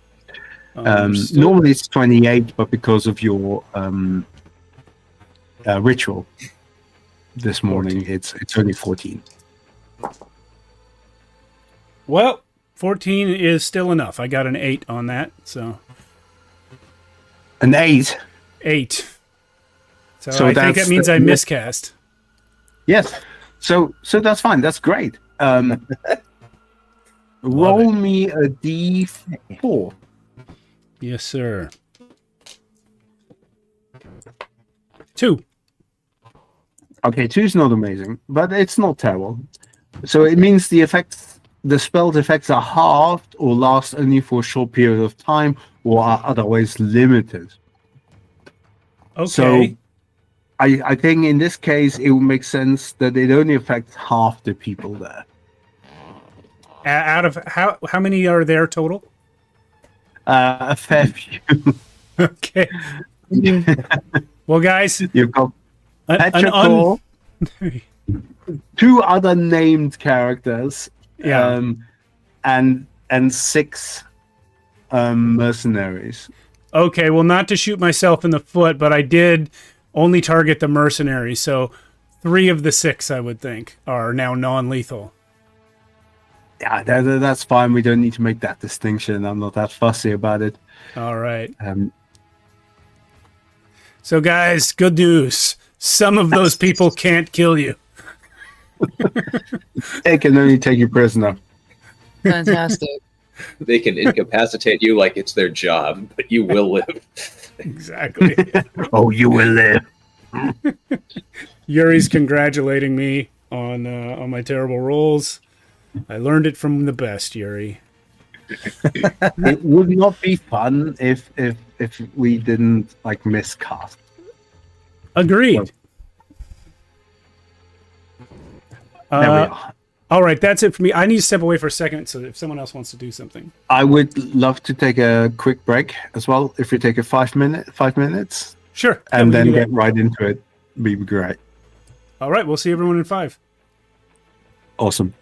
Normally it's 28, but because of your ritual this morning, 14. It's only 14. Well, 14 is still enough. I got an 8 on that, so. An 8? 8. So I think that means I miscast. Yes. So that's fine. That's great. Roll me a D4. Yes, sir. 2. Okay, 2 is not amazing, but it's not terrible. So it means the spell's effects are halved or last only for a short period of time or are otherwise limited. Okay. So I think in this case it would make sense that it only affects half the people there. Out of how many are there total? A fair few. Okay. Well, guys, You've got Petrichor, 2 other named characters, yeah, and 6 mercenaries. Okay, well, not to shoot myself in the foot, but I did only target the mercenaries, so 3 of the 6, I would think, are now non-lethal. Yeah, that's fine. We don't need to make that distinction. I'm not that fussy about it. All right. So, guys, good news. Some of those people can't kill you. They can only take you prisoner. Fantastic. They can incapacitate you like it's their job, but you will live. Exactly. Oh, you will live. Yuri's congratulating me on my terrible rolls. I learned it from the best, Yuri. It would not be fun if we didn't miscast. Agreed. There we are. All right, that's it for me. I need to step away for a second, so if someone else wants to do something. I would love to take a quick break as well. If we take a 5 minutes, Sure. and then get right into it, be great. All right, we'll see everyone in 5. Awesome.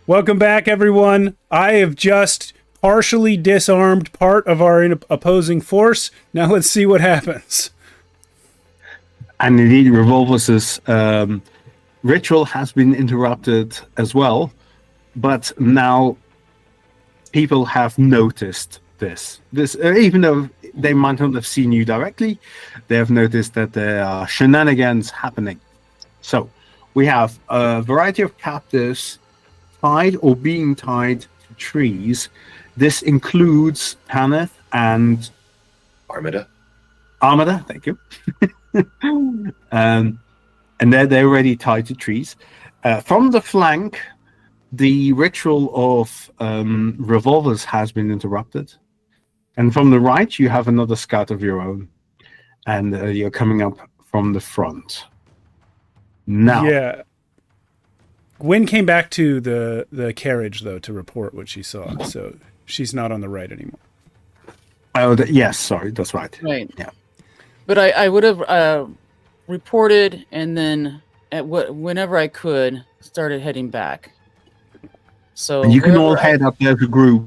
Welcome back, everyone. I have just partially disarmed part of our opposing force. Now let's see what happens. And indeed, Revolver's ritual has been interrupted as well. But now people have noticed this. Even though they might not have seen you directly, they have noticed that there are shenanigans happening. So we have a variety of captives tied or being tied to trees. This includes Tanith and Armada. Thank you. And they're already tied to trees. From the flank, the ritual of revolvers has been interrupted. And from the right, you have another scout of your own. And you're coming up from the front. Now. Yeah. Gwen came back to the carriage, though, to report what she saw. So she's not on the right anymore. Oh, yes, sorry, that's right. Right. Yeah. But I would have reported, and then whenever I could, started heading back. So And you can all head up there as a group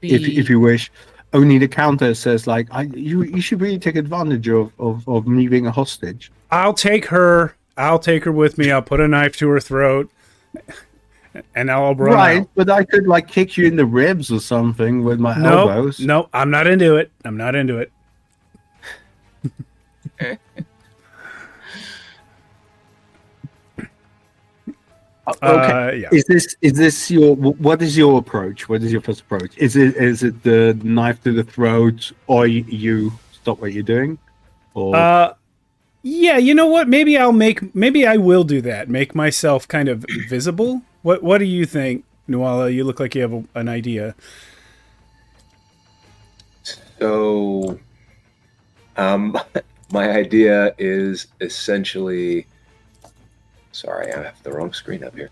if you wish. Only the countess says, like, you should really take advantage of me being a hostage. I'll take her with me. I'll put a knife to her throat, and I'll run Right, out. but I could, like, kick you in the ribs or something with my elbows. No, I'm not into it. Okay. Yeah. Is this your? What is your approach? What is your first approach? Is it the knife to the throat, or you stop what you're doing? Or Yeah, you know what? Maybe I will do that. Make myself kind of visible. What do you think, Nuala? You look like you have an idea. So, my idea is essentially. Sorry, I have the wrong screen up here.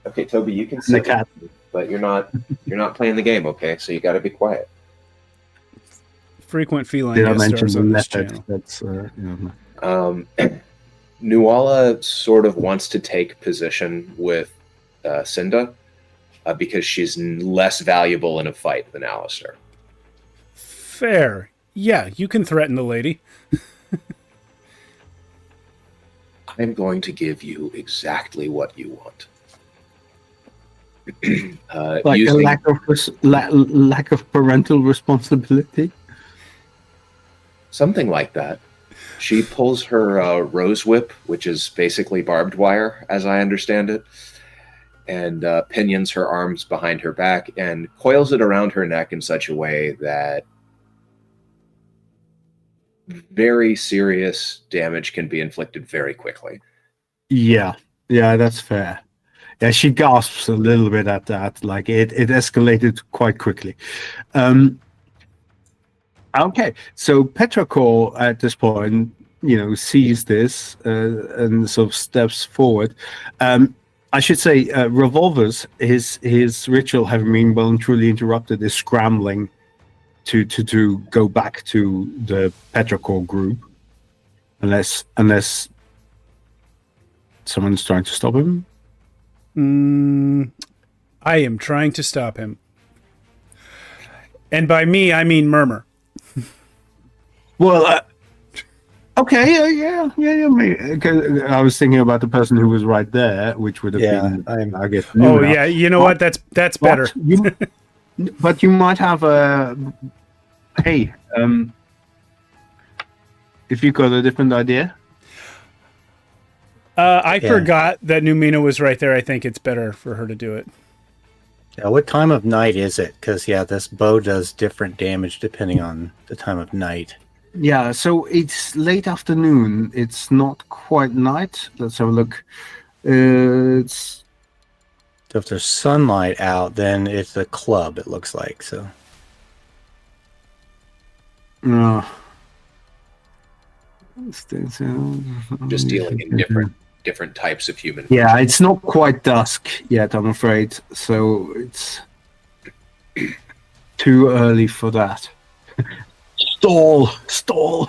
Okay, Toby, you can see the cat, but you're not playing the game. Okay, so you got to be quiet. Frequent feline did I guest mention stars the on this method? channel. That's Nuala sort of wants to take position with Cinda because she's less valuable in a fight than Alistair. Fair. Yeah, you can threaten the lady. I'm going to give you exactly what you want. like using, a lack of parental responsibility. something like that. She pulls her rose whip, which is basically barbed wire, as I understand it, and pinions her arms behind her back and coils it around her neck in such a way that very serious damage can be inflicted very quickly. Yeah, that's fair. Yeah, she gasps a little bit at that. Like it escalated quite quickly. Okay, so Petracore at this point, sees this and sort of steps forward. I should say, Revolvers, his ritual having been well and truly interrupted, is scrambling to go back to the Petracore group, unless someone's trying to stop him. I am trying to stop him, and by me I mean Murmur. Well, okay, yeah. Because I was thinking about the person who was right there, which would have been, I guess. Oh yeah, you know what? That's better. But you might have a. Hey, if you got a different idea. I forgot that Numina was right there. I think it's better for her to do it. Yeah, what time of night is it? Because this bow does different damage depending on the time of night. Yeah, so it's late afternoon. It's not quite night. Let's have a look. It's So if there's sunlight out, then it's a club, it looks like. So Just dealing in different types of human. Yeah, it's not quite dusk yet, I'm afraid. So it's too early for that. Stall.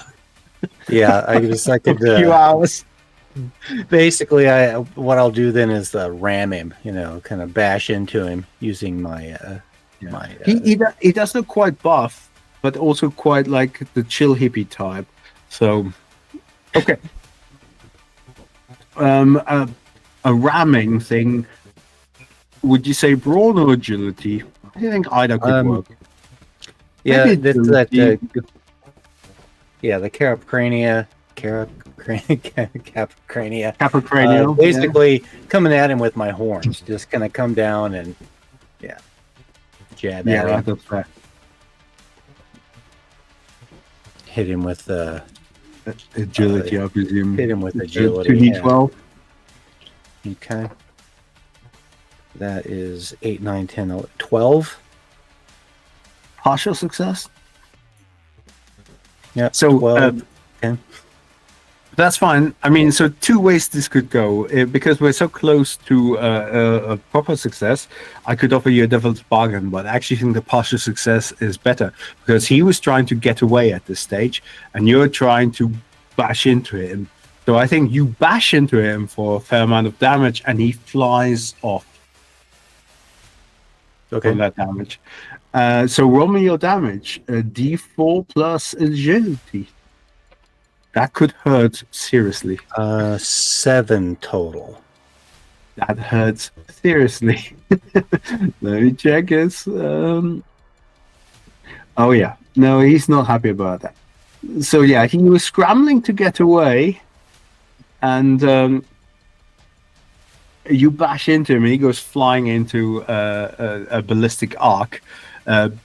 yeah, I could A few hours. Basically, what I'll do then is ram him, kind of bash into him using my He does look quite buff, but also quite like the chill hippie type. So, okay. A ramming thing. Would you say brawn or agility? I think either could work. Yeah, Maybe that's agility. the Carapcrania. Capricrania. Capricranial. Basically, coming at him with my horns, just gonna come down and jab at him. That's fair. Hit him with Agility, I presume. hit him with agility. 2d12. Okay. That is 8, 9, 10, 11, 12. Partial success. Yeah. So 12. Okay. that's fine. I mean, so two ways this could go. Because we're so close to a proper success, I could offer you a devil's bargain, but I actually think the partial success is better because he was trying to get away at this stage, and you're trying to bash into him. So I think you bash into him for a fair amount of damage, and he flies off from that damage. So roll me your damage. D4 plus agility. That could hurt seriously. 7 total. That hurts seriously. Let me check his. Oh yeah, no, he's not happy about that. So yeah, he was scrambling to get away, and you bash into him, and he goes flying into a ballistic arc,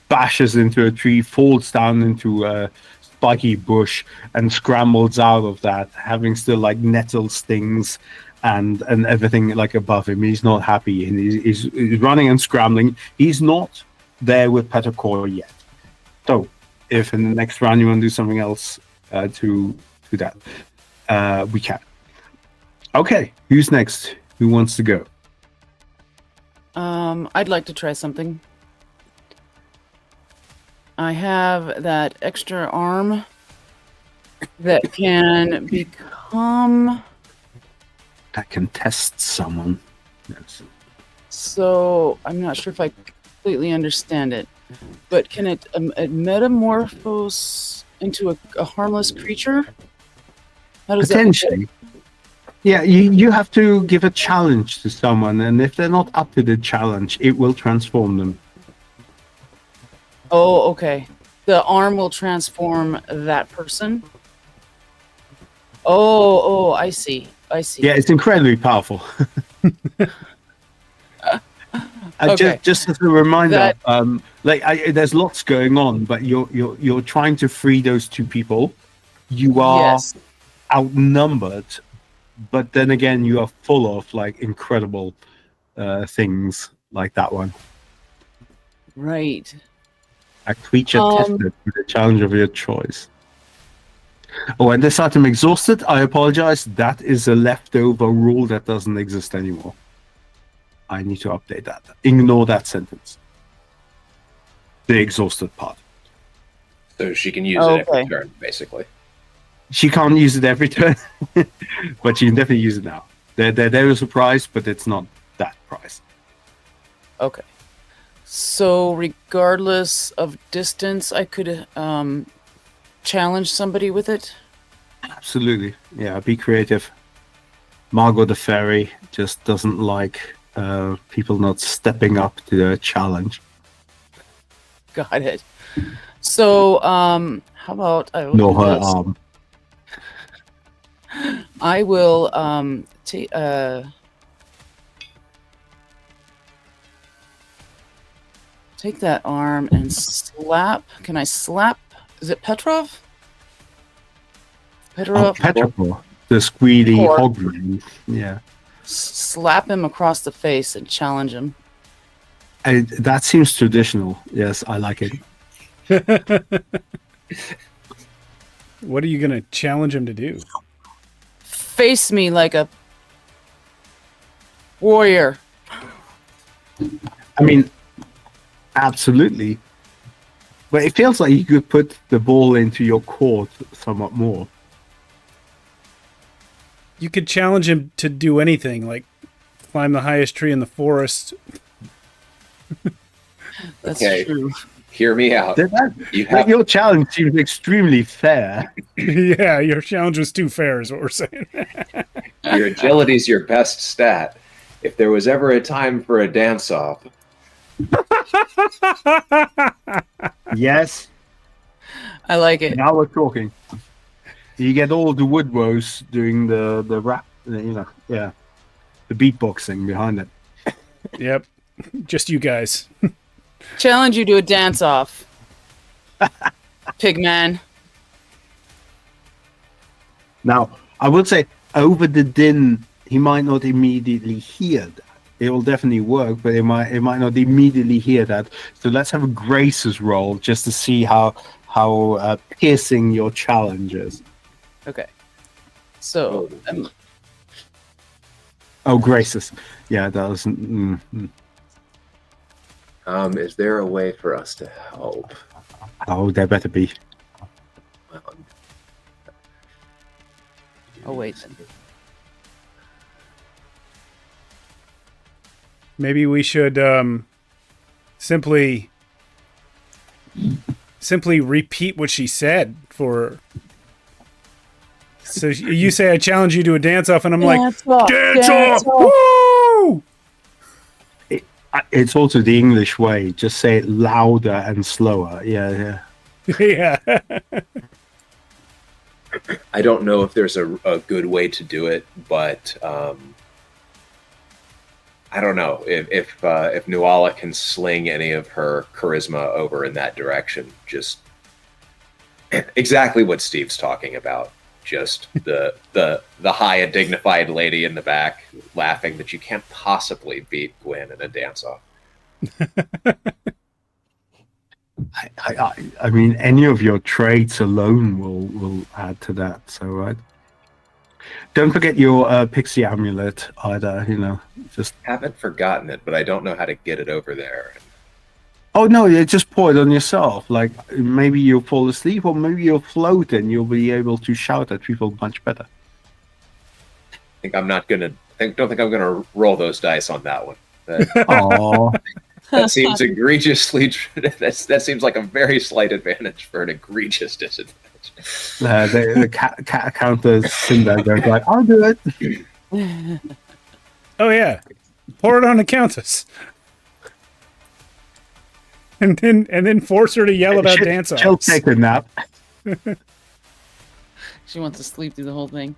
bashes into a tree, falls down into a spiky bush, and scrambles out of that, having still like nettle stings and everything like above him. He's not happy, and he's running and scrambling. He's not there with Petacor yet. So, if in the next round you want to do something else to that, we can. Okay, who's next? Who wants to go? I'd like to try something. I have that extra arm that can become. That can test someone. Yes. So I'm not sure if I completely understand it, but can it metamorphose into a harmless creature? How does Potentially. Yeah, you have to give a challenge to someone, and if they're not up to the challenge, it will transform them. Oh, okay. The arm will transform that person. Oh, I see. Yeah, it's incredibly powerful. Okay. Just as a reminder, That- there's lots going on, but you're trying to free those two people. You are Yes. outnumbered, but then again, you are full of like incredible things like that one. Right. A creature tested with a challenge of your choice. Oh, and this item exhausted. I apologize. That is a leftover rule that doesn't exist anymore. I need to update that. Ignore that sentence. The exhausted part. So she can use it every turn, basically. She can't use it every turn, but she can definitely use it now. There is a price, but it's not that price. Okay. So regardless of distance, I could challenge somebody with it? Absolutely. Yeah, be creative. Margot the Fairy just doesn't like people not stepping up to the challenge. Got it. So, how about I will Nor do her this. arm. I will take that arm and slap. Can I slap? Is it Petrov? Petrov. Petrichor, the squealy Or- hogman. Yeah. Slap him across the face and challenge him. That seems traditional. Yes, I like it. What are you going to challenge him to do? Face me like a warrior. I mean, absolutely. But it feels like you could put the ball into your court somewhat more. You could challenge him to do anything, like climb the highest tree in the forest. That's Okay. true. Hear me out. You Like, have your challenge seems extremely fair. Yeah, your challenge was too fair, is what we're saying. your agility's your best stat. If there was ever a time for a dance-off, Yes, I like it. now we're talking. You get all the woodrows doing the rap, the beatboxing behind it. Yep, just you guys. Challenge you to a dance off. Pigman. Now, I would say over the din, he might not immediately hear that. It will definitely work, but it might not immediately hear that. So let's have a graces roll just to see how piercing your challenge is. Okay. So Oh, graces. Yeah, that was. is there a way for us to help? Oh, there better be. Well, oh wait. Maybe we should simply repeat what she said for. So you say I challenge you to a dance off, and I'm like, dance off! Woo! It's also the English way. Just say it louder and slower. Yeah. Yeah. I don't know if there's a good way to do it, but I don't know if Nuala can sling any of her charisma over in that direction. Just exactly what Steve's talking about. Just the high and dignified lady in the back laughing that you can't possibly beat Gwen in a dance-off. I mean, any of your traits alone will add to that. So, right. Don't forget your pixie amulet either. Just. Haven't forgotten it, but I don't know how to get it over there. Oh no! You just pour it on yourself. Like maybe you'll fall asleep, or maybe you'll float, and you'll be able to shout at people much better. Don't think I'm gonna roll those dice on that one. Oh, That seems egregiously. That seems like a very slight advantage for an egregious disadvantage. the cat counters Sinbad goes like, "I'll do it." Oh yeah, pour it on the countess, and then force her to yell about dance offs. She'll take a nap. She wants to sleep through the whole thing.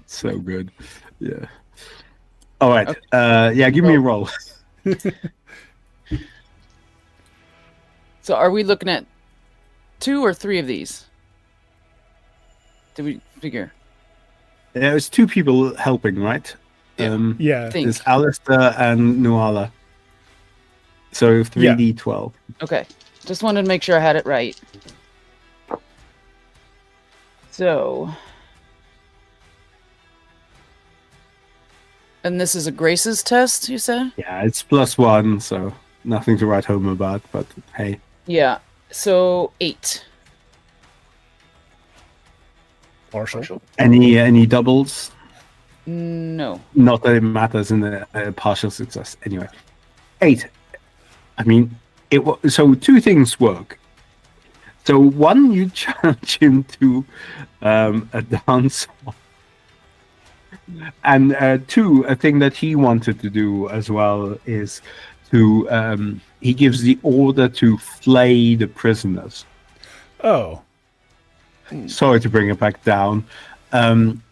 So good. Yeah. All right. Okay. Give me a roll. So are we looking at 2 or 3 of these? Did we figure? There's 2 people helping, right? Yeah. Yeah. Think. There's Alistair and Nuala. So 3d12. Okay. Just wanted to make sure I had it right. So. And this is a Graces test, you said? Yeah, it's +1, so nothing to write home about, but hey. Yeah. So 8. Partial. Any doubles? No. Not that it matters in the partial success. Anyway. 8. I mean, so 2 things work. So 1, you challenge him to a dance. And 2, a thing that he wanted to do as well is to he gives the order to flay the prisoners. Oh. Sorry to bring it back down. And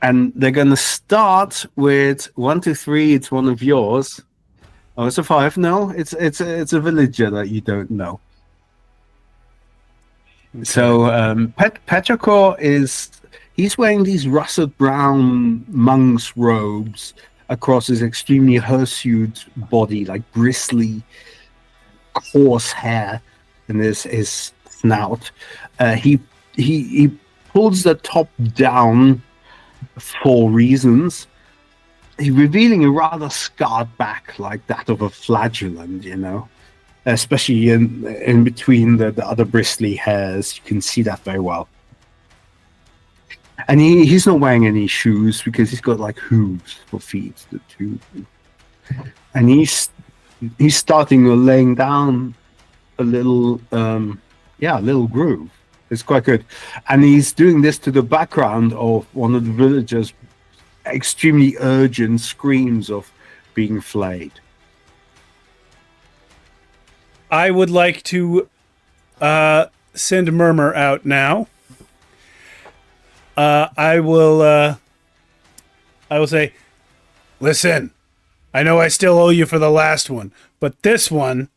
they're gonna start with 1, 2, 3. It's one of yours. Oh, it's a 5. No, it's a villager that you don't know. Okay. So Petrachor he's wearing these russet brown monk's robes across his extremely hirsute body, like bristly, coarse hair, and his snout. He pulls the top down for reasons. He's revealing a rather scarred back, like that of a flagellant, especially in between the other bristly hairs. You can see that very well. And he's not wearing any shoes because he's got like hooves for feet. And he's starting to laying down a little little groove. It's quite good. And he's doing this to the background of one of the villagers' extremely urgent screams of being flayed. I would like to send Murmur out now. I will say, listen, I know I still owe you for the last one, but this one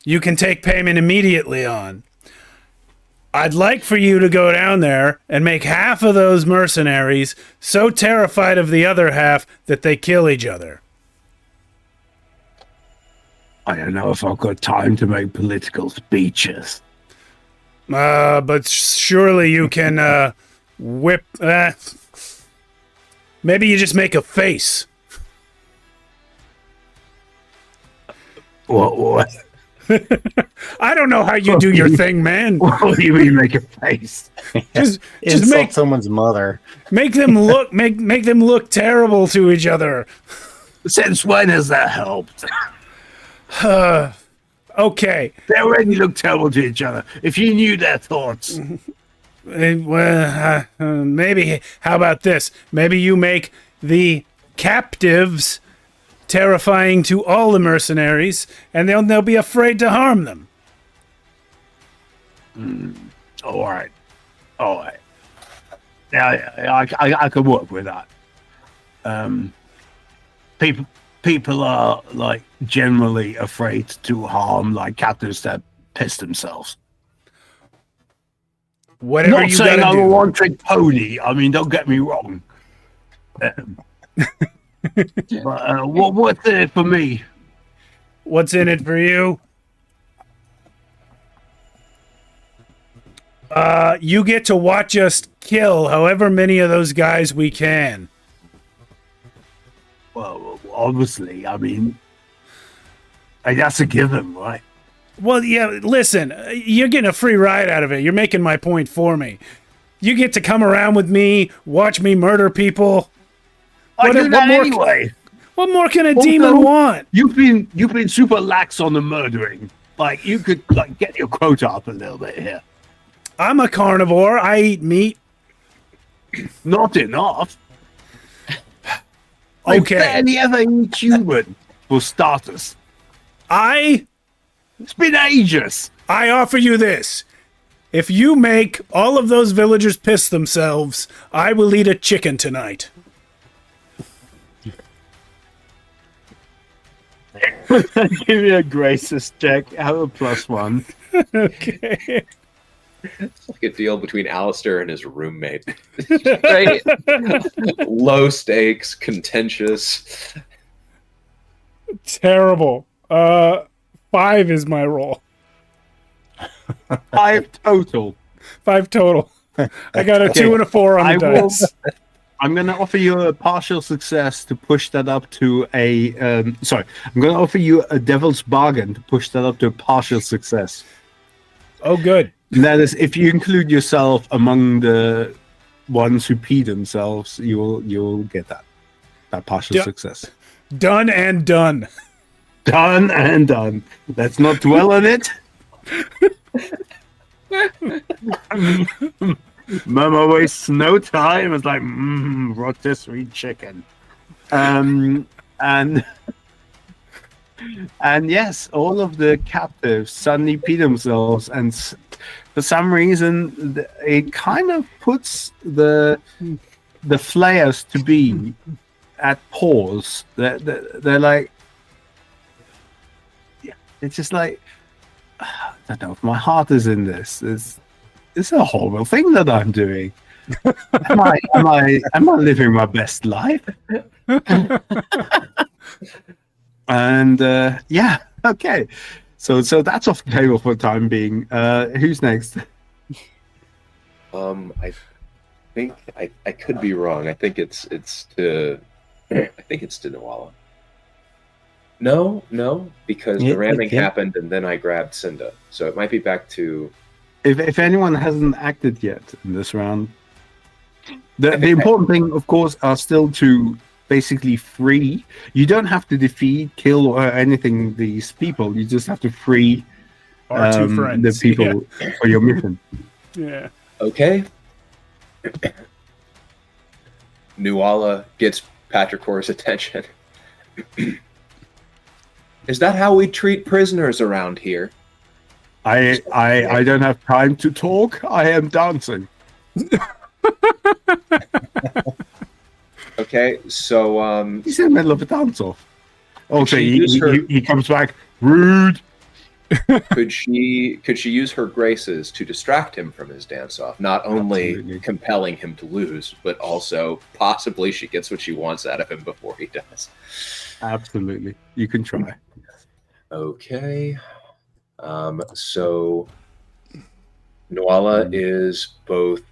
you can take payment immediately on. I'd like for you to go down there and make half of those mercenaries so terrified of the other half that they kill each other. I don't know if I've got time to make political speeches. But surely you can whip... maybe you just make a face. What? I don't know how you do your thing, man. What do you mean make a face? Just Insult make someone's mother. make them look make them look terrible to each other. Since when has that helped? Okay. They already look terrible to each other. If you knew their thoughts. Well, maybe. How about this? Maybe you make the captives terrifying to all the mercenaries, and they'll be afraid to harm them. All right. Yeah, I can work with that. People are like generally afraid to harm like captives that piss themselves. Whatever Not you saying gotta I'm a do. one-trick pony. I mean, don't get me wrong. But what's in it for me? What's in it for you? You get to watch us kill however many of those guys we can. Well, obviously, I mean, that's a given, right? Well, yeah, listen, you're getting a free ride out of it. You're making my point for me. You get to come around with me, watch me murder people. I do that more, anyway. What more can a Also, demon want? You've been super lax on the murdering. Like you could like get your quota up a little bit here. I'm a carnivore. I eat meat. Not enough. I Okay. barely ever eat human for starters. It's been ages. I offer you this. If you make all of those villagers piss themselves, I will eat a chicken tonight. Give me a graces check. Have a +1. Okay. It's like a deal between Alistair and his roommate. Right? Low stakes, contentious. Terrible. 5 is my roll. 5 total. 5 total. I got a 2 and a 4 on the dice. I'm going to offer you a partial success to push that up to a... I'm going to offer you a devil's bargain to push that up to a partial success. Oh, good. And that is, if you include yourself among the ones who pee themselves, you'll get that partial success. Done and done. Done and done. Let's not dwell on it. Mama wastes no time. It's like, rotisserie chicken. And yes, all of the captives suddenly pee themselves, and for some reason, it kind of puts the flayers to be at pause. They're like, yeah, it's just like, I don't know if my heart is in this. It's a horrible thing that I'm doing. Am I living my best life? And yeah, okay. So that's off the table for the time being. Who's next? I think I could be wrong. I think it's to Nawala. No, because the ramming happened and then I grabbed Cinda. So it might be back to... If anyone hasn't acted yet in this round, The important thing, of course, are still to basically free. You don't have to defeat, kill, or anything these people. You just have to free Our two friends. the people for your mission. Yeah. Okay. Nuala gets Patricor's attention. Is that how we treat prisoners around here? I don't have time to talk. I am dancing. Okay, so He's in the middle of a dance off. Also, she use he comes back. Rude. could she use her graces to distract him from his dance off? Not only Absolutely. compelling him to lose, but also possibly she gets what she wants out of him before he does. Absolutely. You can try. Okay. So Nuala is both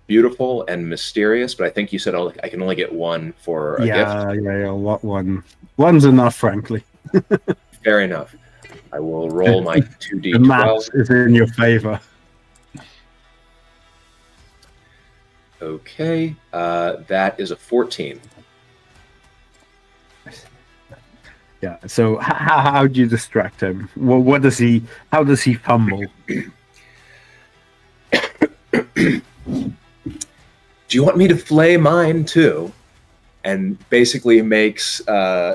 beautiful and mysterious, but I think you said I can only get one for a gift. Yeah. What one? One's enough, frankly. Fair enough. I will roll my 2d12. The math is in your favor. Okay, that is a 14. Yeah. So how do you distract him? Well, what does he? How does he fumble? Do you want me to flay mine too? And basically makes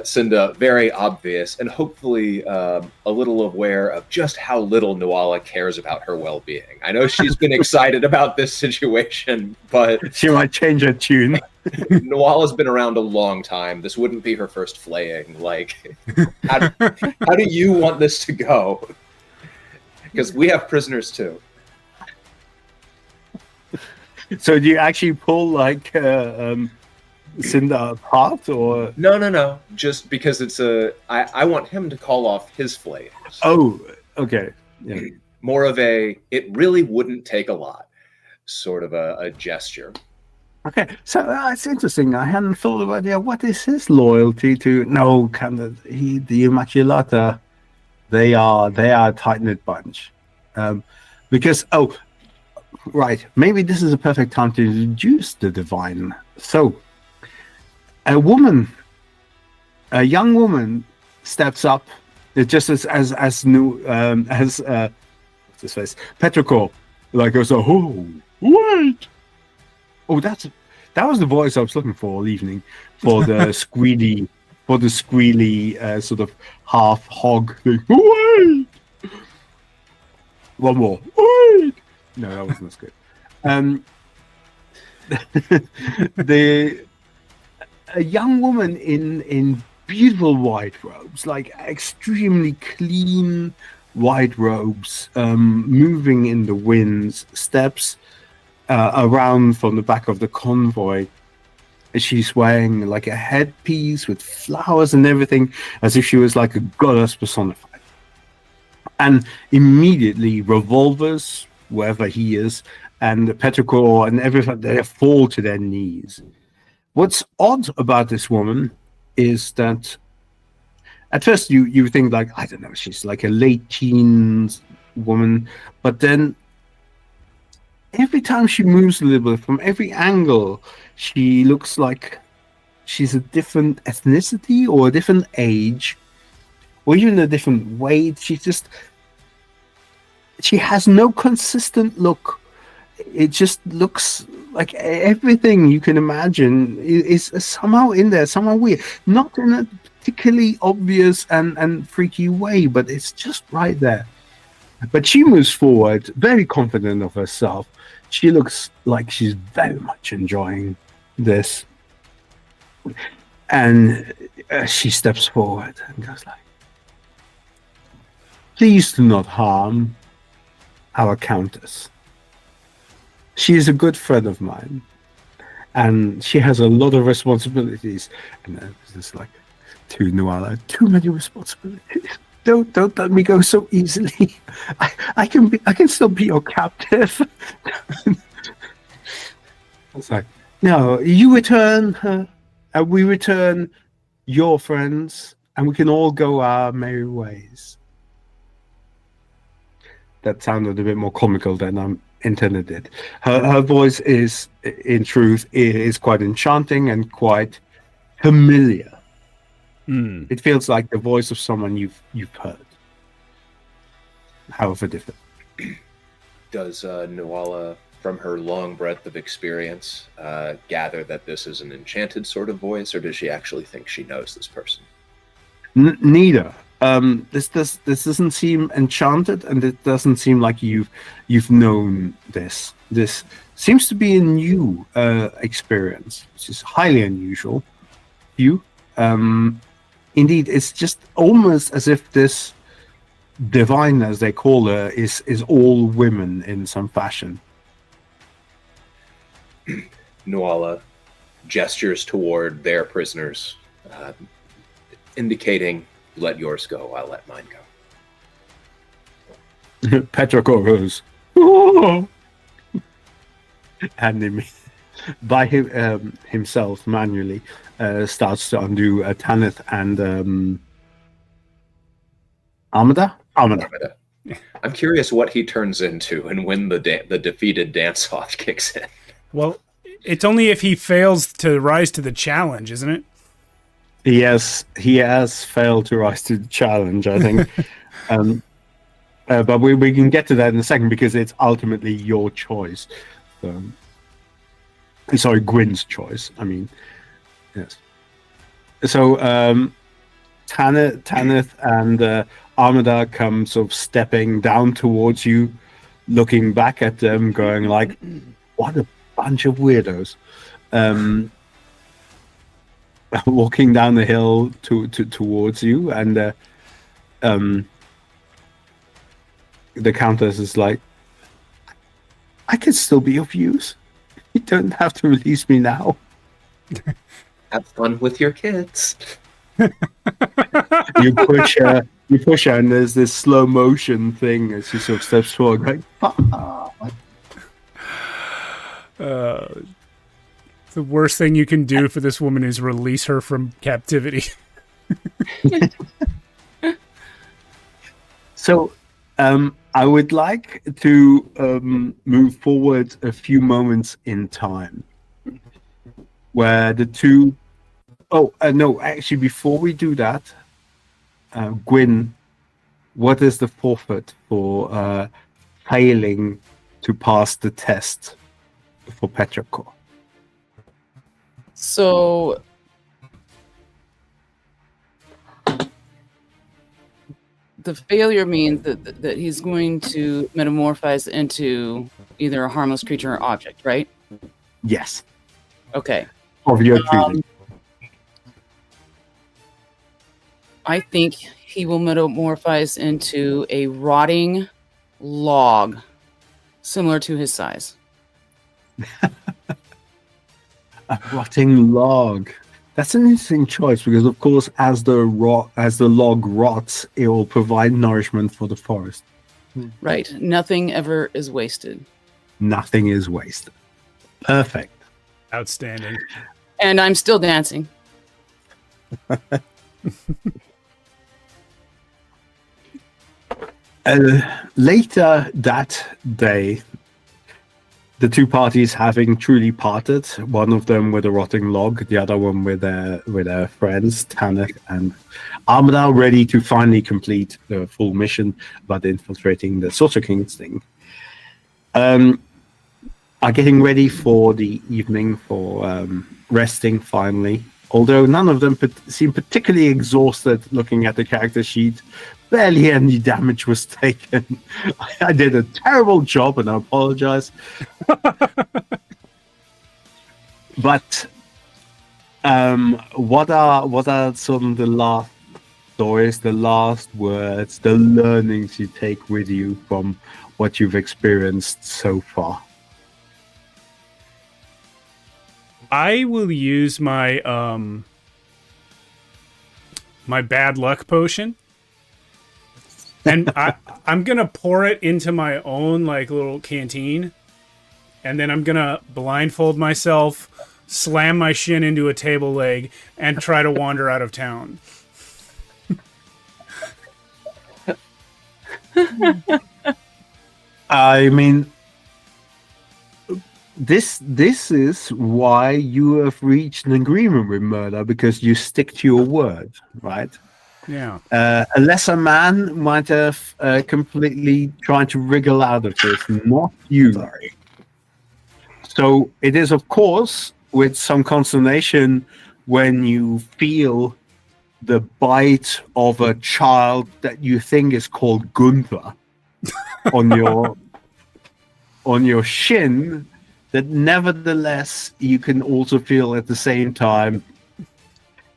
Cinda very obvious and hopefully a little aware of just how little Nuala cares about her well-being. I know she's been excited about this situation, but She might change her tune. Nuala's been around a long time. This wouldn't be her first flaying. Like, how do you want this to go? Because we have prisoners too. So do you actually pull like Cinda apart, or? No. Just because it's I want him to call off his flames. Oh, okay. Yeah. More of a, it really wouldn't take a lot, sort of a gesture. Okay, so it's interesting. I hadn't thought about what is his loyalty to? No, the Immaculata, they are a tight knit bunch, because right, maybe this is a perfect time to introduce the divine. So, a young woman, steps up, just as new what's his face, Petrichor, like goes, oh wait. Oh, that was the voice I was looking for all evening for the squealy, sort of half hog thing. Wait! One more. Wait! No, that wasn't as good. A young woman in beautiful white robes, like extremely clean white robes, moving in the winds, steps around from the back of the convoy. She's wearing like a headpiece with flowers and everything, as if she was like a goddess personified. And immediately revolvers, wherever he is, and Petrichor and everything, they fall to their knees. What's odd about this woman is that at first you think like, I don't know, she's like a late teens woman, but then every time she moves a little bit, from every angle, she looks like she's a different ethnicity or a different age, or even a different weight. She has no consistent look. It just looks like everything you can imagine is somehow in there, somehow weird. Not in a particularly obvious and freaky way, but it's just right there. But she moves forward, very confident of herself. She looks like she's very much enjoying this. And she steps forward and goes like, please do not harm our countess. She is a good friend of mine, and she has a lot of responsibilities. And it's just like, to Nuala, too many responsibilities. Don't let me go so easily. I can still be your captive. It's like, no, you return her, and we return your friends, and we can all go our merry ways. That sounded a bit more comical than I'm intended it. Her voice is, in truth, is quite enchanting and quite familiar. It feels like the voice of someone you've heard, however different. Does Nuala, from her long breadth of experience, gather that this is an enchanted sort of voice, or does she actually think she knows this person? Neither. This doesn't seem enchanted, and it doesn't seem like you've known this. This seems to be a new experience, which is highly unusual. Indeed, it's just almost as if this divine, as they call her, is all women in some fashion. Nuala gestures toward their prisoners, indicating, "Let yours go, I'll let mine go." Petrarch goes, "Oh!" and by himself manually starts to undo Tanith and Armada. I'm curious what he turns into and when the defeated dance-off kicks in. Well, it's only if he fails to rise to the challenge, isn't it? Yes, he has failed to rise to the challenge, I think. But we can get to that in a second because it's ultimately your choice. Sorry, Gwyn's choice. I mean, yes. So Tanith and Armada come sort of stepping down towards you, looking back at them, going like, "What a bunch of weirdos." Walking down the hill towards you, and the Countess is like, "I can still be of use. You don't have to release me now." Have fun with your kids. You push her, and there's this slow motion thing as she sort of steps forward, like, The worst thing you can do for this woman is release her from captivity. So, I would like to move forward a few moments in time, where the two. Oh no! Actually, before we do that, Gwyn, what is the forfeit for failing to pass the test for Petrarch? So the failure means that he's going to metamorphose into either a harmless creature or object, right? Yes. Okay. Of your choosing. I think he will metamorphose into a rotting log, similar to his size. A rotting log. That's an interesting choice because, of course, as the log rots, it will provide nourishment for the forest. Right. Nothing ever is wasted. Nothing is wasted. Perfect. Outstanding. And I'm still dancing. Later that day, the two parties having truly parted, one of them with a rotting log, the other one with their friends, Tanith and Armada, ready to finally complete the full mission about infiltrating the Sorcerer King's thing, are getting ready for the evening, for resting finally. Although none of them seem particularly exhausted looking at the character sheet. Barely any damage was taken. I did a terrible job and I apologize. But what are some of the last stories, the last words, the learnings you take with you from what you've experienced so far? I will use my my bad luck potion, and I'm gonna pour it into my own like little canteen, and then I'm gonna blindfold myself, slam my shin into a table leg, and try to wander out of town. I mean, this is why you have reached an agreement with Murder, because you stick to your word, right? Yeah. A lesser man might have completely tried to wriggle out of this, not you. Sorry. So it is, of course, with some consternation when you feel the bite of a child that you think is called Gunther on your shin, that nevertheless you can also feel at the same time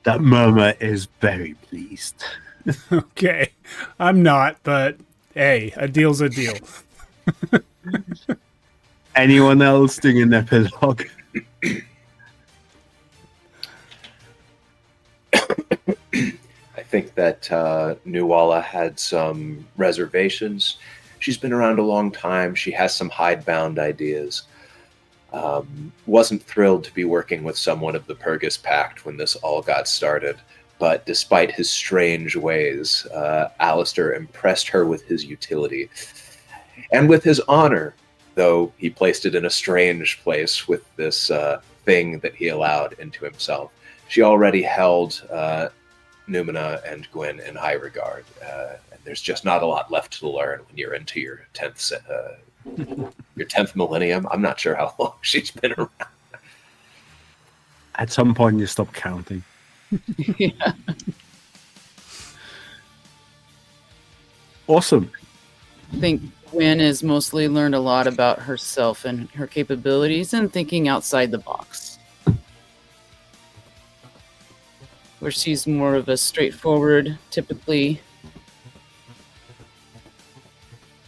that Murmur is very pleased. Okay. I'm not, but hey, a deal's a deal. Anyone else doing an epilogue? I think that Nuala had some reservations. She's been around a long time. She has some hidebound ideas. Wasn't thrilled to be working with someone of the Purgus Pact when this all got started. But despite his strange ways, Alistair impressed her with his utility and with his honor, though he placed it in a strange place with this thing that he allowed into himself. She already held Numina and Gwyn in high regard, and there's just not a lot left to learn when you're into your 10th millennium. I'm not sure how long she's been around. At some point, you stop counting. Yeah. Awesome. I think Gwyn has mostly learned a lot about herself and her capabilities and thinking outside the box. Where she's more of a straightforward, typically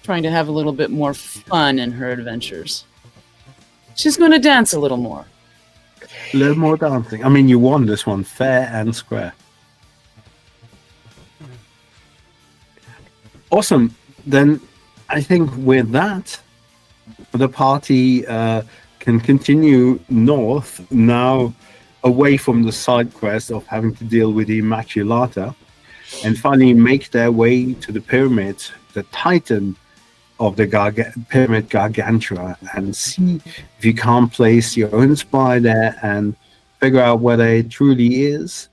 trying to have a little bit more fun in her adventures. She's going to dance a little more. A little more dancing. I mean, you won this one fair and square. Awesome. Then I think with that, the party can continue north now, away from the side quest of having to deal with the Immaculata, and finally make their way to the pyramid, the titan of the pyramid Gargantua, and see if you can't place your own spy there and figure out whether it truly is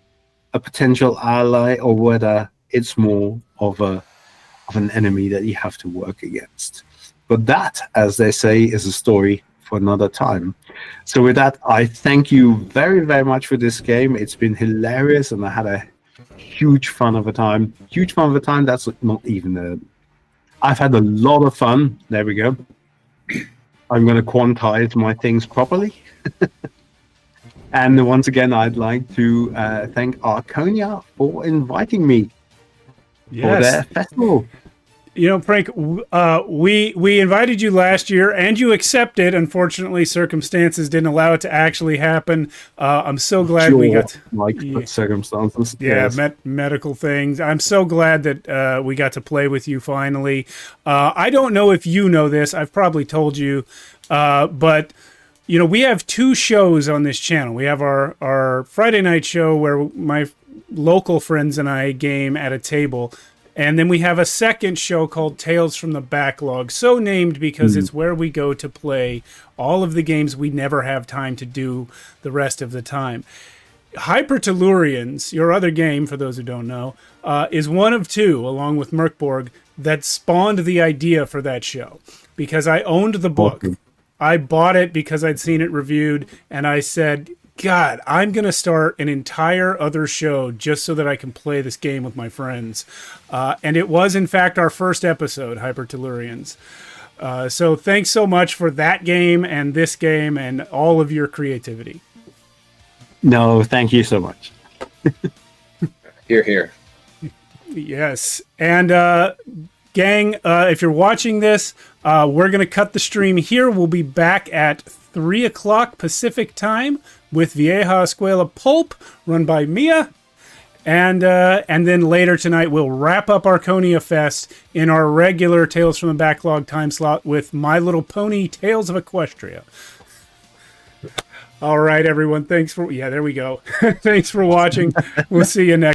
a potential ally or whether it's more of an enemy that you have to work against. But that, as they say, is a story for another time. So with that, I thank you very, very much for this game. It's been hilarious, and I had a huge fun of a time. Huge fun of a time. That's not even I've had a lot of fun. There we go. I'm going to quantize my things properly. And once again, I'd like to thank Archonia for inviting me for their festival. You know, Frank, we invited you last year, and you accepted. Unfortunately, circumstances didn't allow it to actually happen. I'm so glad we got circumstances. Yeah, yes. medical things. I'm so glad that we got to play with you finally. I don't know if you know this. I've probably told you, but you know, we have two shows on this channel. We have our Friday night show where my local friends and I game at a table. And then we have a second show called Tales from the Backlog, so named because it's where we go to play all of the games we never have time to do the rest of the time. Hypertellurians, your other game, for those who don't know, is one of two, along with Merkborg, that spawned the idea for that show. Because I owned the book. I bought it because I'd seen it reviewed, and I said, God, I'm going to start an entire other show just so that I can play this game with my friends. And it was, in fact, our first episode, Hypertellurians. So thanks so much for that game and this game and all of your creativity. No, thank you so much. Hear, hear. Yes. And gang, if you're watching this, we're going to cut the stream here. We'll be back at 3 o'clock Pacific time with Vieja Escuela Pulp, run by Mia. And then later tonight, we'll wrap up ArchoniaFest in our regular Tales from the Backlog time slot with My Little Pony Tales of Equestria. All right, everyone. Thanks for... Yeah, there we go. Thanks for watching. We'll see you next